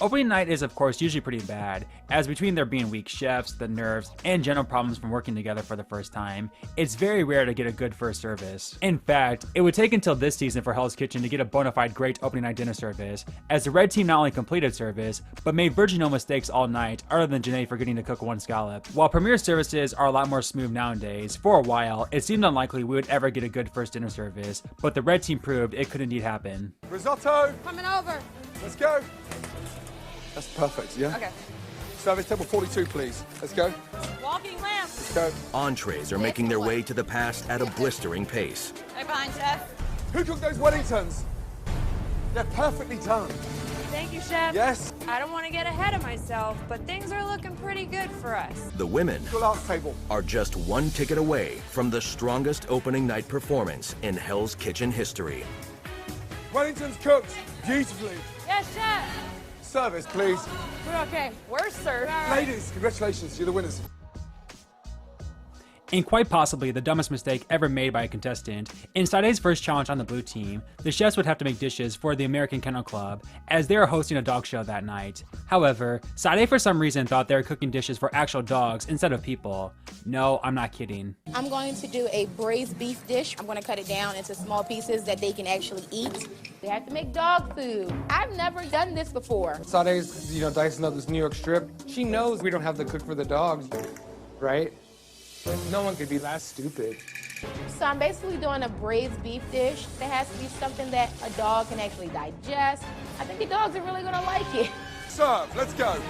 Opening night is of course usually pretty bad, as between there being weak chefs, the nerves, and general problems from working together for the first time, it's very rare to get a good first service. In fact, it would take until this season for Hell's Kitchen to get a bona fide great opening night dinner service, as the red team not only completed service, but made virtually no mistakes all night other than Janae forgetting to cook one scallop. While premier services are a lot more smooth nowadays, for a while it seemed unlikely we would ever get a good first dinner service, but the red team proved it could indeed happen. Risotto! Coming over. Let's go! That's perfect, yeah? Okay. Service table 42, please. Let's go. Walking lamp. Let's go. Entrees are making their way to the past at a blistering pace. Right behind, chef. Who cooked those Wellingtons? They're perfectly done. Thank you, Chef. Yes? I don't want to get ahead of myself, but things are looking pretty good for us. The women Your last table. are just one ticket away from the strongest opening night performance in Hell's Kitchen history. Wellington's cooked beautifully. Yes, Chef. Service, please. We're okay. We're served. Ladies, congratulations. You're the winners. And quite possibly the dumbest mistake ever made by a contestant, in Sade's first challenge on the blue team, the chefs would have to make dishes for the American Kennel Club, as they are hosting a dog show that night. However, Sade for some reason thought they were cooking dishes for actual dogs instead of people. No, I'm not kidding. I'm going to do a braised beef dish. I'm going to cut it down into small pieces that they can actually eat. They have to make dog food. I've never done this before. Sade's, dicing up this New York strip. She knows we don't have to cook for the dogs, right? No one could be that stupid. So I'm basically doing a braised beef dish. It has to be something that a dog can actually digest. I think the dogs are really going to like it. Serve, let's go.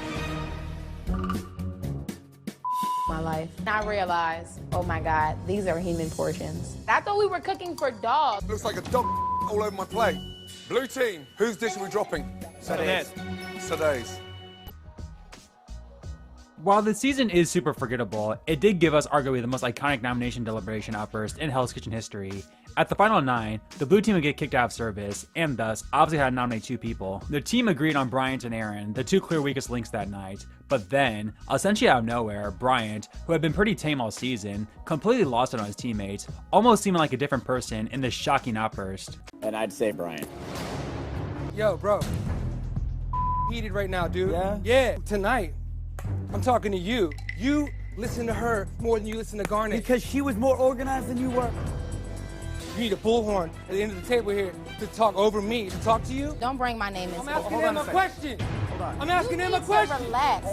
My life. I realized, oh my God, these are human portions. I thought we were cooking for dogs. Looks like a dog all over my plate. Blue team, whose dish are we dropping? Sade's. Sade's. While the season is super forgettable, it did give us arguably the most iconic nomination deliberation outburst in Hell's Kitchen history. At the final 9, the blue team would get kicked out of service, and thus obviously had to nominate 2 people. The team agreed on Bryant and Aaron, the 2 clear weakest links that night, but then, essentially out of nowhere, Bryant, who had been pretty tame all season, completely lost it on his teammates, almost seeming like a different person in this shocking outburst. And I'd say Bryant. Yo, bro. Heated right now, dude. Yeah? Yeah, tonight. I'm talking to you. You listen to her more than you listen to Garnet. Because she was more organized than you were. You need a bullhorn at the end of the table here to talk over me, to talk to you. Don't bring my name into I'm it. asking him a question. Hold on. I'm asking him a You need to question. relax.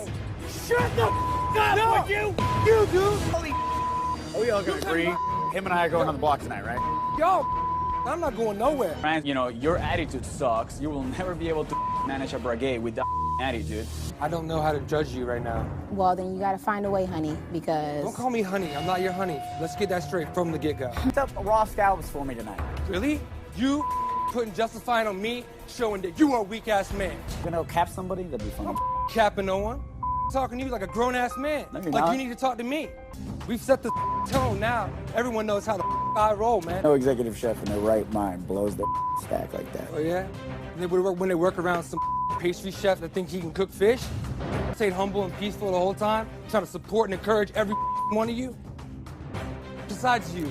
Shut the up, No, would you? You, dude. Holy Are we all gonna agree? Him and I are going on the block tonight, right? Yo, I'm not going nowhere. Man, your attitude sucks. You will never be able to manage a brigade with that attitude. I don't know how to judge you right now. Well, then you gotta find a way, honey, because... Don't call me honey. I'm not your honey. Let's get that straight from the get-go. What's up raw scallops for me tonight? Really? You putting justifying on me, showing that you are a weak-ass man. You gonna cap somebody? That'd be funny. I'm capping no one. Talking to you like a grown-ass man. No, you're like not. you need to talk to me. We've set the tone now. Everyone knows how the I roll, man. No executive chef in their right mind blows their stack like that. Oh, yeah? When they work around some pastry chef that think he can cook fish, stayed humble and peaceful the whole time, trying to support and encourage every one of you. Besides you.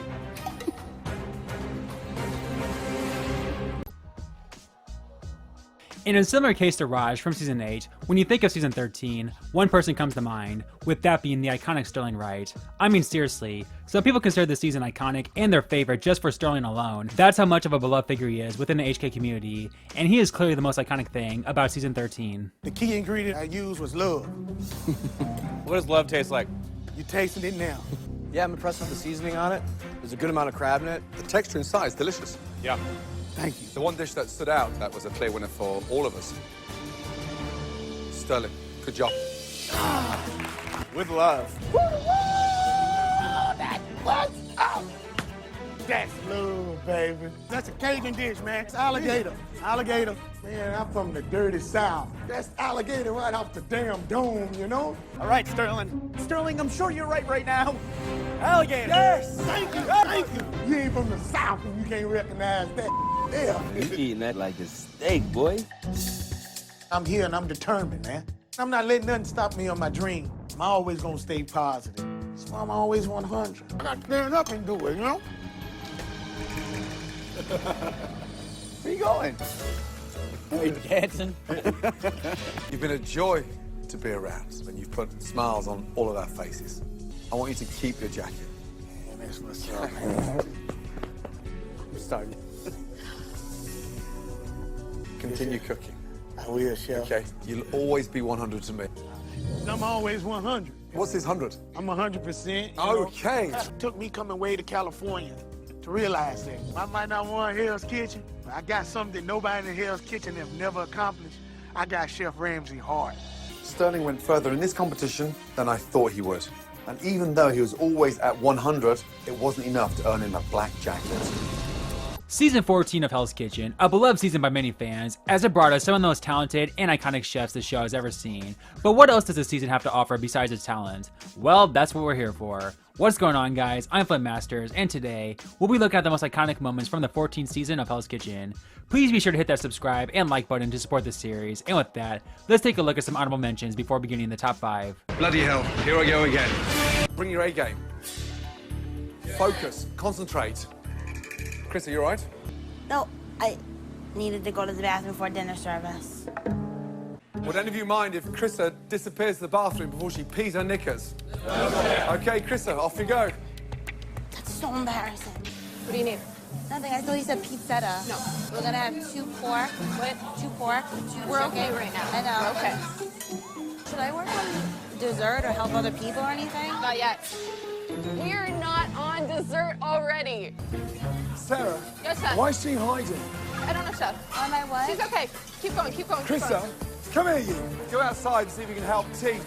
In a similar case to Raj from season 8, when you think of season 13, one person comes to mind, with that being the iconic Sterling Wright. I mean seriously, some people consider this season iconic and their favorite just for Sterling alone. That's how much of a beloved figure he is within the HK community, and he is clearly the most iconic thing about season 13. The key ingredient I used was love. What does love taste like? You tasting it now. Yeah, I'm impressed with the seasoning on it. There's a good amount of crab in it. The texture inside is delicious. Yeah. Thank you. The one dish that stood out, that was a clear winner for all of us. Sterling, good job. With love. That's love, baby. That's a Cajun dish, man. It's alligator. Alligator. Man, I'm from the dirty South. That's alligator right off the damn dome, you know? All right, Sterling. Sterling, I'm sure you're right now. Alligator. Yes! Thank you, thank you. You ain't from the South and you can't recognize that. Yeah. You eating that like a steak, boy. I'm here and I'm determined, man. I'm not letting nothing stop me on my dream. I'm always gonna stay positive. That's why I'm always 100. I gotta stand up and do it, you know? Where you going? Are you dancing? You've been a joy to be around, and you've put smiles on all of our faces. I want you to keep your jacket. Man, that's what's up, man. I'm starting. Continue cooking. I will, Chef. Okay, you'll always be 100 to me. I'm always 100. What's this 100? I'm 100%. Okay. It took me coming way to California to realize that. I might not want Hell's Kitchen, but I got something that nobody in Hell's Kitchen have never accomplished. I got Chef Ramsay heart. Sterling went further in this competition than I thought he would. And even though he was always at 100, it wasn't enough to earn him a black jacket. Season 14 of Hell's Kitchen, a beloved season by many fans, as it brought us some of the most talented and iconic chefs the show has ever seen. But what else does this season have to offer besides its talent? Well, that's what we're here for. What's going on, guys? I'm FlynnMasters, and today, we'll be looking at the most iconic moments from the 14th season of Hell's Kitchen. Please be sure to hit that subscribe and like button to support this series, and with that, let's take a look at some honorable mentions before beginning the top 5. Bloody hell, here I go again. Bring your A game. Focus, concentrate. Chris, are you all right? No, I needed to go to the bathroom for dinner service. Would any of you mind if Krissa disappears to the bathroom before she pees her knickers? Okay, Krissa, off you go. That's so embarrassing. What do you need? Nothing, I thought you said pizzetta. No. We're gonna have 2 pork. What? 2 pork, 2 We're chicken. okay right now. I know. We're okay. Should I work on dessert or help other people or anything? Not yet. We're not on dessert already. Sarah, Yes, Chef. why is she hiding? I don't know, Chef. On my what? She's okay. Keep going, keep going, keep Krissa, going. come here, you. Go outside and see if you can help T.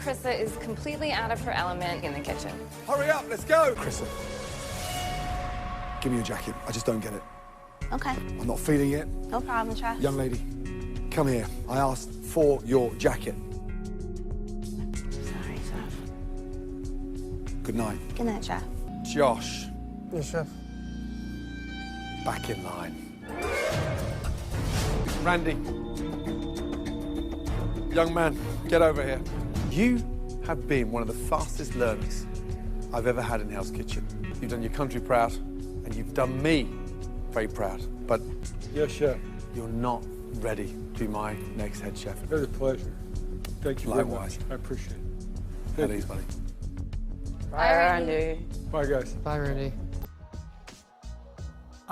Krissa is completely out of her element in the kitchen. Hurry up, let's go. Krissa, give me your jacket. I just don't get it. Okay, I'm not feeling it. no problem, Chef. Young lady, come here. I asked for your jacket. Sorry, Chef. Good night. Good night, Chef. Josh, Yes, Chef. back in line. Randy, young man, get over here. You have been one of the fastest learners I've ever had in Hell's Kitchen. You've done your country proud, and you've done me very proud. But Yes, Chef. you're not ready to be my next head chef. It was a pleasure. Thank you very Likewise. much. I appreciate it. At ease, buddy. Bye, Randy. Bye, guys. Bye, Randy.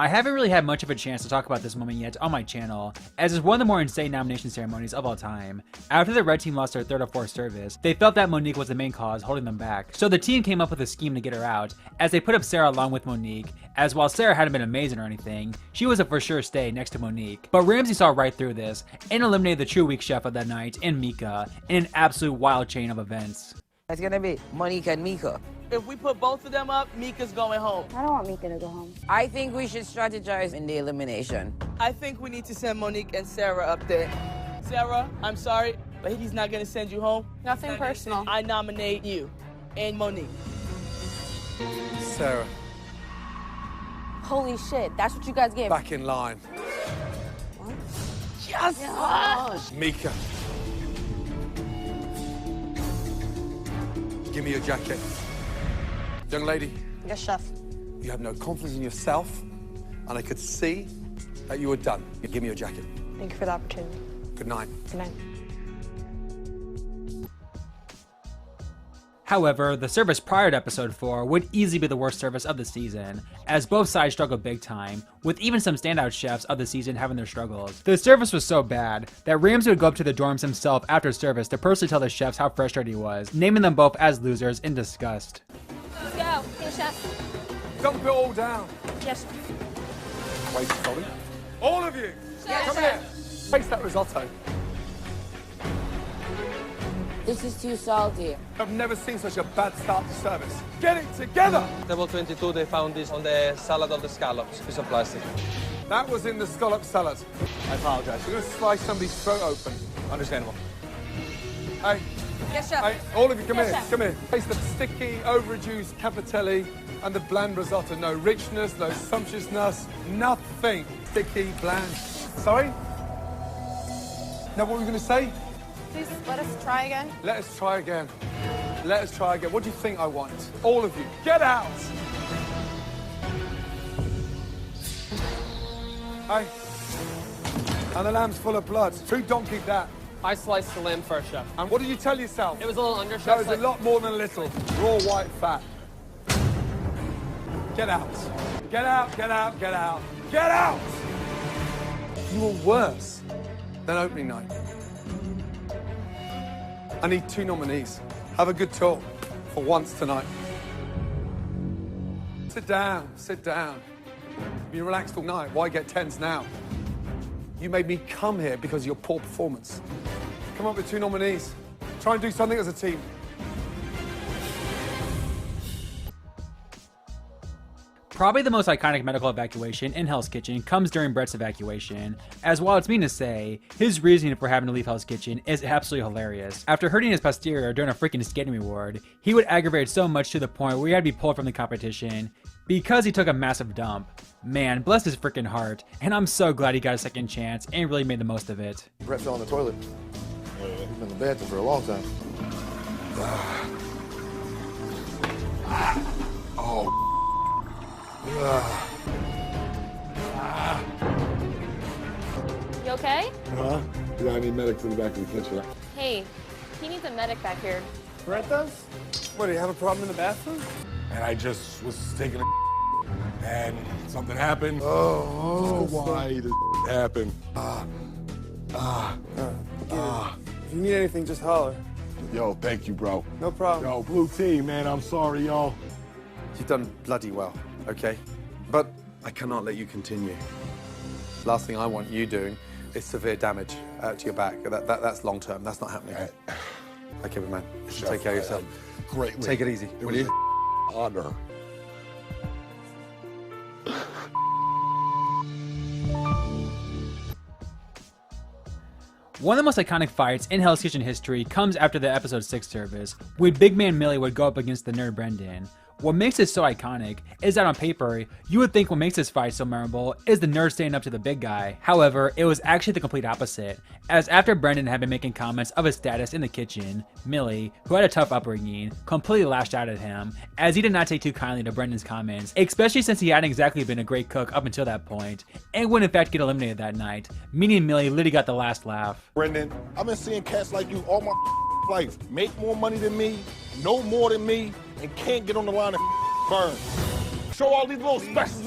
I haven't really had much of a chance to talk about this moment yet on my channel, as it's one of the more insane nomination ceremonies of all time. After the red team lost their third or fourth service, they felt that Monique was the main cause holding them back. So the team came up with a scheme to get her out, as they put up Sarah along with Monique, as while Sarah hadn't been amazing or anything, she was a for sure stay next to Monique. But Ramsay saw right through this, and eliminated the true weak chef of that night in Mika, in an absolute wild chain of events. It's gonna be Monique and Mika. If we put both of them up, Mika's going home. I don't want Mika to go home. I think we should strategize in the elimination. I think we need to send Monique and Sarah up there. Sarah, I'm sorry, but he's not gonna send you home. Nothing personal. I nominate you and Monique. Sarah, Holy shit, that's what you guys gave. back in line. Yes! Mika. Give me your jacket. Young lady, Yes, Chef. you have no confidence in yourself, and I could see that you were done. Give me your jacket. Thank you for the opportunity. Good night. Good night. However, the service prior to episode 4 would easily be the worst service of the season, as both sides struggled big time, with even some standout chefs of the season having their struggles. The service was so bad that Ramsey would go up to the dorms himself after service to personally tell the chefs how frustrated he was, naming them both as losers in disgust. Let's go. Hey, chef. Dump it all down. Yes. Wait, sorry. All of you. Yes, Come chef. here. Taste that risotto. This is too salty. I've never seen such a bad start to service. Get it together! Table 22, they found this on the salad of the scallops, piece of plastic. That was in the scallop salad. I apologize. You're gonna slice somebody's throat open. Understandable. Hey. Yes, chef. Hey, all of you, come Yes, here, chef. come here. Taste the sticky, over-reduced capitelli and the bland risotto. No richness, no sumptuousness, nothing. Sticky, bland. Sorry? Now, what were you gonna say? Please let us try again. Let us try again. Let us try again. What do you think I want? All of you, get out! Hey. And the lamb's full of blood. Who donkeyd that? I sliced the lamb first, chef. And what did you tell yourself? It was a little under, That chef. was a lot more than a little. Raw white fat. Get out. Get out, get out, get out. Get out! You were worse than opening night. I need 2 nominees. Have a good talk for once tonight. Sit down, sit down. Be relaxed all night. Why get tense now? You made me come here because of your poor performance. Come up with 2 nominees. Try and do something as a team. Probably the most iconic medical evacuation in Hell's Kitchen comes during Brett's evacuation, as while it's mean to say, his reasoning for having to leave Hell's Kitchen is absolutely hilarious. After hurting his posterior during a freaking skating reward, he would aggravate so much to the point where he had to be pulled from the competition because he took a massive dump. Man, bless his freaking heart, and I'm so glad he got a second chance and really made the most of it. Brett fell in the toilet. He's been in the bathroom for a long time. Oh. You okay? Huh? We got any medics in the back of the kitchen? Hey, he needs a medic back here. Brett does? What, do you have a problem in the bathroom? And I just was taking a and something happened. Oh, why did happen? If you need anything, just holler. Yo, thank you, bro. No problem. Yo, blue team, man, I'm sorry, y'all. You've done bloody well, okay? But I cannot let you continue. Last thing I want you doing is severe damage to your back. That's long term. That's not happening. Okay, man. Chef, Take care of yourself. Greatly. Take it easy, It will was you? an honor. One of the most iconic fights in Hell's Kitchen history comes after the episode 6 service, when Big Man Millie would go up against the nerd Brendan. What makes it so iconic is that on paper, you would think what makes this fight so memorable is the nerd standing up to the big guy. However, it was actually the complete opposite, as after Brendan had been making comments of his status in the kitchen, Millie, who had a tough upbringing, completely lashed out at him, as he did not take too kindly to Brendan's comments, especially since he hadn't exactly been a great cook up until that point, and would in fact get eliminated that night, meaning Millie literally got the last laugh. Brendan, I've been seeing cats like you all my life. Make more money than me, know more than me, and can't get on the line and burn. Show all these little specials,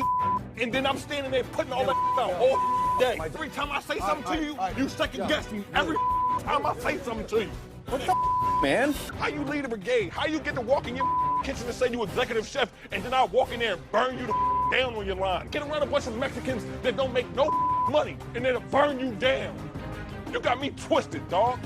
and then I'm standing there putting all that out all day. Every time I say something to you, you second guess me. Every time I say something to you. What the man? How you lead a brigade? How you get to walk in your kitchen and say you executive chef, and then I walk in there and burn you the down on your line? Get around a bunch of Mexicans that don't make no money, and then burn you down. You got me twisted, dog.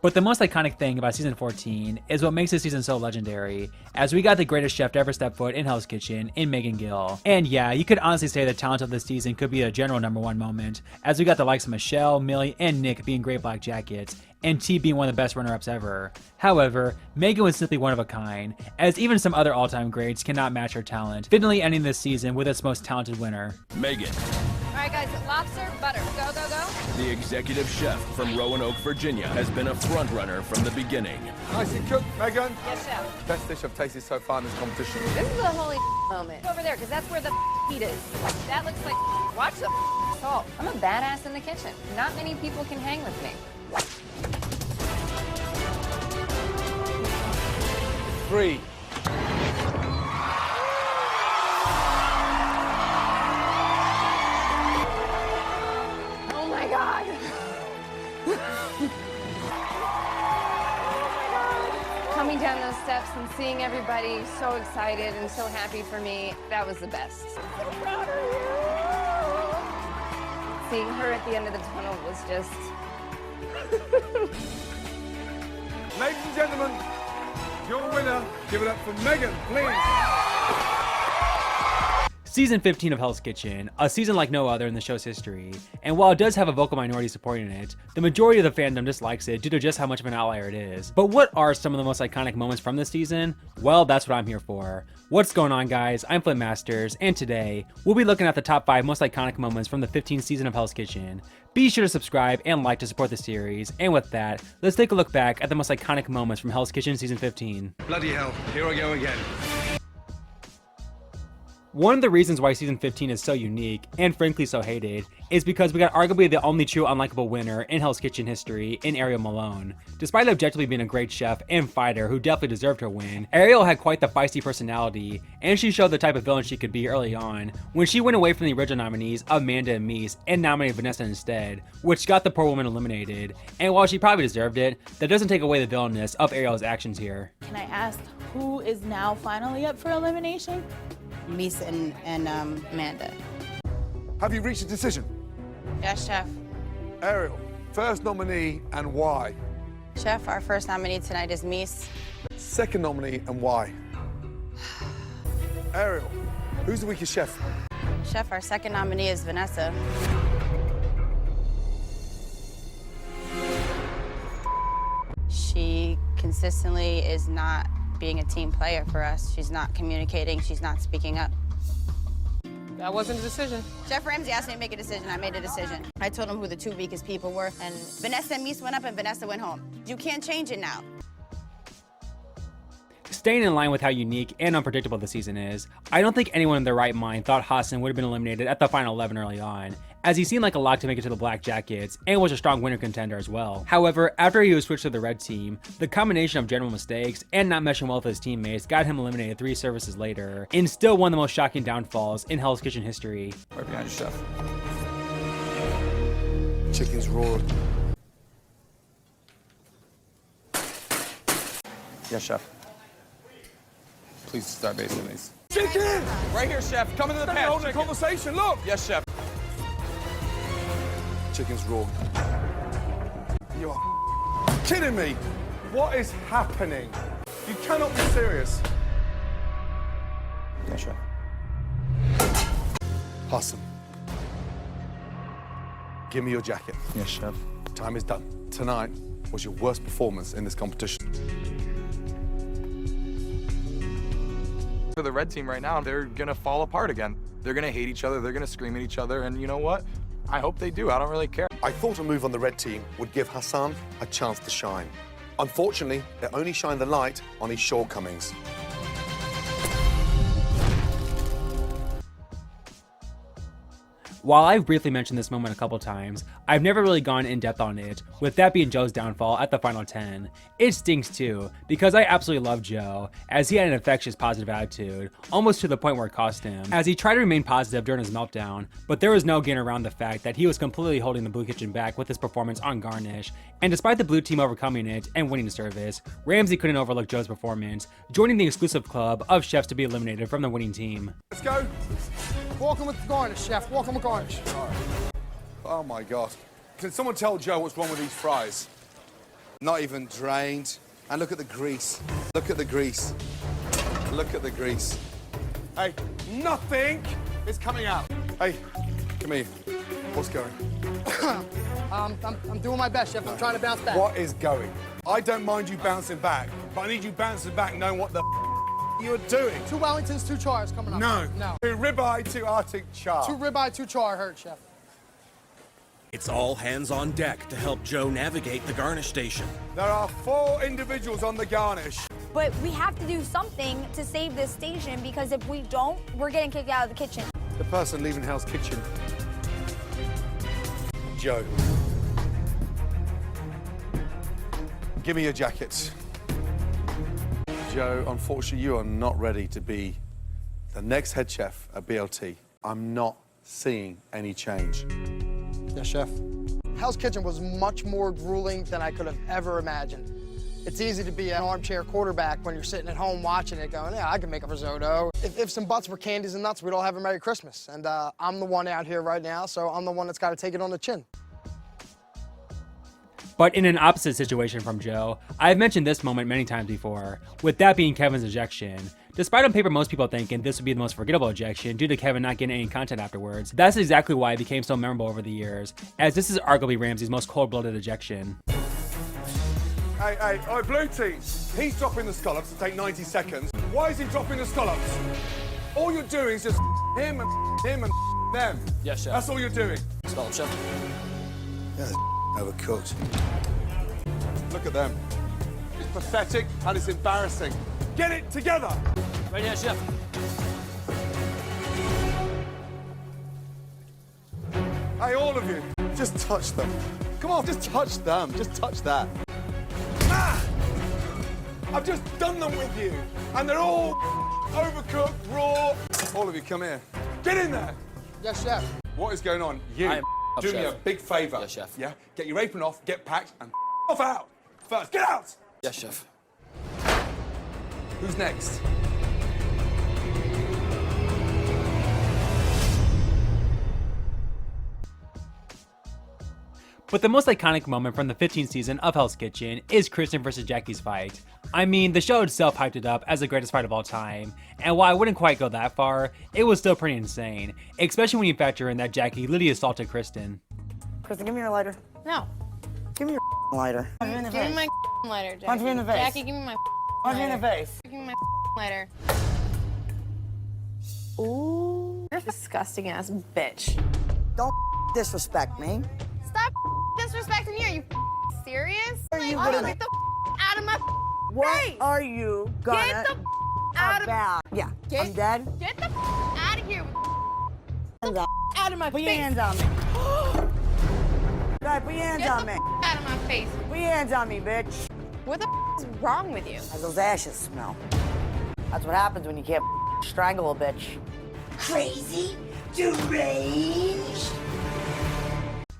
But the most iconic thing about season 14 is what makes this season so legendary, as we got the greatest chef to ever step foot in Hell's Kitchen in Megan Gill. And yeah, you could honestly say the talent of this season could be a general #1 moment, as we got the likes of Michelle, Millie, and Nick being great black jackets, and T being one of the best runner-ups ever. However, Megan was simply one of a kind, as even some other all-time greats cannot match her talent, fittingly ending this season with its most talented winner. Megan, All right, guys, lobster, butter. Go, go, go. the executive chef from Roanoke, Virginia, has been a front-runner from the beginning. Nicely cooked, Megan. Yes, chef. Best dish I've tasted so far in this competition. This is a holy moment. Over there, because that's where the heat is. That looks like Watch the salt. I'm a badass in the kitchen. Not many people can hang with me. 3. Oh my God. Coming down those steps and seeing everybody so excited and so happy for me, that was the best. I'm so proud of you. Seeing her at the end of the tunnel was just... Ladies and gentlemen, your winner. Give it up for Megan, please. Season 15 of Hell's Kitchen, a season like no other in the show's history, and while it does have a vocal minority supporting it, the majority of the fandom dislikes it due to just how much of an outlier it is. But what are some of the most iconic moments from this season? Well, that's what I'm here for. What's going on, guys? I'm FlynnMasters, and today, we'll be looking at the top 5 most iconic moments from the 15th season of Hell's Kitchen. Be sure to subscribe and like to support the series, and with that, let's take a look back at the most iconic moments from Hell's Kitchen Season 15. Bloody hell, here I go again. One of the reasons why Season 15 is so unique, and frankly so hated, is because we got arguably the only true unlikable winner in Hell's Kitchen history in Ariel Malone. Despite objectively being a great chef and fighter who definitely deserved her win, Ariel had quite the feisty personality, and she showed the type of villain she could be early on, when she went away from the original nominees Amanda and Mies and nominated Vanessa instead, which got the poor woman eliminated. And while she probably deserved it, that doesn't take away the villainness of Ariel's actions here. Can I ask who is now finally up for elimination? Mies and Amanda. Have you reached a decision? Yes, Chef. Ariel, first nominee and why? Chef, our first nominee tonight is Mies. Second nominee and why? Ariel, who's the weakest chef? Chef, our second nominee is Vanessa. She consistently is not being a team player for us. She's not communicating, she's not speaking up. That wasn't a decision. Chef Ramsay asked me to make a decision, I made a decision. I told him who the 2 weakest people were, and Vanessa and Mies went up and Vanessa went home. You can't change it now. Staying in line with how unique and unpredictable the season is, I don't think anyone in their right mind thought Hassan would have been eliminated at the final 11 early on, as he seemed like a lock to make it to the Black Jackets and was a strong winner contender as well. However, after he was switched to the red team, the combination of general mistakes and not meshing well with his teammates got him eliminated 3 services later, in still one of the most shocking downfalls in Hell's Kitchen history. Right behind you, chef. Chicken's raw. Yes, chef. Please start basting these. Chicken! Right here, chef. Come into the pan. Hold the conversation, look! Yes, chef. Chicken's raw. You are kidding me! What is happening? You cannot be serious. Yes, chef. Hassan, give me your jacket. Yes, chef. Time is done. Tonight was your worst performance in this competition. For the red team right now, they're gonna fall apart again. They're gonna hate each other, they're gonna scream at each other, and you know what? I hope they do, I don't really care. I thought a move on the red team would give Hassan a chance to shine. Unfortunately, it only shined the light on his shortcomings. While I've briefly mentioned this moment a couple times, I've never really gone in depth on it, with that being Joe's downfall at the final 10. It stings too, because I absolutely love Joe, as he had an infectious positive attitude, almost to the point where it cost him, as he tried to remain positive during his meltdown, but there was no getting around the fact that he was completely holding the Blue Kitchen back with his performance on Garnish, and despite the blue team overcoming it and winning the service, Ramsay couldn't overlook Joe's performance, joining the exclusive club of chefs to be eliminated from the winning team. Let's go. Walk him with the garnish, chef. Walk him with garnish. Oh my God. Can someone tell Joe what's wrong with these fries? Not even drained. And look at the grease. Look at the grease. Look at the grease. Hey, nothing is coming out. Hey, come here. What's going? I'm doing my best, chef. I'm trying to bounce back. What is going? I don't mind you bouncing back, but I need you bouncing back knowing what the you're doing. 2 Wellingtons, 2 chars coming up. No. No. 2 ribeye, 2 Arctic char. 2 ribeye, 2 char, I heard, chef. It's all hands on deck to help Joe navigate the garnish station. There are 4 individuals on the garnish. But we have to do something to save this station, because if we don't, we're getting kicked out of the kitchen. The person leaving Hell's Kitchen Joe. Give me your jackets. Joe, unfortunately, you are not ready to be the next head chef at BLT. I'm not seeing any change. Yes, chef. Hell's Kitchen was much more grueling than I could have ever imagined. It's easy to be an armchair quarterback when you're sitting at home watching it going, yeah, I can make a risotto. If some butts were candies and nuts, we'd all have a Merry Christmas. And I'm the one out here right now, so I'm the one that's got to take it on the chin. But in an opposite situation from Joe, I've mentioned this moment many times before, with that being Kevin's ejection. Despite on paper most people thinking this would be the most forgettable ejection due to Kevin not getting any content afterwards, that's exactly why it became so memorable over the years, as this is arguably Ramsay's most cold-blooded ejection. Hey, blue team. He's dropping the scallops to take 90 seconds. Why is he dropping the scallops? All you're doing is just him and them. Yes, chef. That's all you're doing. Scallop, chef. Yeah, overcooked. Look at them. It's pathetic and it's embarrassing. Get it together. Right here, chef. Hey, all of you, just touch them. Come on, just touch them. Just touch that. Ah! I've just done them with you, and they're all overcooked, raw. All of you, come here. Get in there. Yes, chef. What is going on? You, do me a big favour. Yes, chef. Yeah? Get your apron off, get packed, and off out. First, get out. Yes, chef. Who's next? But the most iconic moment from the 15th season of Hell's Kitchen is Kristen versus Jackie's fight. I mean, the show itself hyped it up as the greatest fight of all time, and while I wouldn't quite go that far, it was still pretty insane, especially when you factor in that Jackie literally assaulted Kristen. Kristen, give me your lighter. No. Give me your lighter. Give me my lighter, Jackie. Punch me in the face. Jackie, give me my Punch me in the lighter. face. Give me my lighter. Ooh. You're a disgusting ass bitch. Don't disrespect me. Stop disrespecting me. Are you serious? Are you Like, gonna- get the out of my What face. are you gonna Get the out of about? Yeah, I'm dead. Get the out of here. Hands up. Out of my Put face. your hands on me. Right, put your hands Get on the me. out of my face. Put your hands on me, bitch. What the is wrong with you? How's those ashes smell? That's what happens when you can't strangle a bitch. Crazy? Deranged?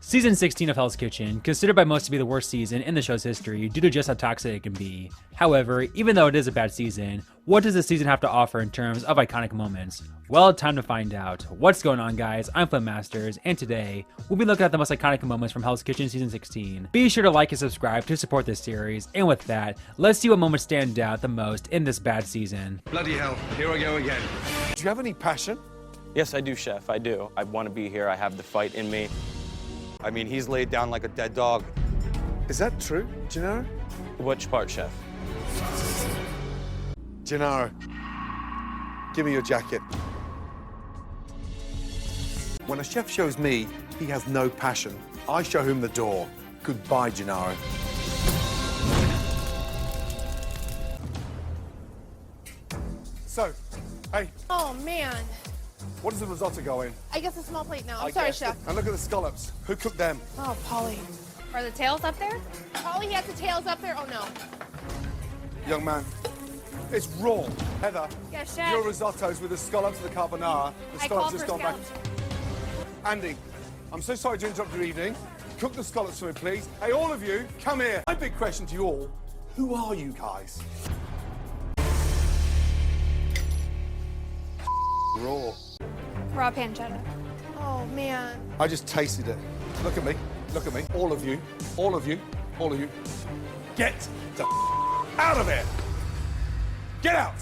Season 16 of Hell's Kitchen, considered by most to be the worst season in the show's history due to just how toxic it can be. However, even though it is a bad season, what does the season have to offer in terms of iconic moments? Well, time to find out. What's going on, guys? I'm FlynnMasters, and today, we'll be looking at the most iconic moments from Hell's Kitchen Season 16. Be sure to like and subscribe to support this series, and with that, let's see what moments stand out the most in this bad season. Bloody hell, here I go again. Do you have any passion? Yes, I do, chef. I do. I want to be here. I have the fight in me. I mean, he's laid down like a dead dog. Is that true, Gennaro? Which part, chef? Gennaro, give me your jacket. When a chef shows me he has no passion, I show him the door. Goodbye, Gennaro. So, hey, Oh, man. what does the risotto go in? I guess a small plate now. I'm sorry, chef. And look at the scallops. Who cooked them? Oh, Polly. Are the tails up there? Polly has the tails up there? Oh, no. Young man, it's raw. Heather, Yeah, chef. your risottos with the scallops and the carbonara. The I scallops called just for gone back. Andy, I'm so sorry to interrupt your evening. Cook the scallops for me, please. Hey, all of you, come here. My big question to you all, who are you guys? Raw. Raw pancetta. Oh, man. I just tasted it. Look at me. Look at me. All of you. All of you. All of you. Get the out of here. Get out.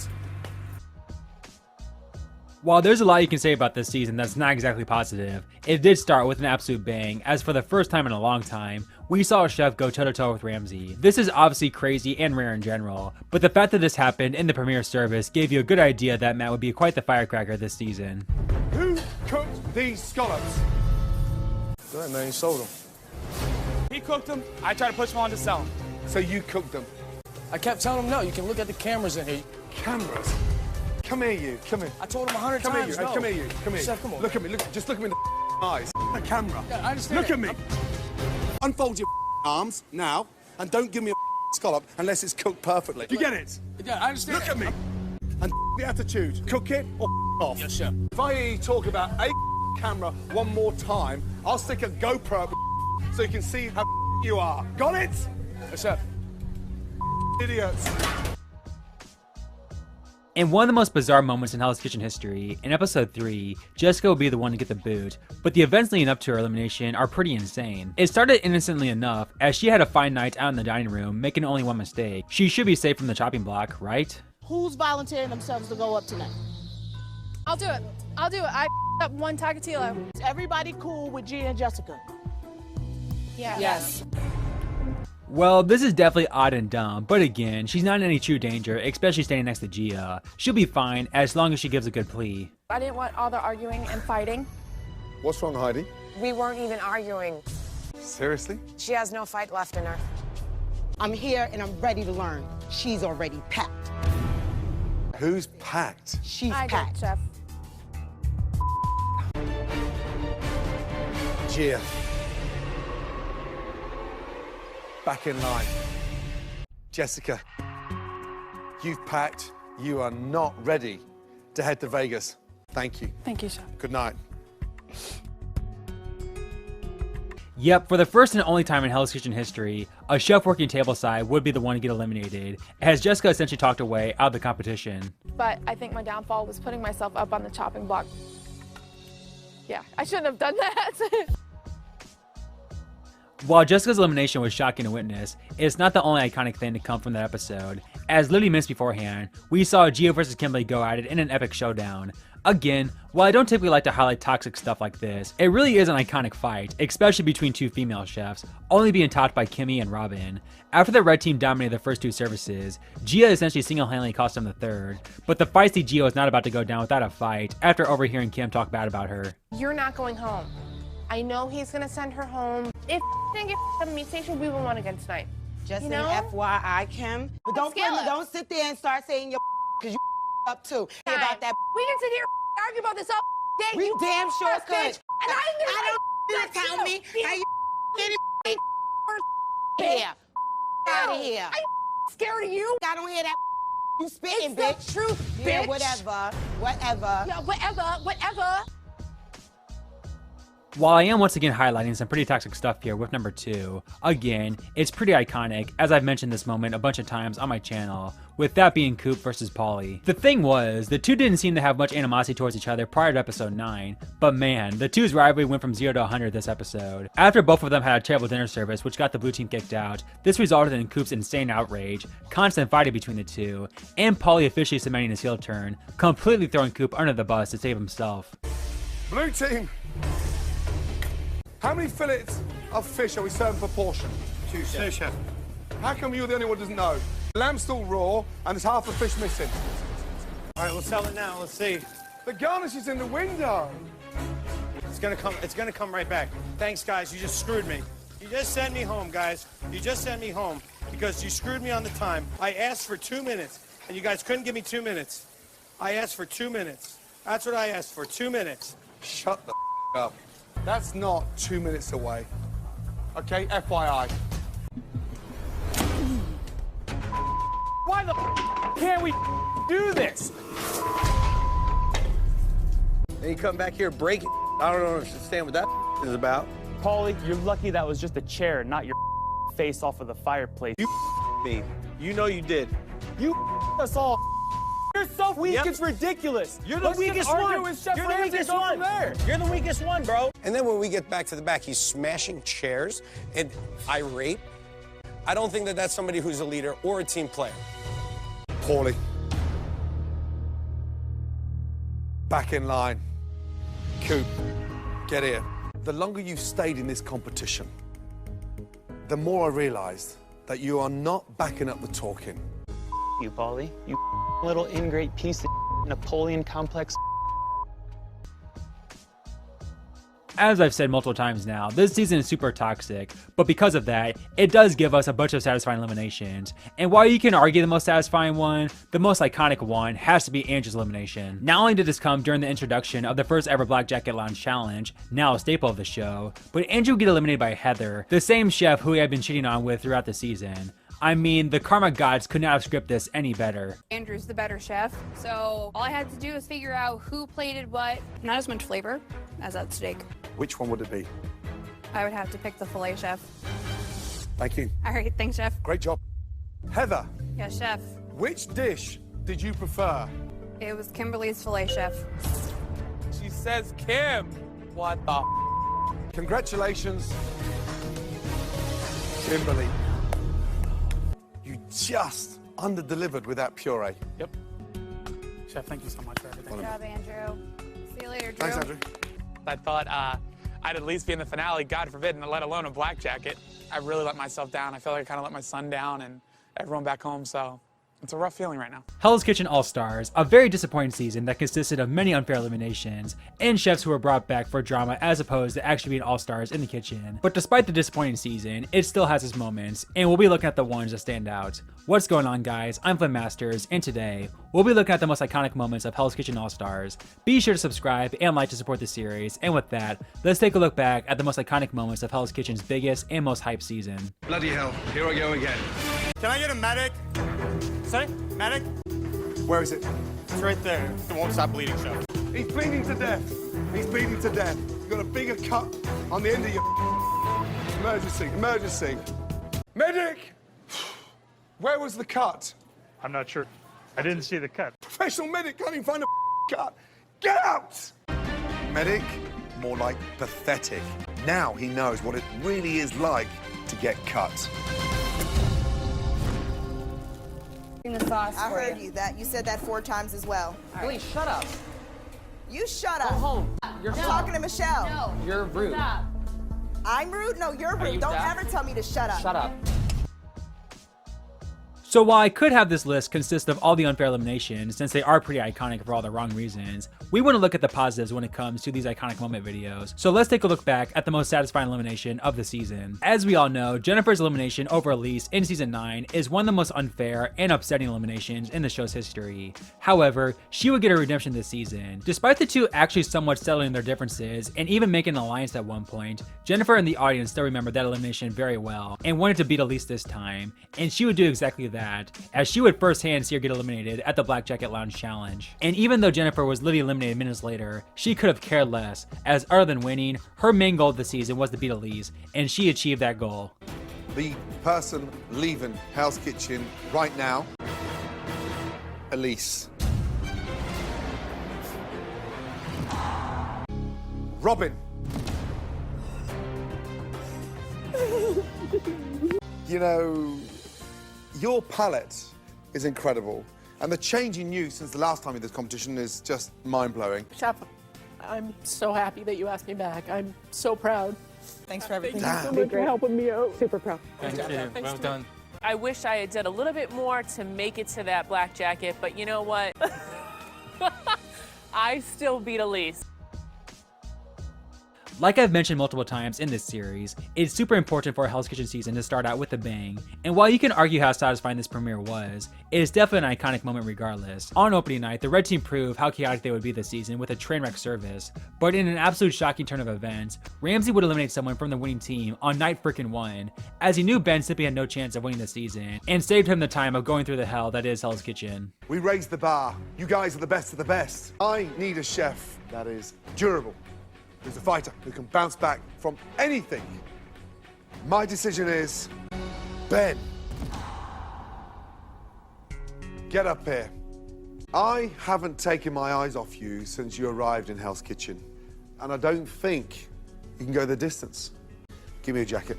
While there's a lot you can say about this season that's not exactly positive, it did start with an absolute bang, as for the first time in a long time, we saw a chef go toe-to-toe with Ramsay. This is obviously crazy and rare in general, but the fact that this happened in the premiere service gave you a good idea that Matt would be quite the firecracker this season. Who cooked these scallops? Go ahead, man. You sold them. He cooked them. I tried to push him on to sell them. So you cooked them? I kept telling him no. You can look at the cameras in here. Cameras? Come here, you. Come here. I told him 100 Come here, times you. no. Hey, come here, you. Come here. Chef, come on. Look at me. Look. Just look at me in the eyes. The camera. Yeah, I understand. Look at me. Unfold your arms now and don't give me a scallop unless it's cooked perfectly. You get it? Yeah, I understand. Look at me. And the attitude. Cook it or off. Yes, sir. If I hear you talk about a camera one more time, I'll stick a GoPro up so you can see how you are. Got it? Yes, sir. Idiots. In one of the most bizarre moments in Hell's Kitchen history, in episode 3, Jessica will be the one to get the boot, but the events leading up to her elimination are pretty insane. It started innocently enough, as she had a fine night out in the dining room, making only one mistake. She should be safe from the chopping block, right? Who's volunteering themselves to go up tonight? I'll do it. I'll do it. I up one Takatilo. Is everybody cool with Gia and Jessica? Yeah. Yes. Well, this is definitely odd and dumb, but again, she's not in any true danger, especially standing next to Gia. She'll be fine as long as she gives a good plea. I didn't want all the arguing and fighting. What's wrong, Heidi? We weren't even arguing. Seriously? She has no fight left in her. I'm here and I'm ready to learn. She's already packed. Who's packed? She's I did, packed. Chef. Gia. Back in line. Jessica, you've packed. You are not ready to head to Vegas. Thank you. Thank you, Chef. Good night. Yep, for the first and only time in Hell's Kitchen history, a chef working tableside would be the one to get eliminated, as Jessica essentially talked her way out of the competition. But I think my downfall was putting myself up on the chopping block. Yeah, I shouldn't have done that. While Jessica's elimination was shocking to witness, it's not the only iconic thing to come from that episode. As literally minutes beforehand, we saw Gia versus Kimberly go at it in an epic showdown. Again, while I don't typically like to highlight toxic stuff like this, it really is an iconic fight, especially between two female chefs, only being topped by Kimmy and Robin. After the red team dominated the first two services, Gia essentially single-handedly cost them the third, but the feisty Gia was not about to go down without a fight after overhearing Kim talk bad about her. You're not going home. I know he's gonna send her home. If didn't get a meat station, we would win again tonight. Just You an know? FYI, Kim. But don't sit there and start saying your because you up too. Hey, about that. We can sit here and argue about this all day. We you damn sure ass could. bitch. And I don't tell me how you get here. Out of here. I'm scared of you. I don't hear that. You spitting, It's bitch. the truth, Yeah, bitch. whatever. Yeah, whatever. While I am once again highlighting some pretty toxic stuff here with number 2, again, it's pretty iconic, as I've mentioned this moment a bunch of times on my channel, with that being Coop versus Paulie. The thing was, the two didn't seem to have much animosity towards each other prior to episode 9, but man, the two's rivalry went from 0 to 100 this episode. After both of them had a terrible dinner service which got the blue team kicked out, this resulted in Coop's insane outrage, constant fighting between the two, and Paulie officially cementing his heel turn, completely throwing Coop under the bus to save himself. Blue team. How many fillets of fish are we serving per portion? 2, Chef. How come you're the only one who doesn't know? Lamb's still raw and there's half the fish missing. All right, let's sell it now. Let's see. The garnish is in the window. It's gonna come right back. Thanks, guys. You just screwed me. You just sent me home, guys. You just sent me home because you screwed me on the time. I asked for 2 minutes, and you guys couldn't give me 2 minutes. I asked for 2 minutes. That's what I asked for, 2 minutes. Shut the up. That's not 2 minutes away. Okay, FYI. Why the can't we do this? Then you come back here, break it. I don't understand what that is about. Paulie, you're lucky that was just a chair, not your face off of the fireplace. You me. You know you did. You us all. You're so weak, it's ridiculous. You're the weakest one. You're the weakest one. You're the weakest one, bro. And then when we get back to the back, he's smashing chairs and irate. I don't think that that's somebody who's a leader or a team player. Paulie. Back in line. Coop, get here. The longer you stayed in this competition, the more I realized that you are not backing up the talking. You, Paulie. You little ingrate piece of Napoleon complex. As I've said multiple times now, this season is super toxic, but because of that, it does give us a bunch of satisfying eliminations. And while you can argue the most satisfying one, the most iconic one has to be Andrew's elimination. Not only did this come during the introduction of the first ever Black Jacket Lounge challenge, now a staple of the show, but Andrew would get eliminated by Heather, the same chef who he had been cheating on with throughout the season. I mean, the karma gods could not have scripted this any better. Andrew's the better chef, so all I had to do was figure out who plated what. Not as much flavor as that steak. Which one would it be? I would have to pick the filet, chef. Thank you. All right, thanks, chef. Great job. Heather, Yes, chef. which dish did you prefer? It was Kimberly's filet, chef. She says Kim. What the? Congratulations, Kimberly. You just under-delivered with that puree. Yep. Chef, thank you so much for everything. Good job, Andrew. See you later, Drew. Thanks, Andrew. I thought I'd at least be in the finale, God forbid, and let alone a black jacket. I really let myself down. I feel like I kind of let my son down and everyone back home, so it's a rough feeling right now. Hell's Kitchen All-Stars, a very disappointing season that consisted of many unfair eliminations, and chefs who were brought back for drama as opposed to actually being all-stars in the kitchen. But despite the disappointing season, it still has its moments, and we'll be looking at the ones that stand out. What's going on, guys? I'm FlynnMasters, and today, we'll be looking at the most iconic moments of Hell's Kitchen All-Stars. Be sure to subscribe and like to support the series, and with that, let's take a look back at the most iconic moments of Hell's Kitchen's biggest and most hyped season. Bloody hell, here I go again. Can I get a medic? Sorry? Medic? Where is it? It's right there. It won't stop bleeding, chef. He's bleeding to death. He's bleeding to death. You've got a bigger cut on the end of your... Emergency, emergency. Medic! Where was the cut? I'm not sure. I didn't see the cut. Professional medic can't even find a cut. Get out! Medic, more like pathetic. Now he knows what it really is like to get cut. The sauce I for heard you. That you said that 4 times as well. Please, shut up. You shut up. Go home. You're I'm talking to Michelle. No. You're rude. Stop. I'm rude? No, you're rude. you Don't deaf? ever tell me to shut up. Shut up. So while I could have this list consist of all the unfair eliminations, since they are pretty iconic for all the wrong reasons, we want to look at the positives when it comes to these iconic moment videos. So let's take a look back at the most satisfying elimination of the season. As we all know, Jennifer's elimination over Elise in season 9 is one of the most unfair and upsetting eliminations in the show's history. However, she would get a redemption this season. Despite the two actually somewhat settling their differences and even making an alliance at one point, Jennifer and the audience still remembered that elimination very well and wanted to beat Elise this time, and she would do exactly that, as she would firsthand see her get eliminated at the Black Jacket Lounge challenge. And even though Jennifer was literally eliminated minutes later, she could have cared less, as other than winning, her main goal of the season was to beat Elise, and she achieved that goal. The person leaving Hell's Kitchen right now, Elise. Robin. You know, your palette is incredible, and the change in you since the last time in this competition is just mind-blowing. Chef, I'm so happy that you asked me back. I'm so proud. Thanks for everything. Thank you so much for helping me out. Super proud. Thank you. Well done. I wish I had done a little bit more to make it to that black jacket, but you know what? I still beat Elise. Like I've mentioned multiple times in this series, it's super important for a Hell's Kitchen season to start out with a bang, and while you can argue how satisfying this premiere was, it is definitely an iconic moment regardless. On opening night, the red team proved how chaotic they would be this season with a train wreck service, but in an absolute shocking turn of events, Ramsey would eliminate someone from the winning team on night frickin' 1, as he knew Ben simply had no chance of winning the season, and saved him the time of going through the hell that is Hell's Kitchen. We raised the bar. You guys are the best of the best. I need a chef that is durable, who's a fighter, who can bounce back from anything. My decision is Ben. Get up here. I haven't taken my eyes off you since you arrived in Hell's Kitchen, and I don't think you can go the distance. Give me a jacket.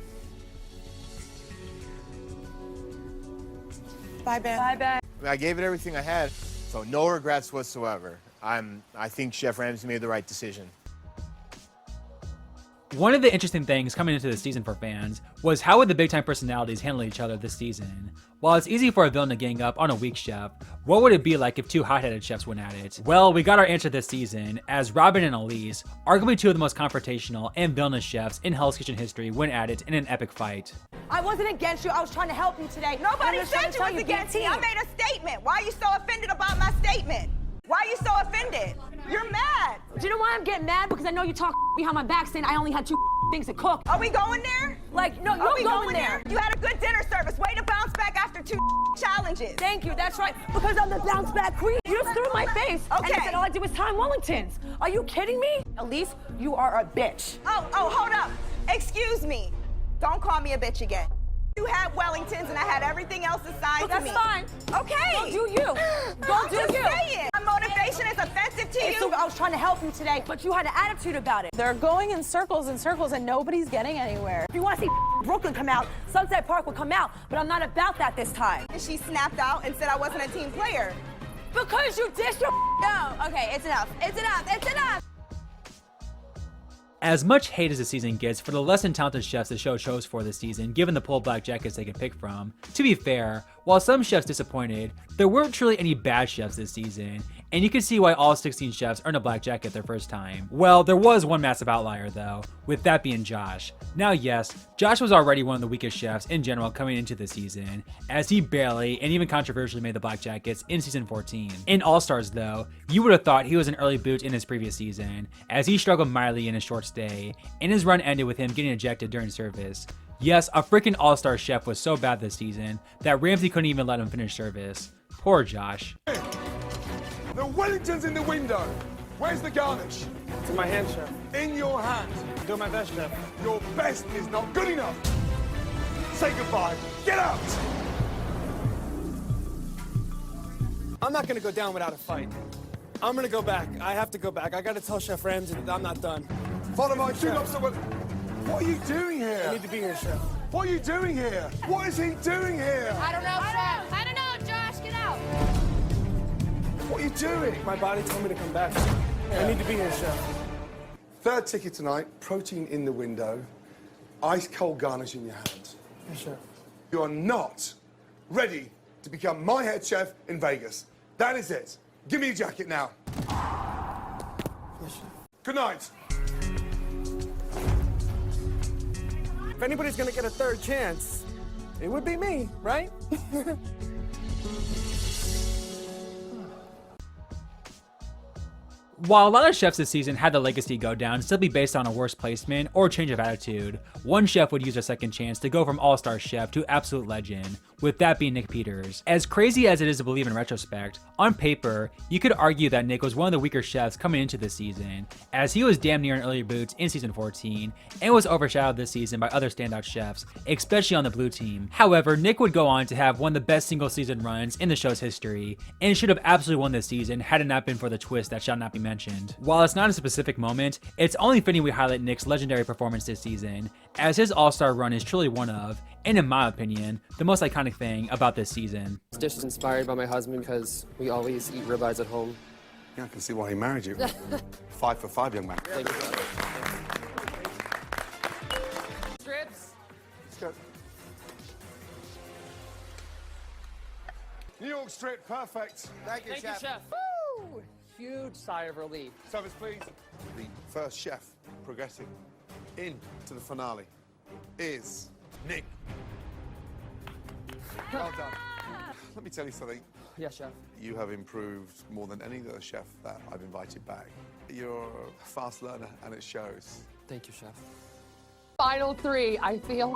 Bye, Ben. Bye, Ben. I gave it everything I had, so no regrets whatsoever. I think Chef Ramsay made the right decision. One of the interesting things coming into the season for fans was how would the big-time personalities handle each other this season? While it's easy for a villain to gang up on a weak chef, what would it be like if two hot-headed chefs went at it? Well, we got our answer this season, as Robin and Elise, arguably two of the most confrontational and villainous chefs in Hell's Kitchen history, went at it in an epic fight. I wasn't against you, I was trying to help you today. Nobody said you was against me. I made a statement. Why are you so offended about my statement? Why are you so offended? You're mad. Do you know why I'm getting mad? Because I know you talk behind my back saying I only had 2 things to cook. Are we going there? Like, no, you're going there. You had a good dinner service. Way to bounce back after 2 challenges. Thank you, that's right. Because I'm the bounce back queen. You just threw in my face. Okay. And you said all I did was time Wellingtons. Are you kidding me? Elise, you are a bitch. Oh, hold up. Excuse me. Don't call me a bitch again. You had Wellingtons and I had everything else assigned to me. That's fine. Okay. Don't do you. Don't do you. Saying. My motivation is offensive to you. So I was trying to help you today, but you had an attitude about it. They're going in circles and circles and nobody's getting anywhere. If you want to see Brooklyn come out, Sunset Park will come out, but I'm not about that this time. And she snapped out and said I wasn't a team player. Because you dissed your No, okay, it's enough. It's enough. It's enough. As much hate as the season gets for the less than talented chefs the show chose for this season, given the pool of black jackets they could pick from, to be fair, while some chefs disappointed, there weren't truly any bad chefs this season, and you can see why all 16 chefs earned a black jacket their first time. Well, there was one massive outlier though, with that being Josh. Now yes, Josh was already one of the weakest chefs in general coming into the season, as he barely and even controversially made the black jackets in season 14. In All-Stars though, you would have thought he was an early boot in his previous season, as he struggled mightily in his short stay, and his run ended with him getting ejected during service. Yes, a freaking all-star chef was so bad this season that Ramsay couldn't even let him finish service. Poor Josh. The Wellington's in the window. Where's the garnish? It's in my hand, chef. In your hand. I'm doing my best, chef. Your best is not good enough. Say goodbye. Get out! I'm not gonna go down without a fight. I'm gonna go back. I have to go back. I gotta tell Chef Ramsay that I'm not done. Follow my two lobster. What are you doing here? I need to be here, Chef. What are you doing here? What is he doing here? I don't know, Chef. I don't know, Josh. Get out. What are you doing? My body told me to come back. I need to be here, Chef. Third ticket tonight, protein in the window, ice cold garnish in your hand. Yes, Chef. You are not ready to become my head chef in Vegas. That is it. Give me your jacket now. Yes, Chef. Good night. If anybody's gonna get a third chance, it would be me, right? While a lot of chefs this season had the legacy go down simply based on a worse placement or change of attitude, one chef would use a second chance to go from all-star chef to absolute legend, with that being Nick Peters. As crazy as it is to believe in retrospect, on paper, you could argue that Nick was one of the weaker chefs coming into this season, as he was damn near an early boot in season 14, and was overshadowed this season by other standout chefs, especially on the blue team. However, Nick would go on to have one of the best single season runs in the show's history, and should have absolutely won this season had it not been for the twist that shall not be mentioned. While it's not a specific moment, it's only fitting we highlight Nick's legendary performance this season, as his all-star run is truly one of, and in my opinion, the most iconic thing about this season. This dish is inspired by my husband because we always eat ribeyes at home. Yeah, I can see why he married you. 5 for 5, young man. Thank you. Strips. Let's go. New York strip, perfect. Thank you, Chef. Woo! Huge sigh of relief. Service, please. The first chef progressing into the finale is Nick. Well done. Let me tell you something. Yes, Chef. You have improved more than any other chef that I've invited back. You're a fast learner, and it shows. Thank you, Chef. Final 3, I feel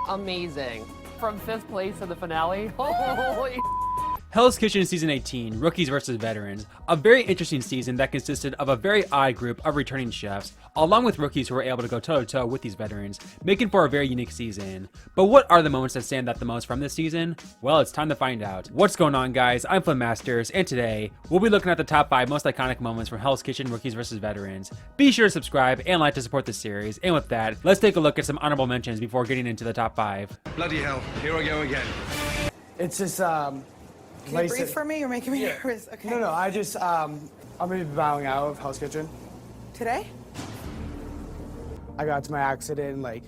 amazing. From 5th place to the finale, holy Hell's Kitchen Season 18, Rookies vs. Veterans, a very interesting season that consisted of a very odd group of returning chefs, along with rookies who were able to go toe-to-toe with these veterans, making for a very unique season. But what are the moments that stand out the most from this season? Well, it's time to find out. What's going on, guys? I'm FlynnMasters, and today, we'll be looking at the top 5 most iconic moments from Hell's Kitchen Rookies vs. Veterans. Be sure to subscribe and like to support this series, and with that, let's take a look at some honorable mentions before getting into the top 5. Bloody hell, here I go again. It's just, Can you breathe for me? You're making me nervous. Okay. No, I just, I'm gonna be bowing out of Hell's Kitchen. Today? I got to my accident, like,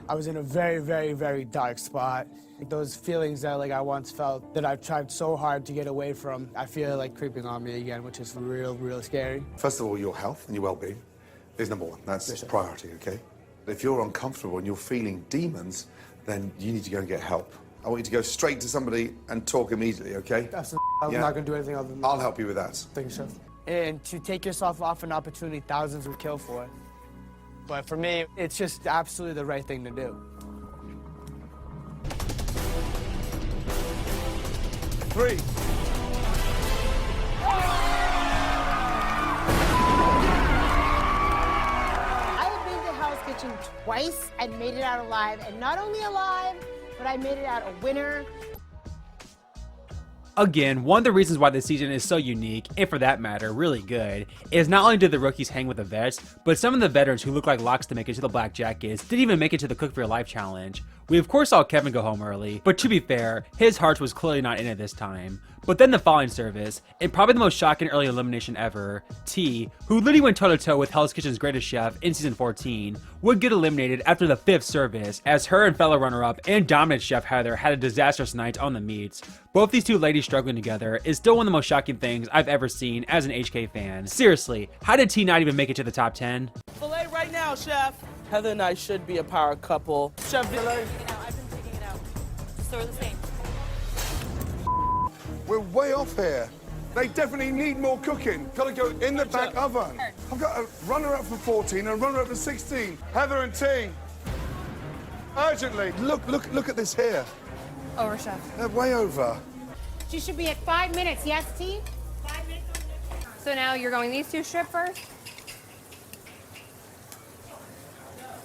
I was in a very, very, very dark spot. Those feelings that I once felt that I've tried so hard to get away from, I feel like creeping on me again, which is real scary. First of all, your health and your well-being is number one. That's priority, okay? If you're uncomfortable and you're feeling demons, then you need to go and get help. I want you to go straight to somebody and talk immediately, okay? I'm not gonna do anything other than that. I'll help you with that. Thank you, Chef. And to take yourself off an opportunity thousands would kill for. But for me, it's just absolutely the right thing to do. 3. I have been to Hell's Kitchen twice and made it out alive, and not only alive, but I made it out a winner. Again, one of the reasons why this season is so unique, and for that matter, really good, is not only did the rookies hang with the vets, but some of the veterans who look like locks to make it to the Black Jackets didn't even make it to the Cook for Your Life challenge. We of course saw Kevin go home early, but to be fair, his heart was clearly not in it this time. But then the following service, and probably the most shocking early elimination ever, T, who literally went toe-to-toe with Hell's Kitchen's greatest chef in season 14, would get eliminated after the 5th service, as her and fellow runner-up and dominant chef Heather had a disastrous night on the meats. Both these two ladies struggling together is still one of the most shocking things I've ever seen as an HK fan. Seriously, how did T not even make it to the top 10? Filet right now, Chef. Heather and I should be a power couple. Chef Filet. I've been taking it out. So we're the same. We're way off here. They definitely need more cooking. Gotta go in the back oven. I've got a runner-up for 14 and a runner-up for 16. Heather and T, urgently. Look at this here. Over, Chef. They're way over. She should be at 5 minutes, yes, T? So now you're going these two strip first?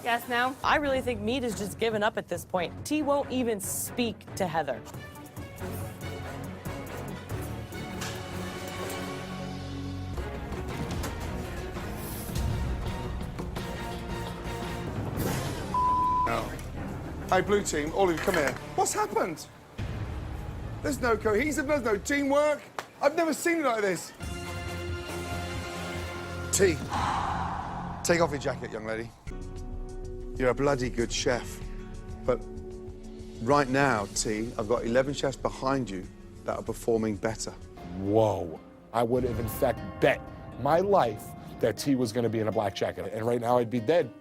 Yes, no? I really think meat is just given up at this point. T won't even speak to Heather. No. Hey, blue team, all of you, come here. What's happened? There's no cohesive, there's no teamwork. I've never seen it like this. T, take off your jacket, young lady. You're a bloody good chef. But right now, T, I've got 11 chefs behind you that are performing better. Whoa. I would have, in fact, bet my life that T was going to be in a black jacket. And right now, I'd be dead.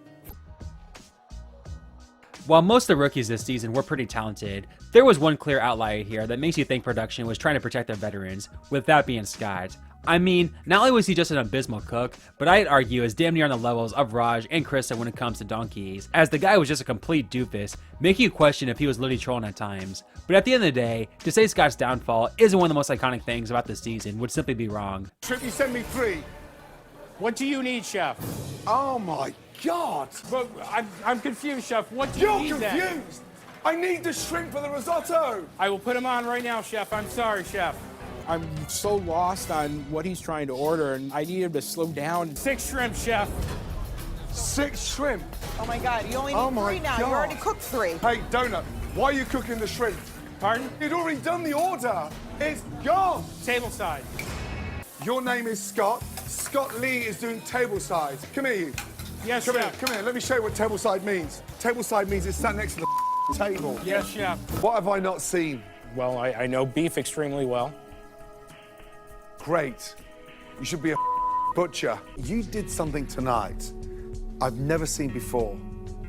While most of the rookies this season were pretty talented, there was one clear outlier here that makes you think production was trying to protect their veterans, with that being Scott. I mean, not only was he just an abysmal cook, but I'd argue is damn near on the levels of Raj and Krista when it comes to donkeys, as the guy was just a complete doofus, making you question if he was literally trolling at times. But at the end of the day, to say Scott's downfall isn't one of the most iconic things about this season would simply be wrong. Trip, you sent me 3. What do you need, Chef? Oh my God! But I'm confused, Chef. What do you need? You're confused! I need the shrimp for the risotto! I will put them on right now, Chef. I'm sorry, Chef. I'm so lost on what he's trying to order, and I need him to slow down. 6 shrimp, Chef. 6 shrimp? Oh my God, you only need 3 now. You already cooked 3. Hey, Donut, why are you cooking the shrimp? Pardon? You'd already done the order. It's gone. Tableside. Your name is Scott. Scott Lee is doing tableside. Come here, you. Yes, Come Chef. here, come here. Let me show you what tableside means. Tableside means it's sat next to the table. Yes, Chef. What have I not seen? Well, I know beef extremely well. Great. You should be a butcher. You did something tonight I've never seen before.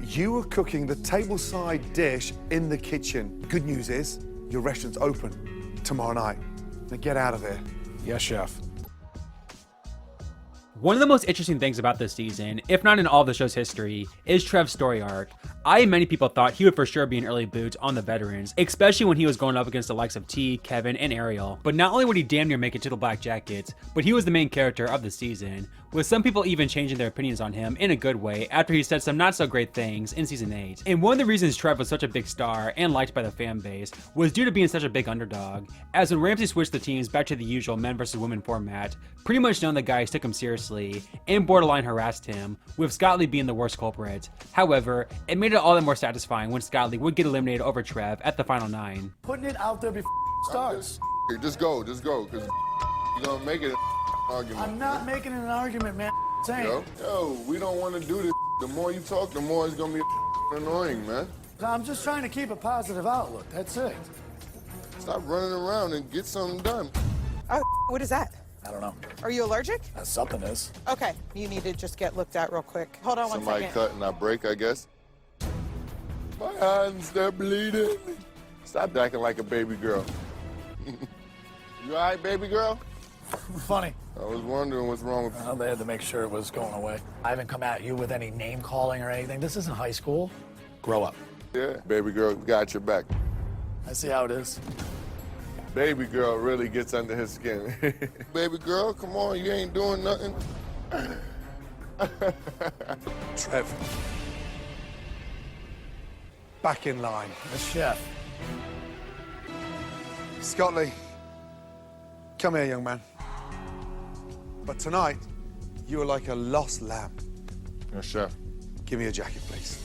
You were cooking the tableside dish in the kitchen. Good news is, your restaurant's open tomorrow night. Now get out of here. Yes, Chef. One of the most interesting things about this season, if not in all of the show's history, is Trev's story arc. I and many people thought he would for sure be an early boot on the veterans, especially when he was going up against the likes of T, Kevin, and Ariel. But not only would he damn near make it to the Black Jackets, but he was the main character of the season, with some people even changing their opinions on him in a good way after he said some not so great things in season 8. And one of the reasons Trev was such a big star and liked by the fan base was due to being such a big underdog, as when Ramsay switched the teams back to the usual men versus women format, pretty much knowing the guys took him seriously and borderline harassed him, with Scott Lee being the worst culprit. However, it made it all the more satisfying when Scott Lee would get eliminated over Trev at the final 9. Putting it out there before it starts. Just go, because you're gonna make it an argument. I'm not making it an argument, man. Saying. Yo, we don't want to do this The more you talk, the more it's gonna be annoying, man. I'm just trying to keep a positive outlook, that's it. Stop running around and get something done. Oh, what is that? I don't know. Are you allergic? Something is. Okay, you need to just get looked at real quick. Hold on one Somebody second. cut and I break, I guess. My hands, they're bleeding. Stop acting like a baby girl. You all right, baby girl? Funny. I was wondering what's wrong with you. Well, they had to make sure it was going away. I haven't come at you with any name calling or anything. This isn't high school. Grow up. Yeah, baby girl got your back. I see how it is. Baby girl really gets under his skin. Baby girl, come on, you ain't doing nothing. Trev. Back in line. The chef. Scott Lee, come here, young man. But tonight, you are like a lost lamb. Yes, chef. Give me a jacket, please.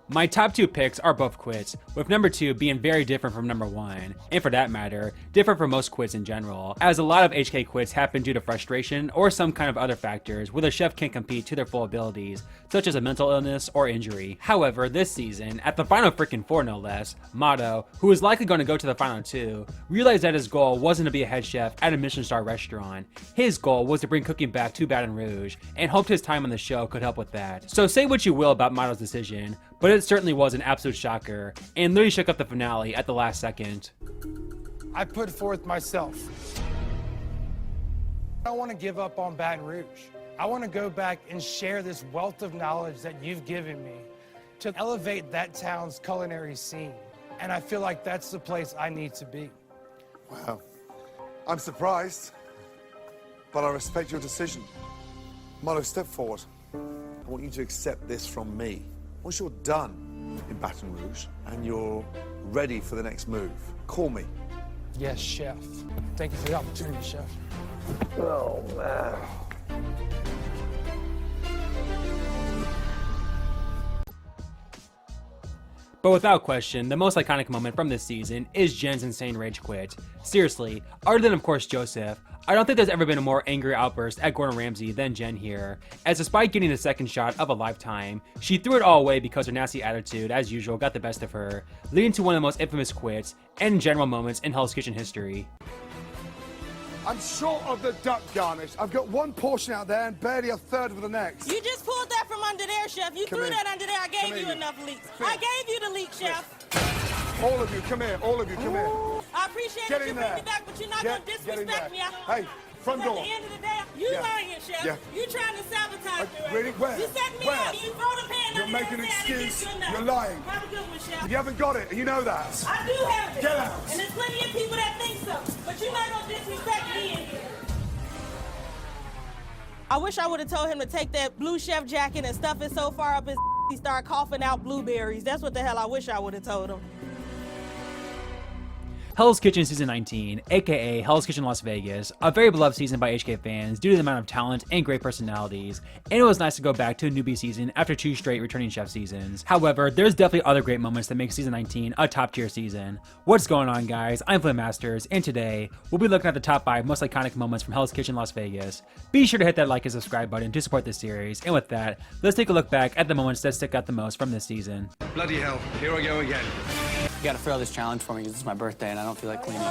My top 2 picks are both quits, with number 2 being very different from number 1, and for that matter, different from most quits in general, as a lot of HK quits happen due to frustration or some kind of other factors where the chef can't compete to their full abilities, such as a mental illness or injury. However, this season, at the final freaking 4 no less, Mato, who is likely going to go to the final 2, realized that his goal wasn't to be a head chef at a Michelin star restaurant. His goal was to bring cooking back to Baton Rouge, and hoped his time on the show could help with that. So say what you will about Mato's decision, but it certainly was an absolute shocker, and literally shook up the finale at the last second. I put forth myself. I don't want to give up on Baton Rouge. I want to go back and share this wealth of knowledge that you've given me to elevate that town's culinary scene. And I feel like that's the place I need to be. Wow. I'm surprised, but I respect your decision. Milo, step forward. I want you to accept this from me. Once you're done in Baton Rouge and you're ready for the next move, call me. Yes, chef. Thank you for the opportunity, chef. Oh, man. But without question, the most iconic moment from this season is Jen's insane rage quit. Seriously, other than of course Joseph, I don't think there's ever been a more angry outburst at Gordon Ramsay than Jen here, as despite getting the second shot of a lifetime, she threw it all away because her nasty attitude, as usual, got the best of her, leading to one of the most infamous quits and general moments in Hell's Kitchen history. I'm short of the duck garnish. I've got one portion out there and barely a third of the next. You just pulled that from under there, chef. You Come threw here. that under there. I gave Come you here. enough leaks. Come I here. gave you the leak, chef. All of you, come here. All of you, come here. I appreciate Get that you in bring there. it back, but you're not Get going to in disrespect there. me. Hey, front At door. the end of the day, you Yeah. lying, chef. Yeah. You trying to sabotage me right Really? now. Where? You set me Where? up. You throw the pan You're under making there an and say I didn't excuse. give you enough. You're lying. Have a good one, chef. You haven't got it, and you know that. I do have it. Get out. And there's plenty of people that think so. But you're not going to disrespect me in here. I wish I would have told him to take that blue chef jacket and stuff it so far up his he started coughing out blueberries. That's what the hell I wish I would have told him. Hell's Kitchen Season 19, aka Hell's Kitchen Las Vegas, a very beloved season by HK fans due to the amount of talent and great personalities, and it was nice to go back to a newbie season after 2 straight returning chef seasons. However, there's definitely other great moments that make Season 19 a top tier season. What's going on, guys? I'm FlynnMasters, and today, we'll be looking at the top 5 most iconic moments from Hell's Kitchen Las Vegas. Be sure to hit that like and subscribe button to support this series, and with that, let's take a look back at the moments that stick out the most from this season. Bloody hell, here I go again. You gotta fail this challenge for me because it's my birthday and I don't feel like cleaning.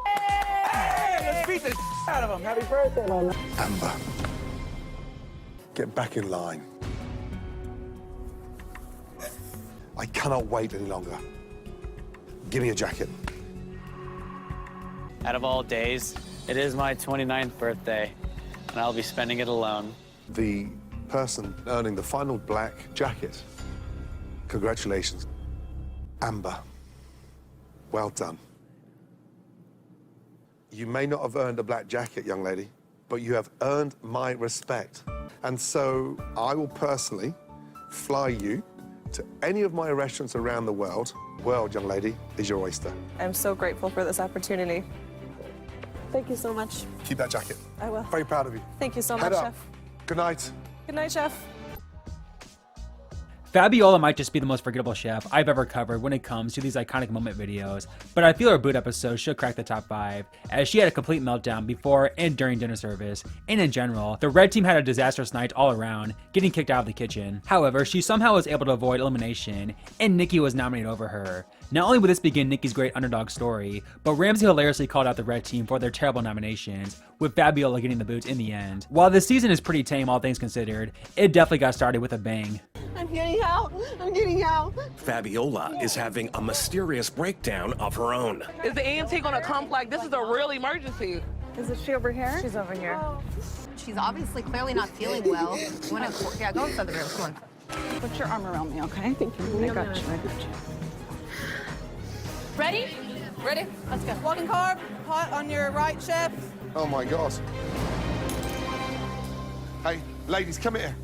Hey, let's beat the out of him. Happy birthday, man. Amber, get back in line. I cannot wait any longer. Give me a jacket. Out of all days, it is my 29th birthday and I'll be spending it alone. The person earning the final black jacket. Congratulations. Amber, well done. You may not have earned a black jacket, young lady, but you have earned my respect. And so I will personally fly you to any of my restaurants around the world. World, young lady, is your oyster. I'm so grateful for this opportunity. Thank you so much. Keep that jacket. I will. Very proud of you. Thank you so Head much, up. Chef. Good night. Good night, Chef. Fabiola might just be the most forgettable chef I've ever covered when it comes to these iconic moment videos, but I feel her boot episode should crack the top 5, as she had a complete meltdown before and during dinner service, and in general, the red team had a disastrous night all around, getting kicked out of the kitchen. However, she somehow was able to avoid elimination, and Nikki was nominated over her. Not only would this begin Nikki's great underdog story, but Ramsey hilariously called out the red team for their terrible nominations, with Fabiola getting the boot in the end. While this season is pretty tame all things considered, it definitely got started with a bang. I'm getting out. I'm getting out. Fabiola is having a mysterious breakdown of her own. Is the EMT gonna come? Like, this is a real emergency. Is she over here? She's over here. She's obviously clearly not feeling well. Yeah, go inside the room. Come on. Put your arm around me, okay? Thank you. I got you. Ready? Ready? Let's go. Walking carb, hot on your right, chef. Oh my God. Hey, ladies, come here.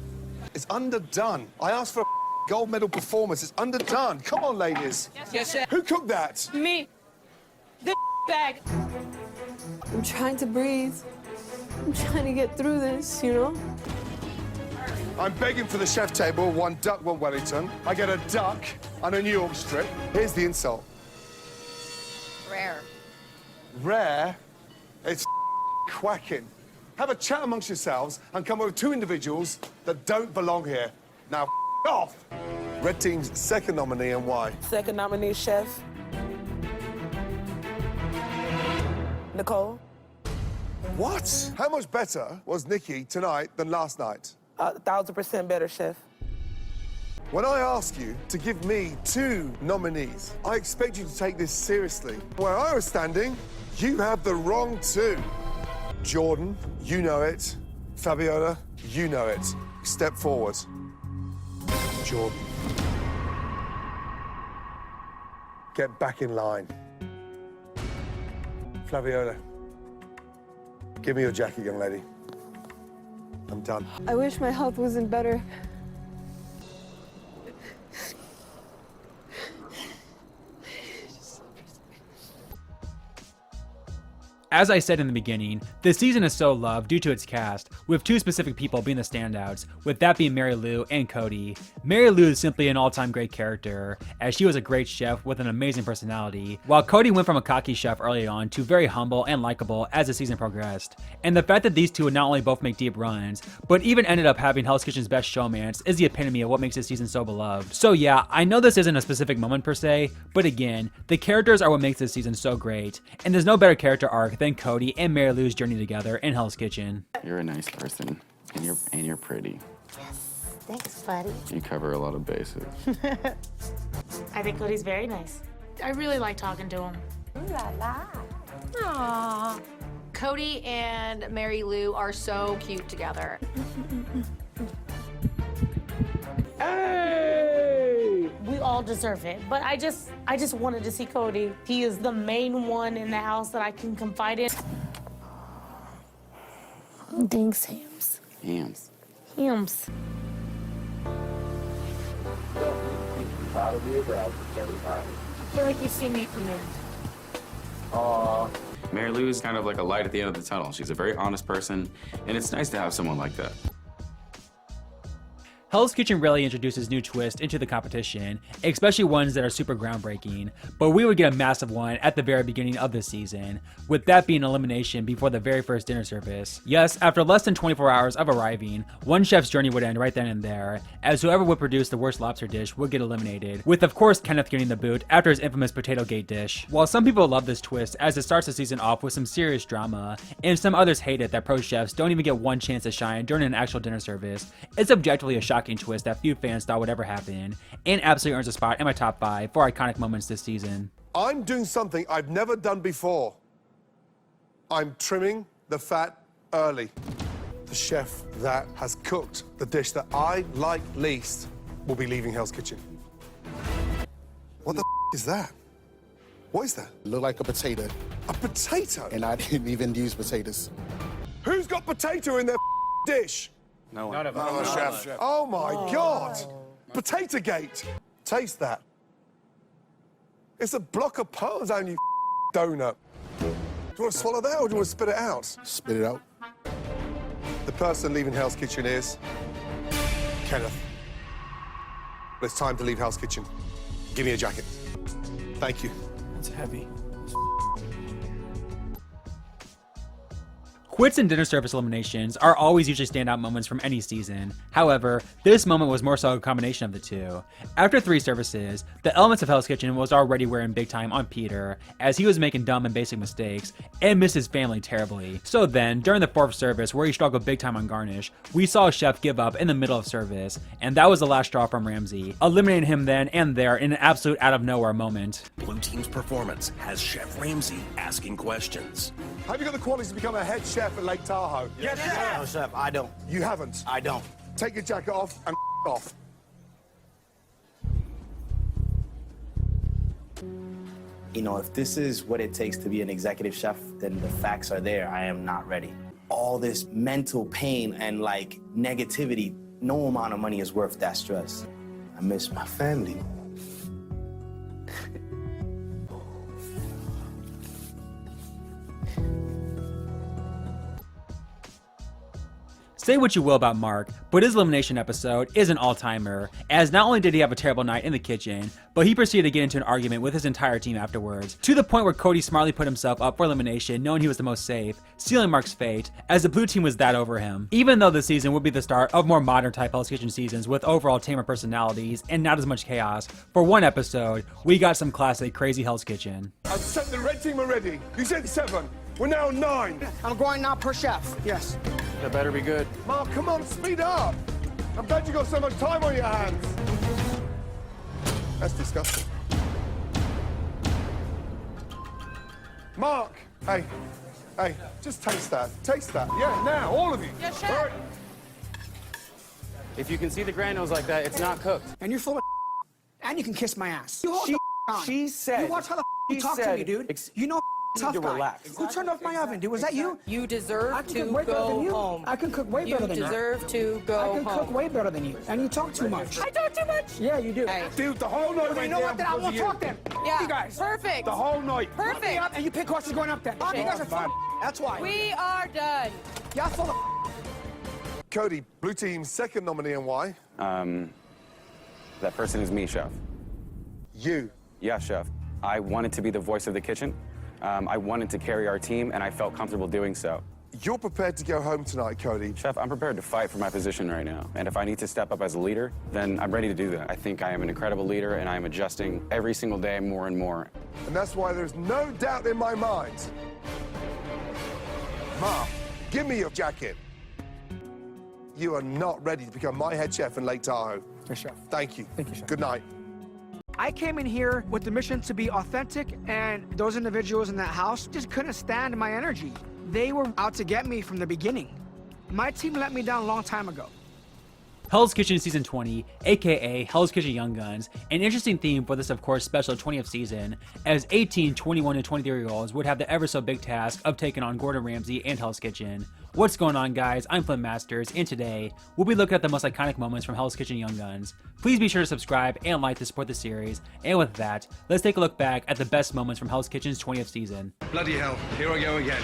It's underdone. I asked for a gold medal performance. It's underdone. Come on, ladies. Yes, chef. Who cooked that? Me. The bag. I'm trying to breathe. I'm trying to get through this, you know? I'm begging for the chef table, 1 duck, 1 Wellington. I get a duck and a New York strip. Here's the insult. Rare. Rare? It's quacking. Have a chat amongst yourselves and come up with 2 individuals that don't belong here. Now, off! Red team's second nominee and why? Second nominee, chef. Nicole. What? How much better was Nikki tonight than last night? 1,000% better, chef. When I ask you to give me 2 nominees, I expect you to take this seriously. Where I was standing, you have the wrong 2. Jordan, you know it. Fabiola, you know it. Step forward. Jordan. Get back in line. Flaviola, give me your jacket, young lady. I'm done. I wish my health wasn't better. As I said in the beginning, this season is so loved due to its cast, with 2 specific people being the standouts, with that being Mary Lou and Cody. Mary Lou is simply an all-time great character, as she was a great chef with an amazing personality, while Cody went from a cocky chef early on to very humble and likable as the season progressed. And the fact that these 2 would not only both make deep runs, but even ended up having Hell's Kitchen's best showmance is the epitome of what makes this season so beloved. So yeah, I know this isn't a specific moment per se, but again, the characters are what makes this season so great, and there's no better character arc than Cody and Mary Lou's journey together in Hell's Kitchen. You're a nice person, and you're pretty. Thanks, buddy. You cover a lot of bases. I think Cody's very nice. I really like talking to him. Ooh la la. Aww. Cody and Mary Lou are so cute together. Hey! We all deserve it, but I just wanted to see Cody. He is the main one in the house that I can confide in. Thanks, Hams. Hams. Hams. I feel like you see me coming. Mary Lou is kind of like a light at the end of the tunnel. She's a very honest person, and it's nice to have someone like that. Hell's Kitchen really introduces new twists into the competition, especially ones that are super groundbreaking, but we would get a massive one at the very beginning of this season, with that being elimination before the very first dinner service. Yes, after less than 24 hours of arriving, one chef's journey would end right then and there, as whoever would produce the worst lobster dish would get eliminated, with of course Kenneth getting the boot after his infamous potato gate dish. While some people love this twist as it starts the season off with some serious drama, and some others hate it that pro chefs don't even get one chance to shine during an actual dinner service, it's objectively a shocking twist that few fans thought would ever happen, and absolutely earns a spot in my top 5 for iconic moments this season. I'm doing something I've never done before. I'm trimming the fat early. The chef that has cooked the dish that I like least will be leaving Hell's Kitchen. What the is that? What is that? Look like a potato. A potato? And I didn't even use potatoes. Who's got potato in their dish? No one. None of us, chef. Oh my God! Potato gate. Taste that. It's a block of Parmesan, you donut. Do you want to swallow that or do you want to spit it out? Spit it out. The person leaving Hell's Kitchen is Kenneth. But it's time to leave Hell's Kitchen. Give me a jacket. Thank you. It's heavy. Quits and dinner service eliminations are always usually standout moments from any season. However, this moment was more so a combination of the two. After 3 services, the elements of Hell's Kitchen was already wearing big time on Peter, as he was making dumb and basic mistakes, and missed his family terribly. So then, during the 4th service, where he struggled big time on garnish, we saw Chef give up in the middle of service, and that was the last straw from Ramsay, eliminating him then and there in an absolute out of nowhere moment. Blue team's performance has Chef Ramsay asking questions. Have you got the qualities to become a head chef at Lake Tahoe? Yes, sir. No, Chef, I don't. You haven't? I don't. Take your jacket off and off. You know, if this is what it takes to be an executive chef, then the facts are there. I am not ready. All this mental pain and like negativity, no amount of money is worth that stress. I miss my family. Say what you will about Mark, but his elimination episode is an all-timer, as not only did he have a terrible night in the kitchen, but he proceeded to get into an argument with his entire team afterwards, to the point where Cody smartly put himself up for elimination knowing he was the most safe, sealing Mark's fate, as the blue team was that over him. Even though this season would be the start of more modern type Hell's Kitchen seasons with overall tamer personalities and not as much chaos, for one episode, we got some classic crazy Hell's Kitchen. I've sent the red team already. You said 7. We're now 9. I'm going now per chef. Yes. That better be good. Mark, come on, speed up. I'm glad you got so much time on your hands. That's disgusting. Mark, hey, just taste that. Taste that. Yeah, now, all of you. Yes, chef. All right. If you can see the granules like that, it's not cooked. And you're full of and you can kiss my ass. She said. You watch how the you talk to me, dude. You know tough to guy. relax. Who turned off my oven, dude? Was that you? You deserve to way better than go you. home. I can cook way better than you. You deserve to go I can home. cook way better than you. And you talk too much. I talk too much? Yeah, you do. Hey. Dude, the whole night Well, you know what? Then I won't talk then. Yeah. You guys. Perfect. The whole night. Put me up and you pick horses going up then. You guys are full. That's why. We are done. Y'all full of Cody, blue team's second nominee, and why? That person is me, Chef. You. Yeah, Chef. I wanted to be the voice of the kitchen. I wanted to carry our team, and I felt comfortable doing so. You're prepared to go home tonight, Cody. Chef, I'm prepared to fight for my position right now. And if I need to step up as a leader, then I'm ready to do that. I think I am an incredible leader, and I am adjusting every single day more and more. And that's why there's no doubt in my mind. Mark, give me your jacket. You are not ready to become my head chef in Lake Tahoe. Yes, chef. Thank you. Thank you, chef. Good night. I came in here with the mission to be authentic, and those individuals in that house just couldn't stand my energy. They were out to get me from the beginning. My team let me down a long time ago. Hell's Kitchen Season 20, aka Hell's Kitchen Young Guns, an interesting theme for this, of course, special 20th season, as 18, 21, and 23-year-olds would have the ever so big task of taking on Gordon Ramsay and Hell's Kitchen. What's going on, guys? I'm FlynnMasters, and today, we'll be looking at the most iconic moments from Hell's Kitchen Young Guns. Please be sure to subscribe and like to support the series, and with that, let's take a look back at the best moments from Hell's Kitchen's 20th season. Bloody hell, here I go again.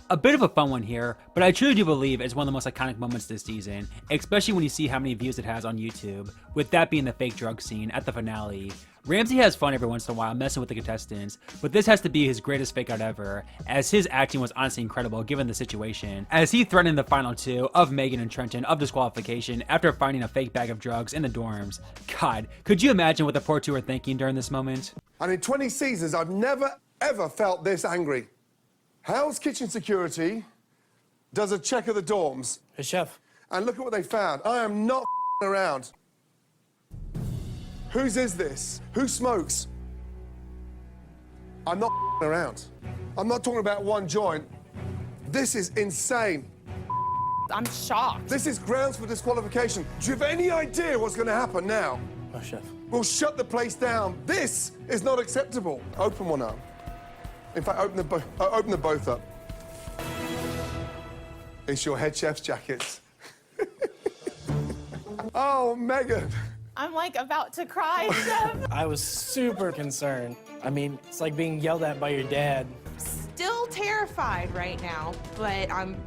A bit of a fun one here, but I truly do believe it's one of the most iconic moments this season, especially when you see how many views it has on YouTube, with that being the fake drug scene at the finale. Ramsay has fun every once in a while messing with the contestants, but this has to be his greatest fake out ever, as his acting was honestly incredible given the situation, as he threatened the final 2 of Megan and Trenton of disqualification after finding a fake bag of drugs in the dorms. God, could you imagine what the poor two were thinking during this moment? And in 20 seasons, I've never, ever felt this angry. Hell's Kitchen security does a check of the dorms. Hey, chef. And look at what they found. I am not around. Whose is this? Who smokes? I'm not around. I'm not talking about one joint. This is insane. I'm shocked. This is grounds for disqualification. Do you have any idea what's going to happen now? Oh, chef. We'll shut the place down. This is not acceptable. Open one up. In fact, open them both up. It's your head chef's jackets. Oh, Megan. I'm like about to cry, Chef. I was super concerned. I mean, it's like being yelled at by your dad. Still terrified right now, but I'm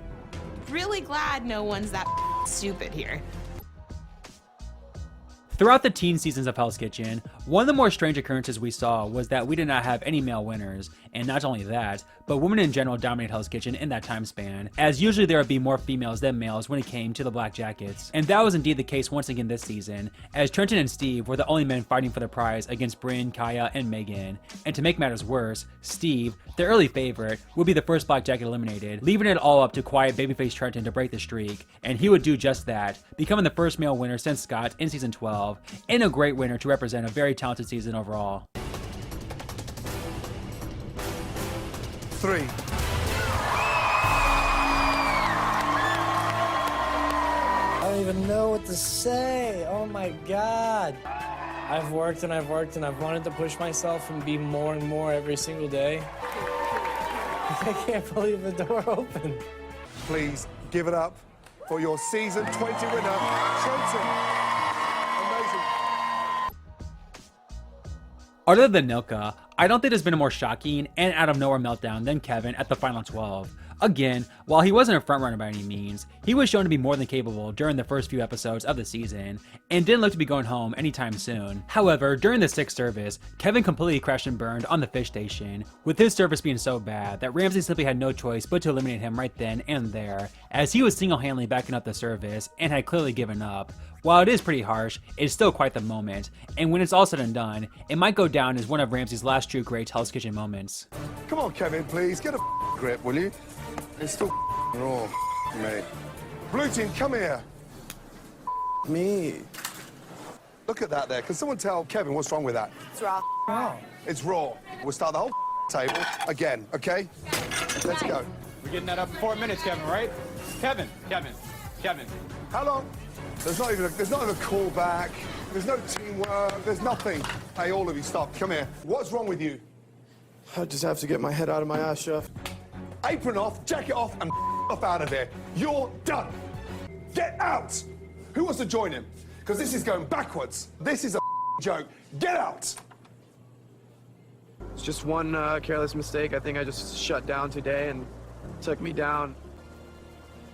really glad no one's that stupid here. Throughout the teen seasons of Hell's Kitchen, one of the more strange occurrences we saw was that we did not have any male winners, and not only that, but women in general dominated Hell's Kitchen in that time span, as usually there would be more females than males when it came to the Black Jackets. And that was indeed the case once again this season, as Trenton and Steve were the only men fighting for the prize against Brynn, Kaya, and Megan. And to make matters worse, Steve, the early favorite, would be the first Black Jacket eliminated, leaving it all up to quiet babyface Trenton to break the streak, and he would do just that, becoming the first male winner since Scott in season 12, and a great winner to represent a very talented season overall. 3. I don't even know what to say. Oh my God. I've worked and I've worked and I've wanted to push myself and be more and more every single day. I can't believe the door opened. Please give it up for your season 20 winner, Trenton. Amazing. Other than Nilka, I don't think there's been a more shocking and out of nowhere meltdown than Kevin at the final 12. Again, while he wasn't a frontrunner by any means, he was shown to be more than capable during the first few episodes of the season, and didn't look to be going home anytime soon. However, during the 6th service, Kevin completely crashed and burned on the fish station, with his service being so bad that Ramsay simply had no choice but to eliminate him right then and there, as he was single-handedly backing up the service and had clearly given up. While it is pretty harsh, it's still quite the moment, and when it's all said and done, it might go down as one of Ramsay's last true great Hell's Kitchen moments. Come on, Kevin, please, get a grip, will you? It's still raw, mate. Blue team, come here. Me. Look at that there. Can someone tell Kevin what's wrong with that? It's raw. It's raw. We'll start the whole table again, okay? Let's go. We're getting that up in 4 minutes, Kevin, right? Kevin. How long? There's not even a callback. There's no teamwork. There's nothing. Hey, all of you, stop. Come here. What's wrong with you? I just have to get my head out of my ass, Chef. Apron off, jacket off, and off out of here. You're done. Get out. Who wants to join him? Because this is going backwards. This is a joke. Get out. It's just one careless mistake. I think I just shut down today and took me down.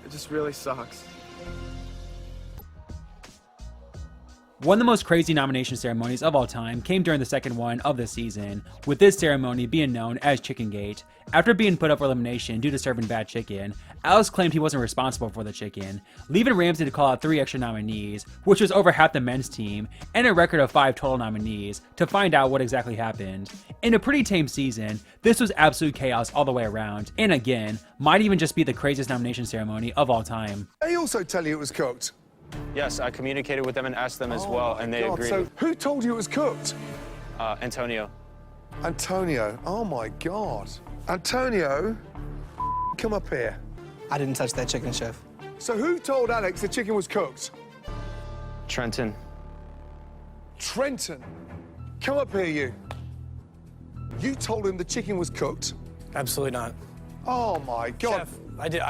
It just really sucks. One of the most crazy nomination ceremonies of all time came during the second one of the season, with this ceremony being known as Chicken Gate. After being put up for elimination due to serving bad chicken, Alex claimed he wasn't responsible for the chicken, leaving Ramsay to call out 3 extra nominees, which was over half the men's team, and a record of 5 total nominees, to find out what exactly happened. In a pretty tame season, this was absolute chaos all the way around, and again, might even just be the craziest nomination ceremony of all time. They also tell you it was cooked. Yes, I communicated with them and asked them as well, and they agreed. So who told you it was cooked? Antonio. Antonio. Oh my God. Antonio, come up here. I didn't touch that chicken, Chef. So who told Alex the chicken was cooked? Trenton. Trenton. Come up here, you. You told him the chicken was cooked? Absolutely not. Oh my God. Chef, I did.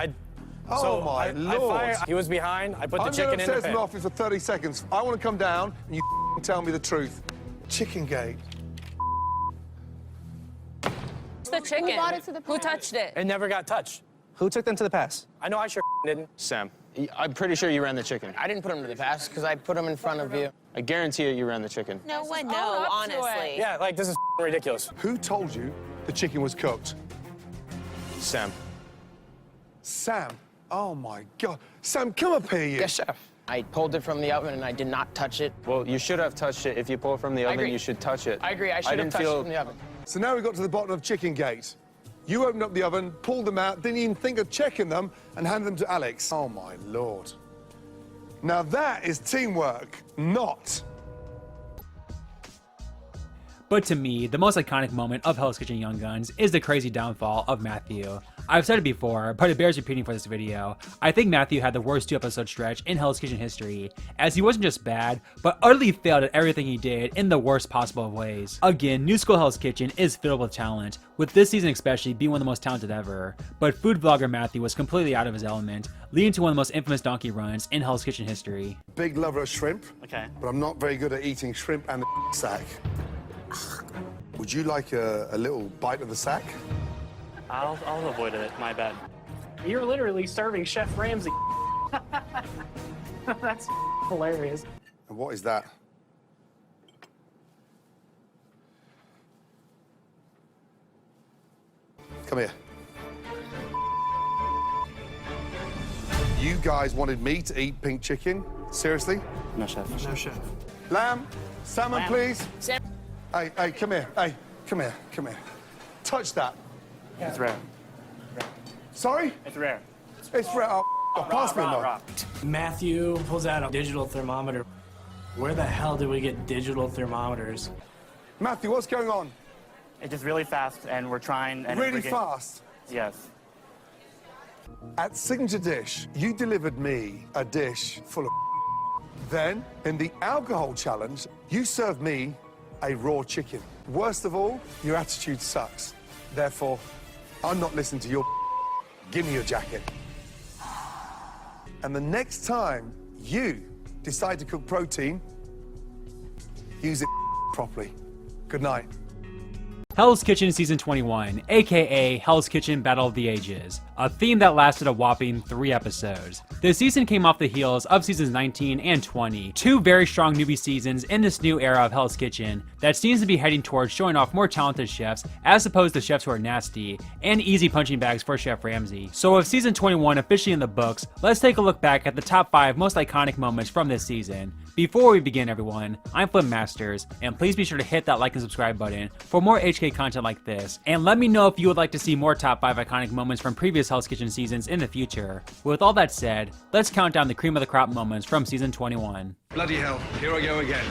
Oh my Lord. He was behind. I put the chicken in the I'm pan. going upstairs for 30 seconds. I want to come down and you tell me the truth. Chicken Gate. It's the chicken. Who brought it to the Who touched it? It never got touched. Who took them to the pass? I know I sure didn't. Sam. I'm pretty sure you ran the chicken. I didn't put them to the pass because I put them in front of you. I guarantee you ran the chicken. No one own know, up to honestly. it. Yeah, like this is ridiculous. Who told you the chicken was cooked? Sam. Sam. Oh my God. Sam, come up here, you. Yes, Chef. I pulled it from the oven and I did not touch it. Well, you should have touched it. If you pull it from the oven, agree. you should touch it. I agree. I should have touched it from the oven. So now we got to the bottom of Chicken Gate. You opened up the oven, pulled them out, didn't even think of checking them, and handed them to Alex. Oh my Lord. Now that is teamwork, not. But to me, the most iconic moment of Hell's Kitchen Young Guns is the crazy downfall of Matthew. I've said it before, but it bears repeating for this video. I think Matthew had the worst 2-episode stretch in Hell's Kitchen history, as he wasn't just bad, but utterly failed at everything he did in the worst possible of ways. Again, New School Hell's Kitchen is filled with talent, with this season especially being one of the most talented ever. But food vlogger Matthew was completely out of his element, leading to one of the most infamous donkey runs in Hell's Kitchen history. Big lover of shrimp. Okay. But I'm not very good at eating shrimp and the sack. Would you like a little bite of the sack? I'll avoid it. My bad. You're literally serving Chef Ramsay. That's hilarious. And what is that? Come here. You guys wanted me to eat pink chicken? Seriously? No, chef. No, chef. Lamb, salmon, Lamb. please. Sam. Hey, come here. Hey, come here. Touch that. It's rare. Sorry? It's rare. It's rare. Oh, pass me a knife. Matthew pulls out a digital thermometer. Where the hell did we get digital thermometers? Matthew, what's going on? It's just really fast, and we're trying. And Really fast? Yes. At Signature Dish, you delivered me a dish full of Then, in the alcohol challenge, you served me a raw chicken. Worst of all, your attitude sucks. Therefore, I'm not listening to your Give me your jacket. And the next time you decide to cook protein, use it properly. Good night. Hell's Kitchen Season 21, aka Hell's Kitchen Battle of the Ages, a theme that lasted a whopping 3 episodes. The season came off the heels of Seasons 19 and 20, 2 very strong newbie seasons in this new era of Hell's Kitchen that seems to be heading towards showing off more talented chefs as opposed to chefs who are nasty and easy punching bags for Chef Ramsay. So with Season 21 officially in the books, let's take a look back at the top 5 most iconic moments from this season. Before we begin, everyone, I'm FlynnMasters, and please be sure to hit that like and subscribe button for more HK content like this, and let me know if you would like to see more top 5 iconic moments from previous Hell's Kitchen seasons in the future. With all that said, let's count down the cream of the crop moments from Season 21. Bloody hell, here I go again.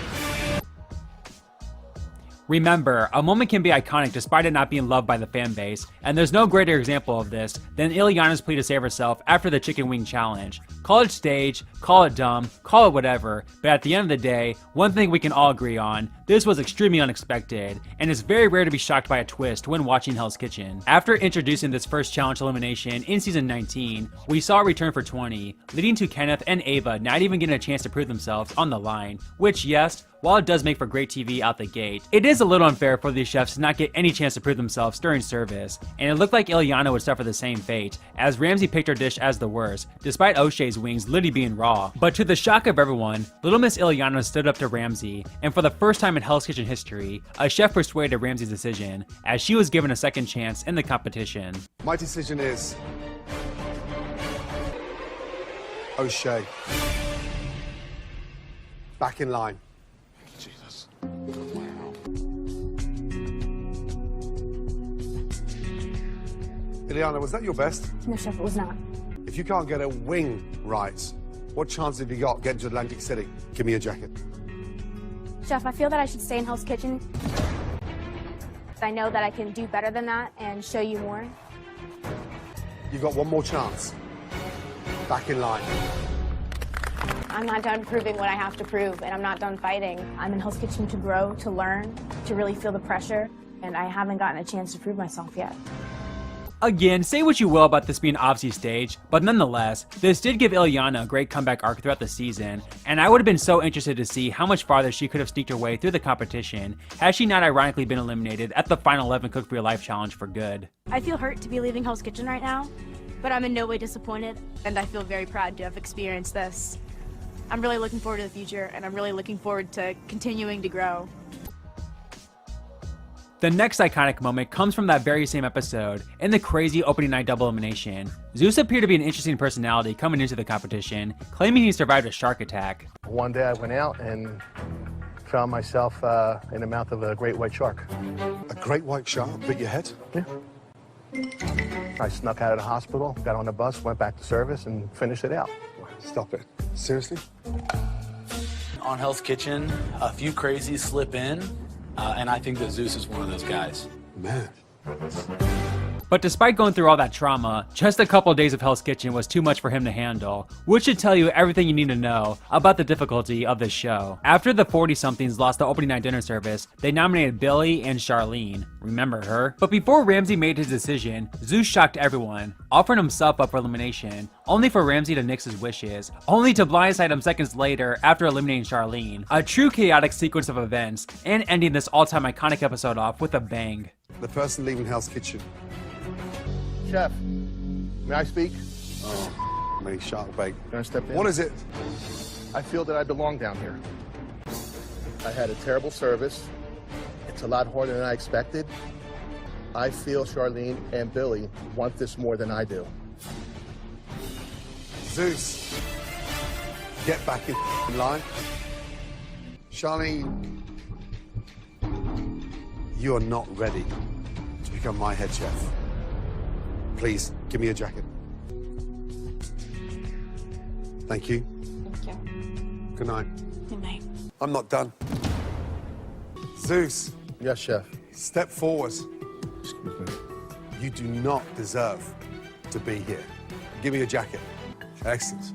Remember, a moment can be iconic despite it not being loved by the fan base, and there's no greater example of this than Ileana's plea to save herself after the chicken wing challenge. Call it stage, call it dumb, call it whatever, but at the end of the day, one thing we can all agree on, this was extremely unexpected, and it's very rare to be shocked by a twist when watching Hell's Kitchen. After introducing this first challenge elimination in Season 19, we saw a return for 20, leading to Kenneth and Ava not even getting a chance to prove themselves on the line, which yes, while it does make for great TV out the gate, it is a little unfair for these chefs to not get any chance to prove themselves during service, and it looked like Ileana would suffer the same fate, as Ramsay picked her dish as the worst, despite O'Shea's wings literally being raw. But to the shock of everyone, Little Miss Ileana stood up to Ramsay, and for the first time in Hell's Kitchen history, a chef persuaded Ramsay's decision, as she was given a second chance in the competition. My decision is O'Shea. Back in line. Jesus. Wow. Ileana, was that your best? No, chef, it was not. If you can't get a wing right, what chance have you got getting to Atlantic City? Give me a jacket. Chef, I feel that I should stay in Hell's Kitchen. I know that I can do better than that and show you more. You've got one more chance. Back in line. I'm not done proving what I have to prove, and I'm not done fighting. I'm in Hell's Kitchen to grow, to learn, to really feel the pressure, and I haven't gotten a chance to prove myself yet. Again, say what you will about this being obviously staged, but nonetheless, this did give Ileana a great comeback arc throughout the season, and I would have been so interested to see how much farther she could have sneaked her way through the competition had she not ironically been eliminated at the final 11 Cook for Your Life challenge for good. I feel hurt to be leaving Hell's Kitchen right now, but I'm in no way disappointed, and I feel very proud to have experienced this. I'm really looking forward to the future, and I'm really looking forward to continuing to grow. The next iconic moment comes from that very same episode, in the crazy opening night double elimination. Zeus appeared to be an interesting personality coming into the competition, claiming he survived a shark attack. One day I went out and found myself in the mouth of a great white shark. A great white shark bit your head? Yeah. I snuck out of the hospital, got on the bus, went back to service, and finished it out. Stop it. Seriously? On Hell's Kitchen, a few crazies slip in, and I think that Zeus is one of those guys. Man. But despite going through all that trauma, just a couple of days of Hell's Kitchen was too much for him to handle, which should tell you everything you need to know about the difficulty of this show. After the 40-somethings lost the opening night dinner service, they nominated Billy and Charlene. Remember her? But before Ramsay made his decision, Zeus shocked everyone, offering himself up for elimination, only for Ramsay to nix his wishes, only to blindside him seconds later after eliminating Charlene. A true chaotic sequence of events, and ending this all-time iconic episode off with a bang. The person leaving Hell's Kitchen. Chef, may I speak? Oh, me, shark bait. Can I step in? What is it? I feel that I belong down here. I had a terrible service. It's a lot harder than I expected. I feel Charlene and Billy want this more than I do. Zeus, get back in line. Charlene, you are not ready to become my head chef. Please, give me a jacket. Thank you. Thank you. Good night. Good night. I'm not done. Zeus. Yes, chef. Step forward. Excuse me. You do not deserve to be here. Give me your jacket. Excellent.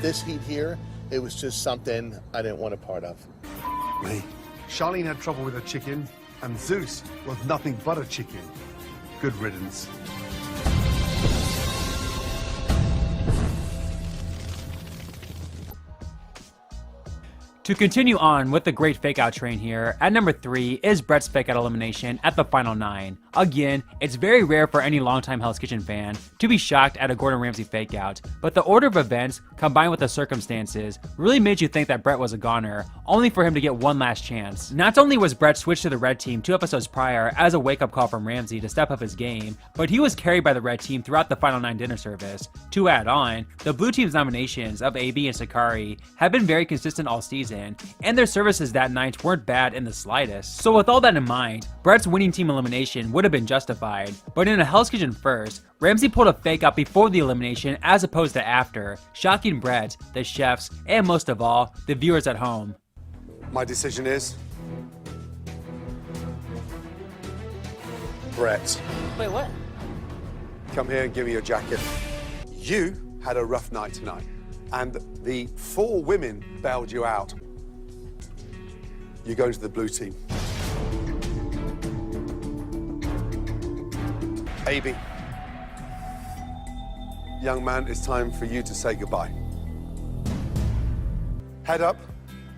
This heat here, it was just something I didn't want a part of. Me. Charlene had trouble with her chicken, and Zeus was nothing but a chicken. Good riddance. To continue on with the great fake-out train here, at number 3 is Brett's fake-out elimination at the final 9. Again, it's very rare for any longtime Hell's Kitchen fan to be shocked at a Gordon Ramsay fake-out, but the order of events, combined with the circumstances, really made you think that Brett was a goner, only for him to get one last chance. Not only was Brett switched to the red team 2 episodes prior as a wake-up call from Ramsay to step up his game, but he was carried by the red team throughout the final 9 dinner service. To add on, the blue team's nominations of AB and Sakari have been very consistent all season, and their services that night weren't bad in the slightest. So with all that in mind, Brett's winning team elimination would have been justified, but in a Hell's Kitchen first, Ramsay pulled a fake out before the elimination as opposed to after, shocking Brett, the chefs, and most of all, the viewers at home. My decision is... Brett. Wait, what? Come here and give me your jacket. You had a rough night tonight, and the 4 women bailed you out. You go to the blue team. AB. Young man, it's time for you to say goodbye. Head up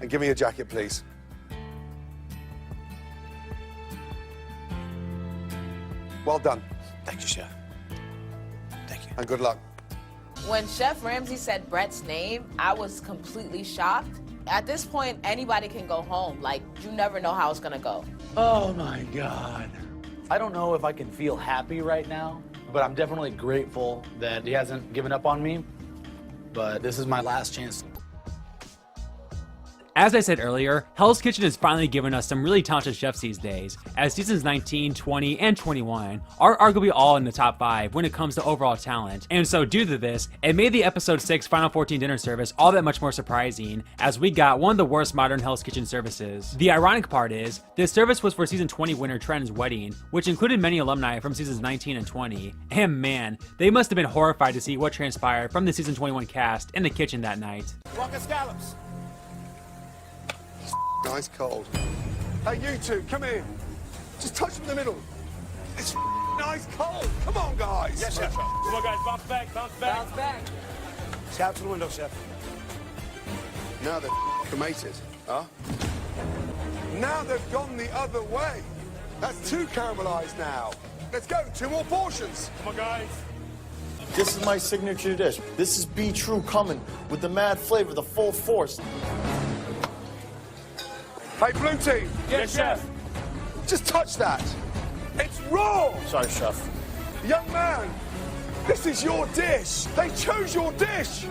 and give me your jacket, please. Well done. Thank you, Chef. Thank you. And good luck. When Chef Ramsay said Brett's name, I was completely shocked. At this point, anybody can go home. Like, you never know how it's gonna go. Oh my God. I don't know if I can feel happy right now, but I'm definitely grateful that he hasn't given up on me. But this is my last chance. As I said earlier, Hell's Kitchen has finally given us some really talented chefs these days, as seasons 19, 20, and 21 are arguably all in the top 5 when it comes to overall talent. And so due to this, it made the episode 6 Final 14 dinner service all that much more surprising, as we got one of the worst modern Hell's Kitchen services. The ironic part is, this service was for season 20 winner Trenton's wedding, which included many alumni from seasons 19 and 20. And man, they must have been horrified to see what transpired from the season 21 cast in the kitchen that night. Walking scallops. Nice cold. Hey, you two, come here. Just touch them in the middle. It's nice cold. Come on, guys. Yes, Chef. Come on, guys. Bounce back. Bounce back. Bounce back. Shout to the window, Chef. Now they're cremated, huh? Now they've gone the other way. That's 2 caramelized now. Let's go. 2 more portions. Come on, guys. This is my signature dish. This is Be True coming with the mad flavor, the full force. Hey, blue team. Yes, Chef. Just touch that. It's raw. Sorry, Chef. Young man, this is your dish. They chose your dish.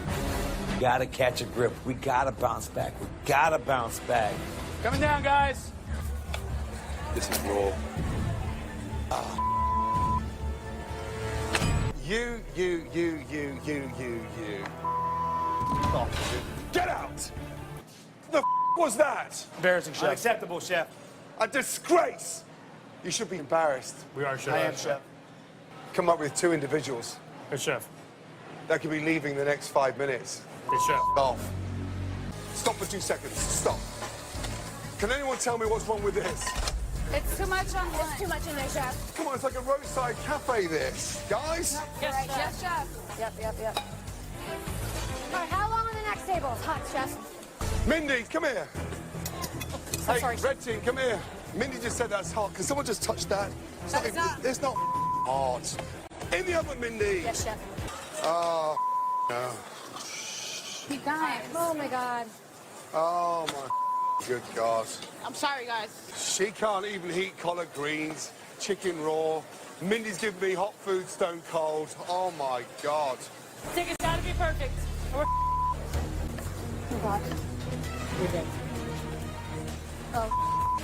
We gotta catch a grip. We gotta bounce back. We gotta bounce back. Coming down, guys. This is raw. You. Oh, get out. The was that? Embarrassing, Chef. Unacceptable, Chef. A disgrace. You should be embarrassed. We are, Chef. I am, Chef. Come up with 2 individuals Yes, Chef. that could be leaving the next 5 minutes. Yes, Chef. Off. Stop for 2 seconds. Stop. Can anyone tell me what's wrong with this? It's too much on one. It's too much in there, Chef. Come on, it's like a roadside cafe, this. Guys? Yes, right. Yes, Chef. Yep. All right, how long on the next table? Hot, Chef. Mindy, come here. Hey, sorry. red team, come here. Mindy just said that's hot. Can someone just touch that? It's not hot. In the oven, Mindy. Yes, Chef. Oh, no. You guys. Oh, my God. Oh, my good God. I'm sorry, guys. She can't even heat collard greens. chicken raw. Mindy's giving me hot food stone cold. Oh my God. Ticket's gotta be perfect. Or Oh God. you're good. Oh.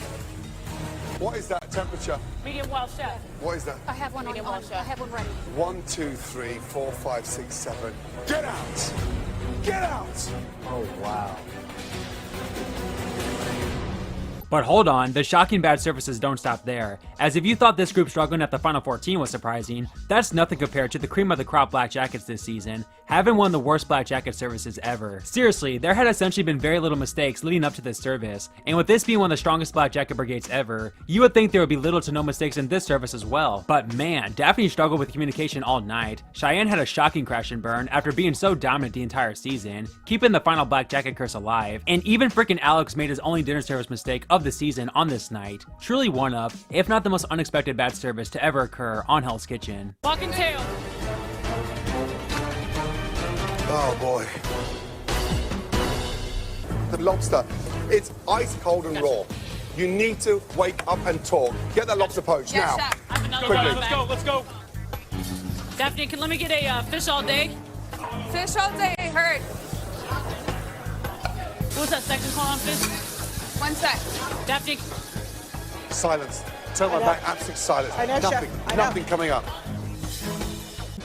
What is that temperature? Medium well, chef. What is that? I have one Medium on. well, chef. I have one ready. 1, 2, 3, 4, 5, 6, 7. Get out! Get out! Oh, wow. But hold on, the shocking bad services don't stop there, as if you thought this group struggling at the Final 14 was surprising, that's nothing compared to the cream of the crop Black Jackets this season, having one of the worst Black Jacket services ever. Seriously, there had essentially been very little mistakes leading up to this service, and with this being one of the strongest Black Jacket brigades ever, you would think there would be little to no mistakes in this service as well. But man, Daphne struggled with communication all night. Cheyenne had a shocking crash and burn after being so dominant the entire season, keeping the final Black Jacket curse alive, and even freaking Alex made his only dinner service mistake of the season on this night. Truly one of, if not the most unexpected bad service to ever occur on Hell's Kitchen. Walking tail. Oh boy. The lobster, it's ice cold and raw. You need to wake up and talk. Get that lobster poached Yes, now. chef. I have another Quickly. one. Let's go. Daphne, let me get a fish all day. Fish all day, heard. What's that second call on fish? 1 sec. Daphne. Silence. Turn my back, absolute silence. I know, nothing, Chef. I know. nothing coming up.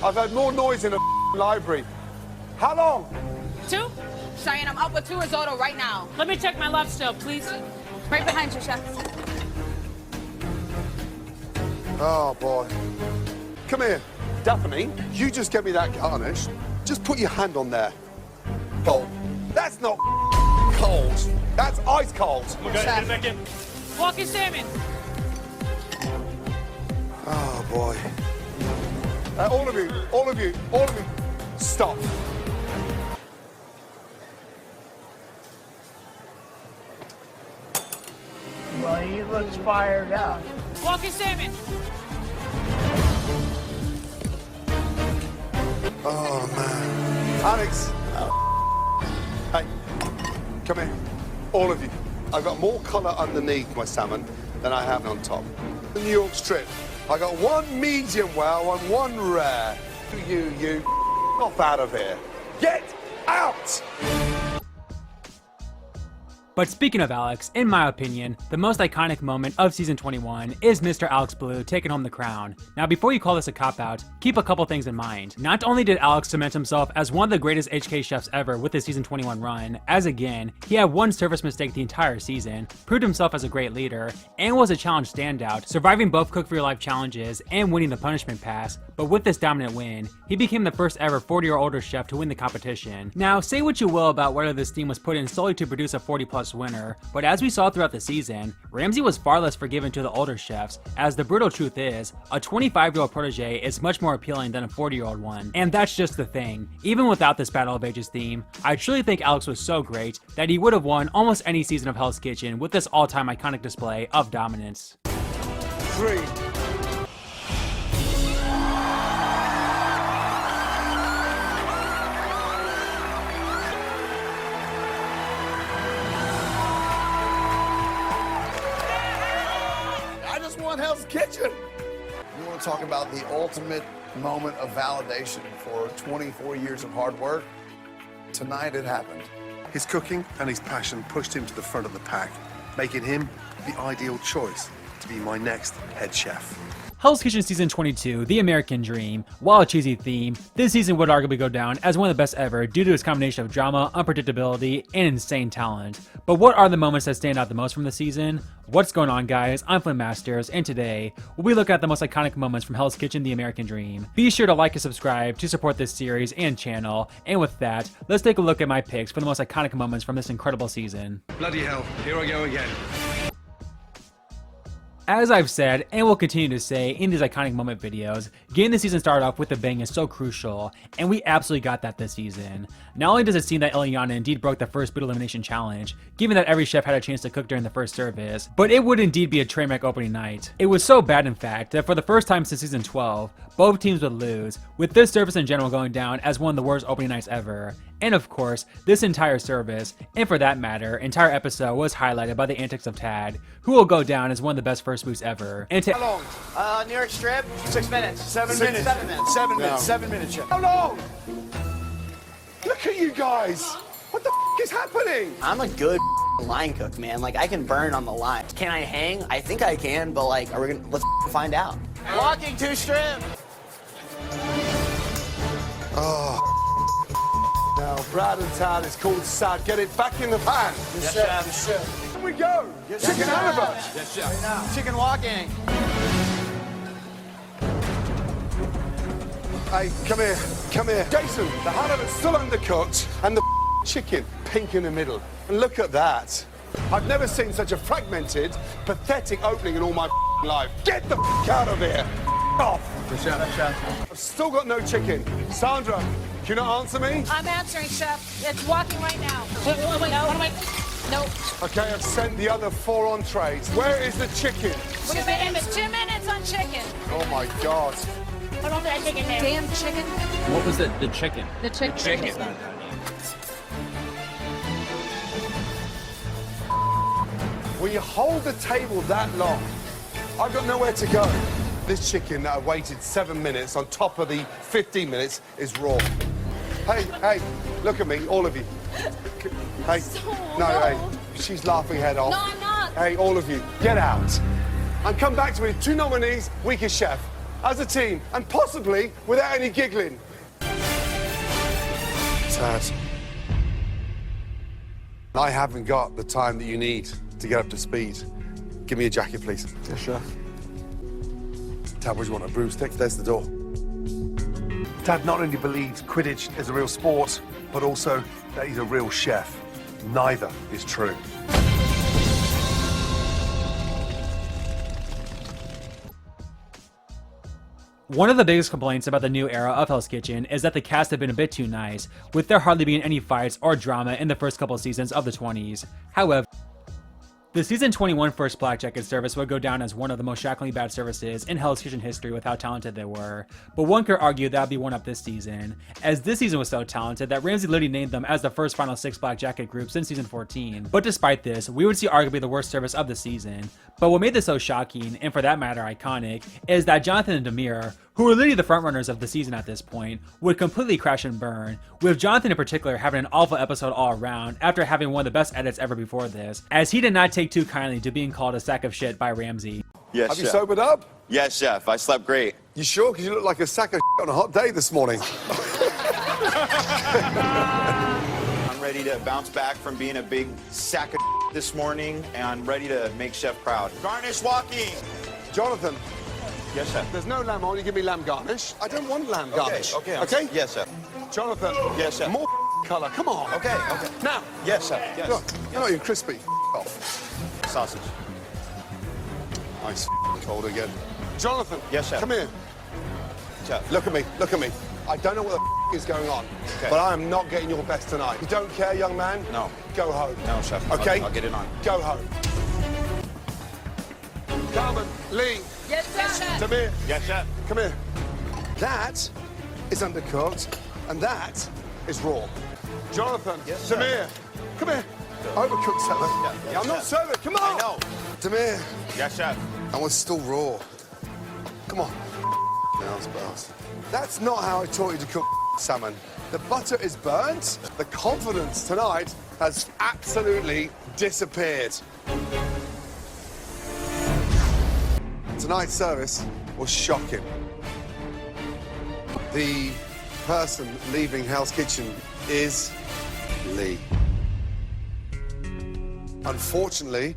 I've had more noise in a library. How long? 2? Cheyenne, I'm up with 2 risotto right now. Let me check my lobster, please. Right behind you, chef. Oh boy. Come here. Daphne, you just get me that garnish. Just put your hand on there. Cold. That's not cold. That's ice cold. Okay, get it back in. Walking salmon. Oh boy. All of you, stop. Well, he looks fired up. Walking salmon. Oh man. Alex. Hey, come here. All of you. I've got more colour underneath my salmon than I have on top. The New York strip. I got 1 medium well and 1 rare. You off out of here. Get out! But speaking of Alex, in my opinion, the most iconic moment of season 21 is Mr. Alex Blue taking home the crown. Now before you call this a cop-out, keep a couple things in mind. Not only did Alex cement himself as one of the greatest HK chefs ever with his season 21 run, as again, he had 1 service mistake the entire season, proved himself as a great leader, and was a challenge standout, surviving both Cook for Your Life challenges and winning the punishment pass, but with this dominant win, he became the first ever 40 or older chef to win the competition. Now say what you will about whether this team was put in solely to produce a 40+ winner, but as we saw throughout the season, Ramsay was far less forgiving to the older chefs, as the brutal truth is, a 25-year-old protege is much more appealing than a 40-year-old one. And that's just the thing. Even without this Battle of Ages theme, I truly think Alex was so great that he would have won almost any season of Hell's Kitchen with this all-time iconic display of dominance. 3. I just want Hell's Kitchen. You want to talk about the ultimate moment of validation for 24 years of hard work? Tonight it happened. His cooking and his passion pushed him to the front of the pack, making him the ideal choice to be my next head chef. Hell's Kitchen Season 22, The American Dream. While a cheesy theme, this season would arguably go down as one of the best ever due to its combination of drama, unpredictability, and insane talent. But what are the moments that stand out the most from the season? What's going on, guys? I'm FlynnMasters, and today, we'll be looking at the most iconic moments from Hell's Kitchen, The American Dream. Be sure to like and subscribe to support this series and channel, and with that, let's take a look at my picks for the most iconic moments from this incredible season. Bloody hell, here I go again. As I've said, and will continue to say in these iconic moment videos, getting the season started off with a bang is so crucial, and we absolutely got that this season. Not only does it seem that Ileana indeed broke the first boot elimination challenge, given that every chef had a chance to cook during the first service, but it would indeed be a train wreck opening night. It was so bad, in fact, that for the first time since season 12, both teams would lose, with this service in general going down as one of the worst opening nights ever. And of course, this entire service, and for that matter, entire episode was highlighted by the antics of Tad, who will go down as one of the best first boosts ever. And How long? New York Strip, 6 minutes. 7 minutes. 7 minutes. 7 minutes. 7 minutes, Chef. How long? Look at you guys. What the is happening? I'm a good line cook, man. Like, I can burn on the line. Can I hang? I think I can, but like, let's find out. Walking 2 strip. Oh. Now, Brad and Tad is called sad. Get it back in the pan. Yes, Chef. Here we go. Chicken halibut. Yes, Chef. Chicken walking. Hey, come here. Come here. Jason, the halibut's still undercooked and the chicken pink in the middle. And look at that. I've never seen such a fragmented, pathetic opening in all my life. Get the out of here. Off. I've still got no chicken. Sandra, can you not answer me? I'm answering, Chef. It's walking right now. Wait, what am I? Nope. Okay, I've sent the other 4 entrees. Where is the chicken? 2 minutes. 2 minutes on chicken. Oh my God. Put all that chicken there. Damn chicken. what was it? The chicken. The chicken. Will you hold the table that long? I've got nowhere to go. This chicken that I waited 7 minutes on top of the 15 minutes is raw. Hey, look at me, all of you. Hey, no, hey, she's laughing head off. No, I'm not. Hey, all of you, get out. And come back to me with 2 nominees, weakest chef, as a team, and possibly without any giggling. Tad, I haven't got the time that you need to get up to speed. Give me a jacket, please. Yes, chef. Tad, what do you want, a broomstick? There's the door. Tad not only believes Quidditch is a real sport, but also that he's a real chef. Neither is true. One of the biggest complaints about the new era of Hell's Kitchen is that the cast have been a bit too nice, with there hardly being any fights or drama in the first couple seasons of the 20s. However, the season 21 first Black Jacket service would go down as one of the most shockingly bad services in Hell's Kitchen history with how talented they were, but one could argue that would be one up this season, as this season was so talented that Ramsay literally named them as the first final 6 Black Jacket group since season 14. But despite this, we would see arguably the worst service of the season. But what made this so shocking, and for that matter iconic, is that Jonathan and Demir, who were literally the frontrunners of the season at this point, would completely crash and burn, with Jonathan in particular having an awful episode all around after having one of the best edits ever before this, as he did not take too kindly to being called a sack of shit by Ramsay. Yes, Have chef. you sobered up? Yes, chef. I slept great. You sure? Because you look like a sack of shit on a hot day this morning. I'm ready to bounce back from being a big sack of this morning, and I'm ready to make chef proud. Garnish walking. Jonathan. Yes, chef. There's no lamb. I want you to give me lamb garnish. I don't want lamb garnish. Okay. Okay? Yes, chef. Jonathan. Yes, chef. More colour. Come on. Okay. Now. Yes, chef. Yes. Look, you're not even crispy. Off. Sausage. Nice cold again. Jonathan. Yes, chef. Come here. Chef. Look at me. Look at me. I don't know what the is going on, Okay. but I am not getting your best tonight. You don't care, young man? No. Go home. No, chef. Okay? I'll get it on. Go home. Carmen, Lee. Yes, Chef. Tamir. Yes, chef. Come here. That is undercooked, and that is raw. Jonathan. Yes, Tamir. Come here. Overcooked salad. Yeah, I'm not chef. serving. Come on. I know. Tamir. Yes, chef. That one's still raw. Come on. That's not how I taught you to cook salmon. The butter is burnt. The confidence tonight has absolutely disappeared. Tonight's service was shocking. The person leaving Hell's Kitchen is Lee. Unfortunately,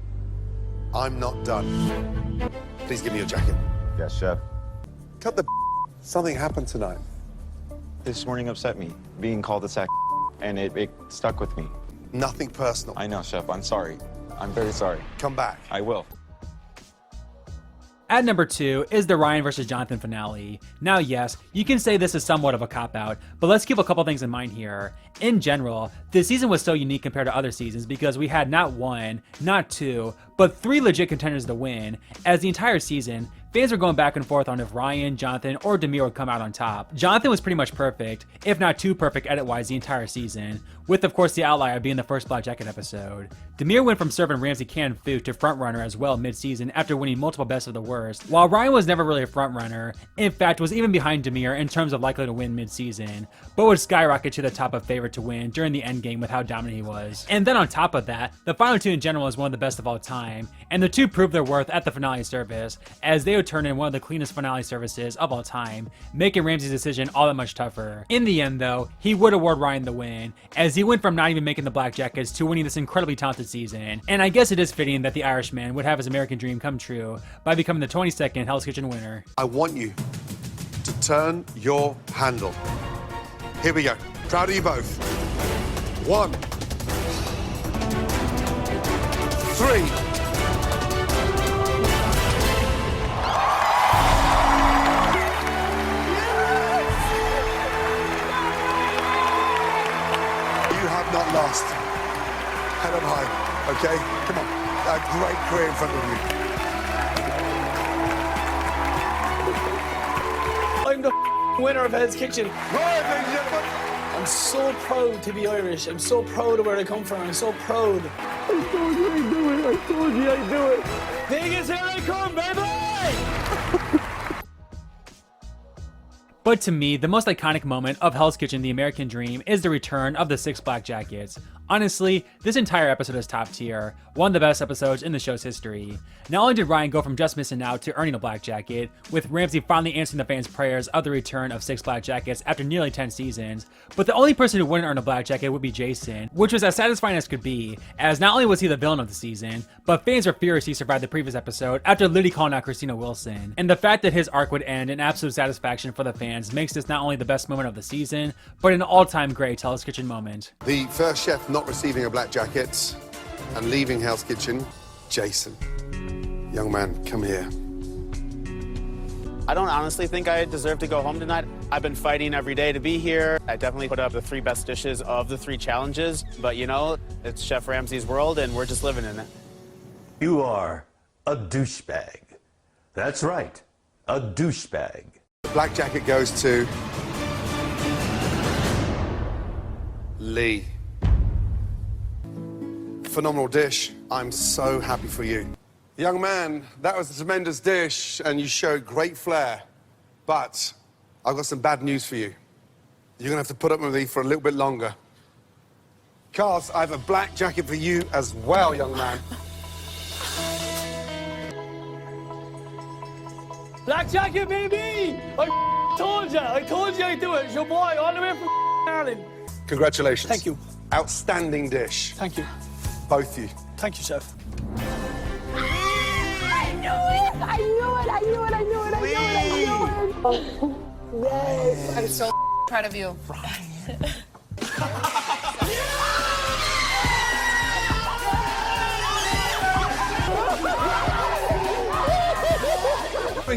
I'm not done. Please give me your jacket. Yes, chef. Cut the Something happened tonight. This morning upset me, being called a sack, and it stuck with me. Nothing personal. I know, chef. I'm sorry. I'm very sorry. Come back. I will. At number 2 is the Ryan vs. Jonathan finale. Now yes, you can say this is somewhat of a cop-out, but let's keep a couple things in mind here. In general, this season was so unique compared to other seasons because we had not 1, not 2, but 3 legit contenders to win, as the entire season, fans were going back and forth on if Ryan, Jonathan, or Demir would come out on top. Jonathan was pretty much perfect, if not too perfect edit-wise the entire season, with of course the outlier being the first Black Jacket episode. Demir went from serving Ramsey canned food to frontrunner as well mid-season after winning multiple Best of the Worst, while Ryan was never really a frontrunner, in fact was even behind Demir in terms of likely to win mid-season, but would skyrocket to the top of favorite to win during the endgame with how dominant he was. And then on top of that, the final two in general is one of the best of all time, and the two proved their worth at the finale service, as they would turn in one of the cleanest finale services of all time, making Ramsey's decision all that much tougher. In the end though, he would award Ryan the win, as he went from not even making the Black Jackets to winning this incredibly talented season. And I guess it is fitting that the Irishman would have his American dream come true by becoming the 22nd Hell's Kitchen winner. I want you to turn your handle. Here we go. Proud of you both. 1, 3. Not lost. Head up high, okay? Come on. A great career in front of you. I'm the winner of Hell's Kitchen. Right, ladies and gentlemen. I'm so proud to be Irish. I'm so proud of where I come from. I'm so proud. I told you I'd do it. I told you I'd do it. Vegas, here I come, baby! But to me, the most iconic moment of Hell's Kitchen, The American Dream, is the return of the 6 Black Jackets. Honestly, this entire episode is top tier, one of the best episodes in the show's history. Not only did Ryan go from just missing out to earning a Black Jacket, with Ramsey finally answering the fans' prayers of the return of 6 Black Jackets after nearly 10 seasons, but the only person who wouldn't earn a Black Jacket would be Jason, which was as satisfying as could be, as not only was he the villain of the season, but fans were furious he survived the previous episode after literally calling out Christina Wilson. And the fact that his arc would end in absolute satisfaction for the fans makes this not only the best moment of the season, but an all-time great Hell's Kitchen moment. The first chef not receiving a Black Jacket and leaving Hell's Kitchen, Jason. Young man, come here. I don't honestly think I deserve to go home tonight. I've been fighting every day to be here. I definitely put up the 3 best dishes of the 3 challenges, but you know, it's Chef Ramsay's world and we're just living in it. You are a douchebag. That's right, a douchebag. The Black Jacket goes to Lee. Phenomenal dish. I'm so happy for you. Young man, that was a tremendous dish and you showed great flair. But I've got some bad news for you. You're gonna have to put up with me for a little bit longer. Cars, I have a Black Jacket for you as well, young man. Black Jacket, baby! I told you I'd do it. It's your boy, all the way from Ireland. Congratulations. Thank you. Outstanding dish. Thank you. Both you. Thank you, Chef. I knew it! I knew it! I knew it! I knew it! I knew it! I knew it! Yes! I'm so proud of you.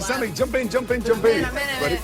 Sammy, jump in. I'm in. Ready?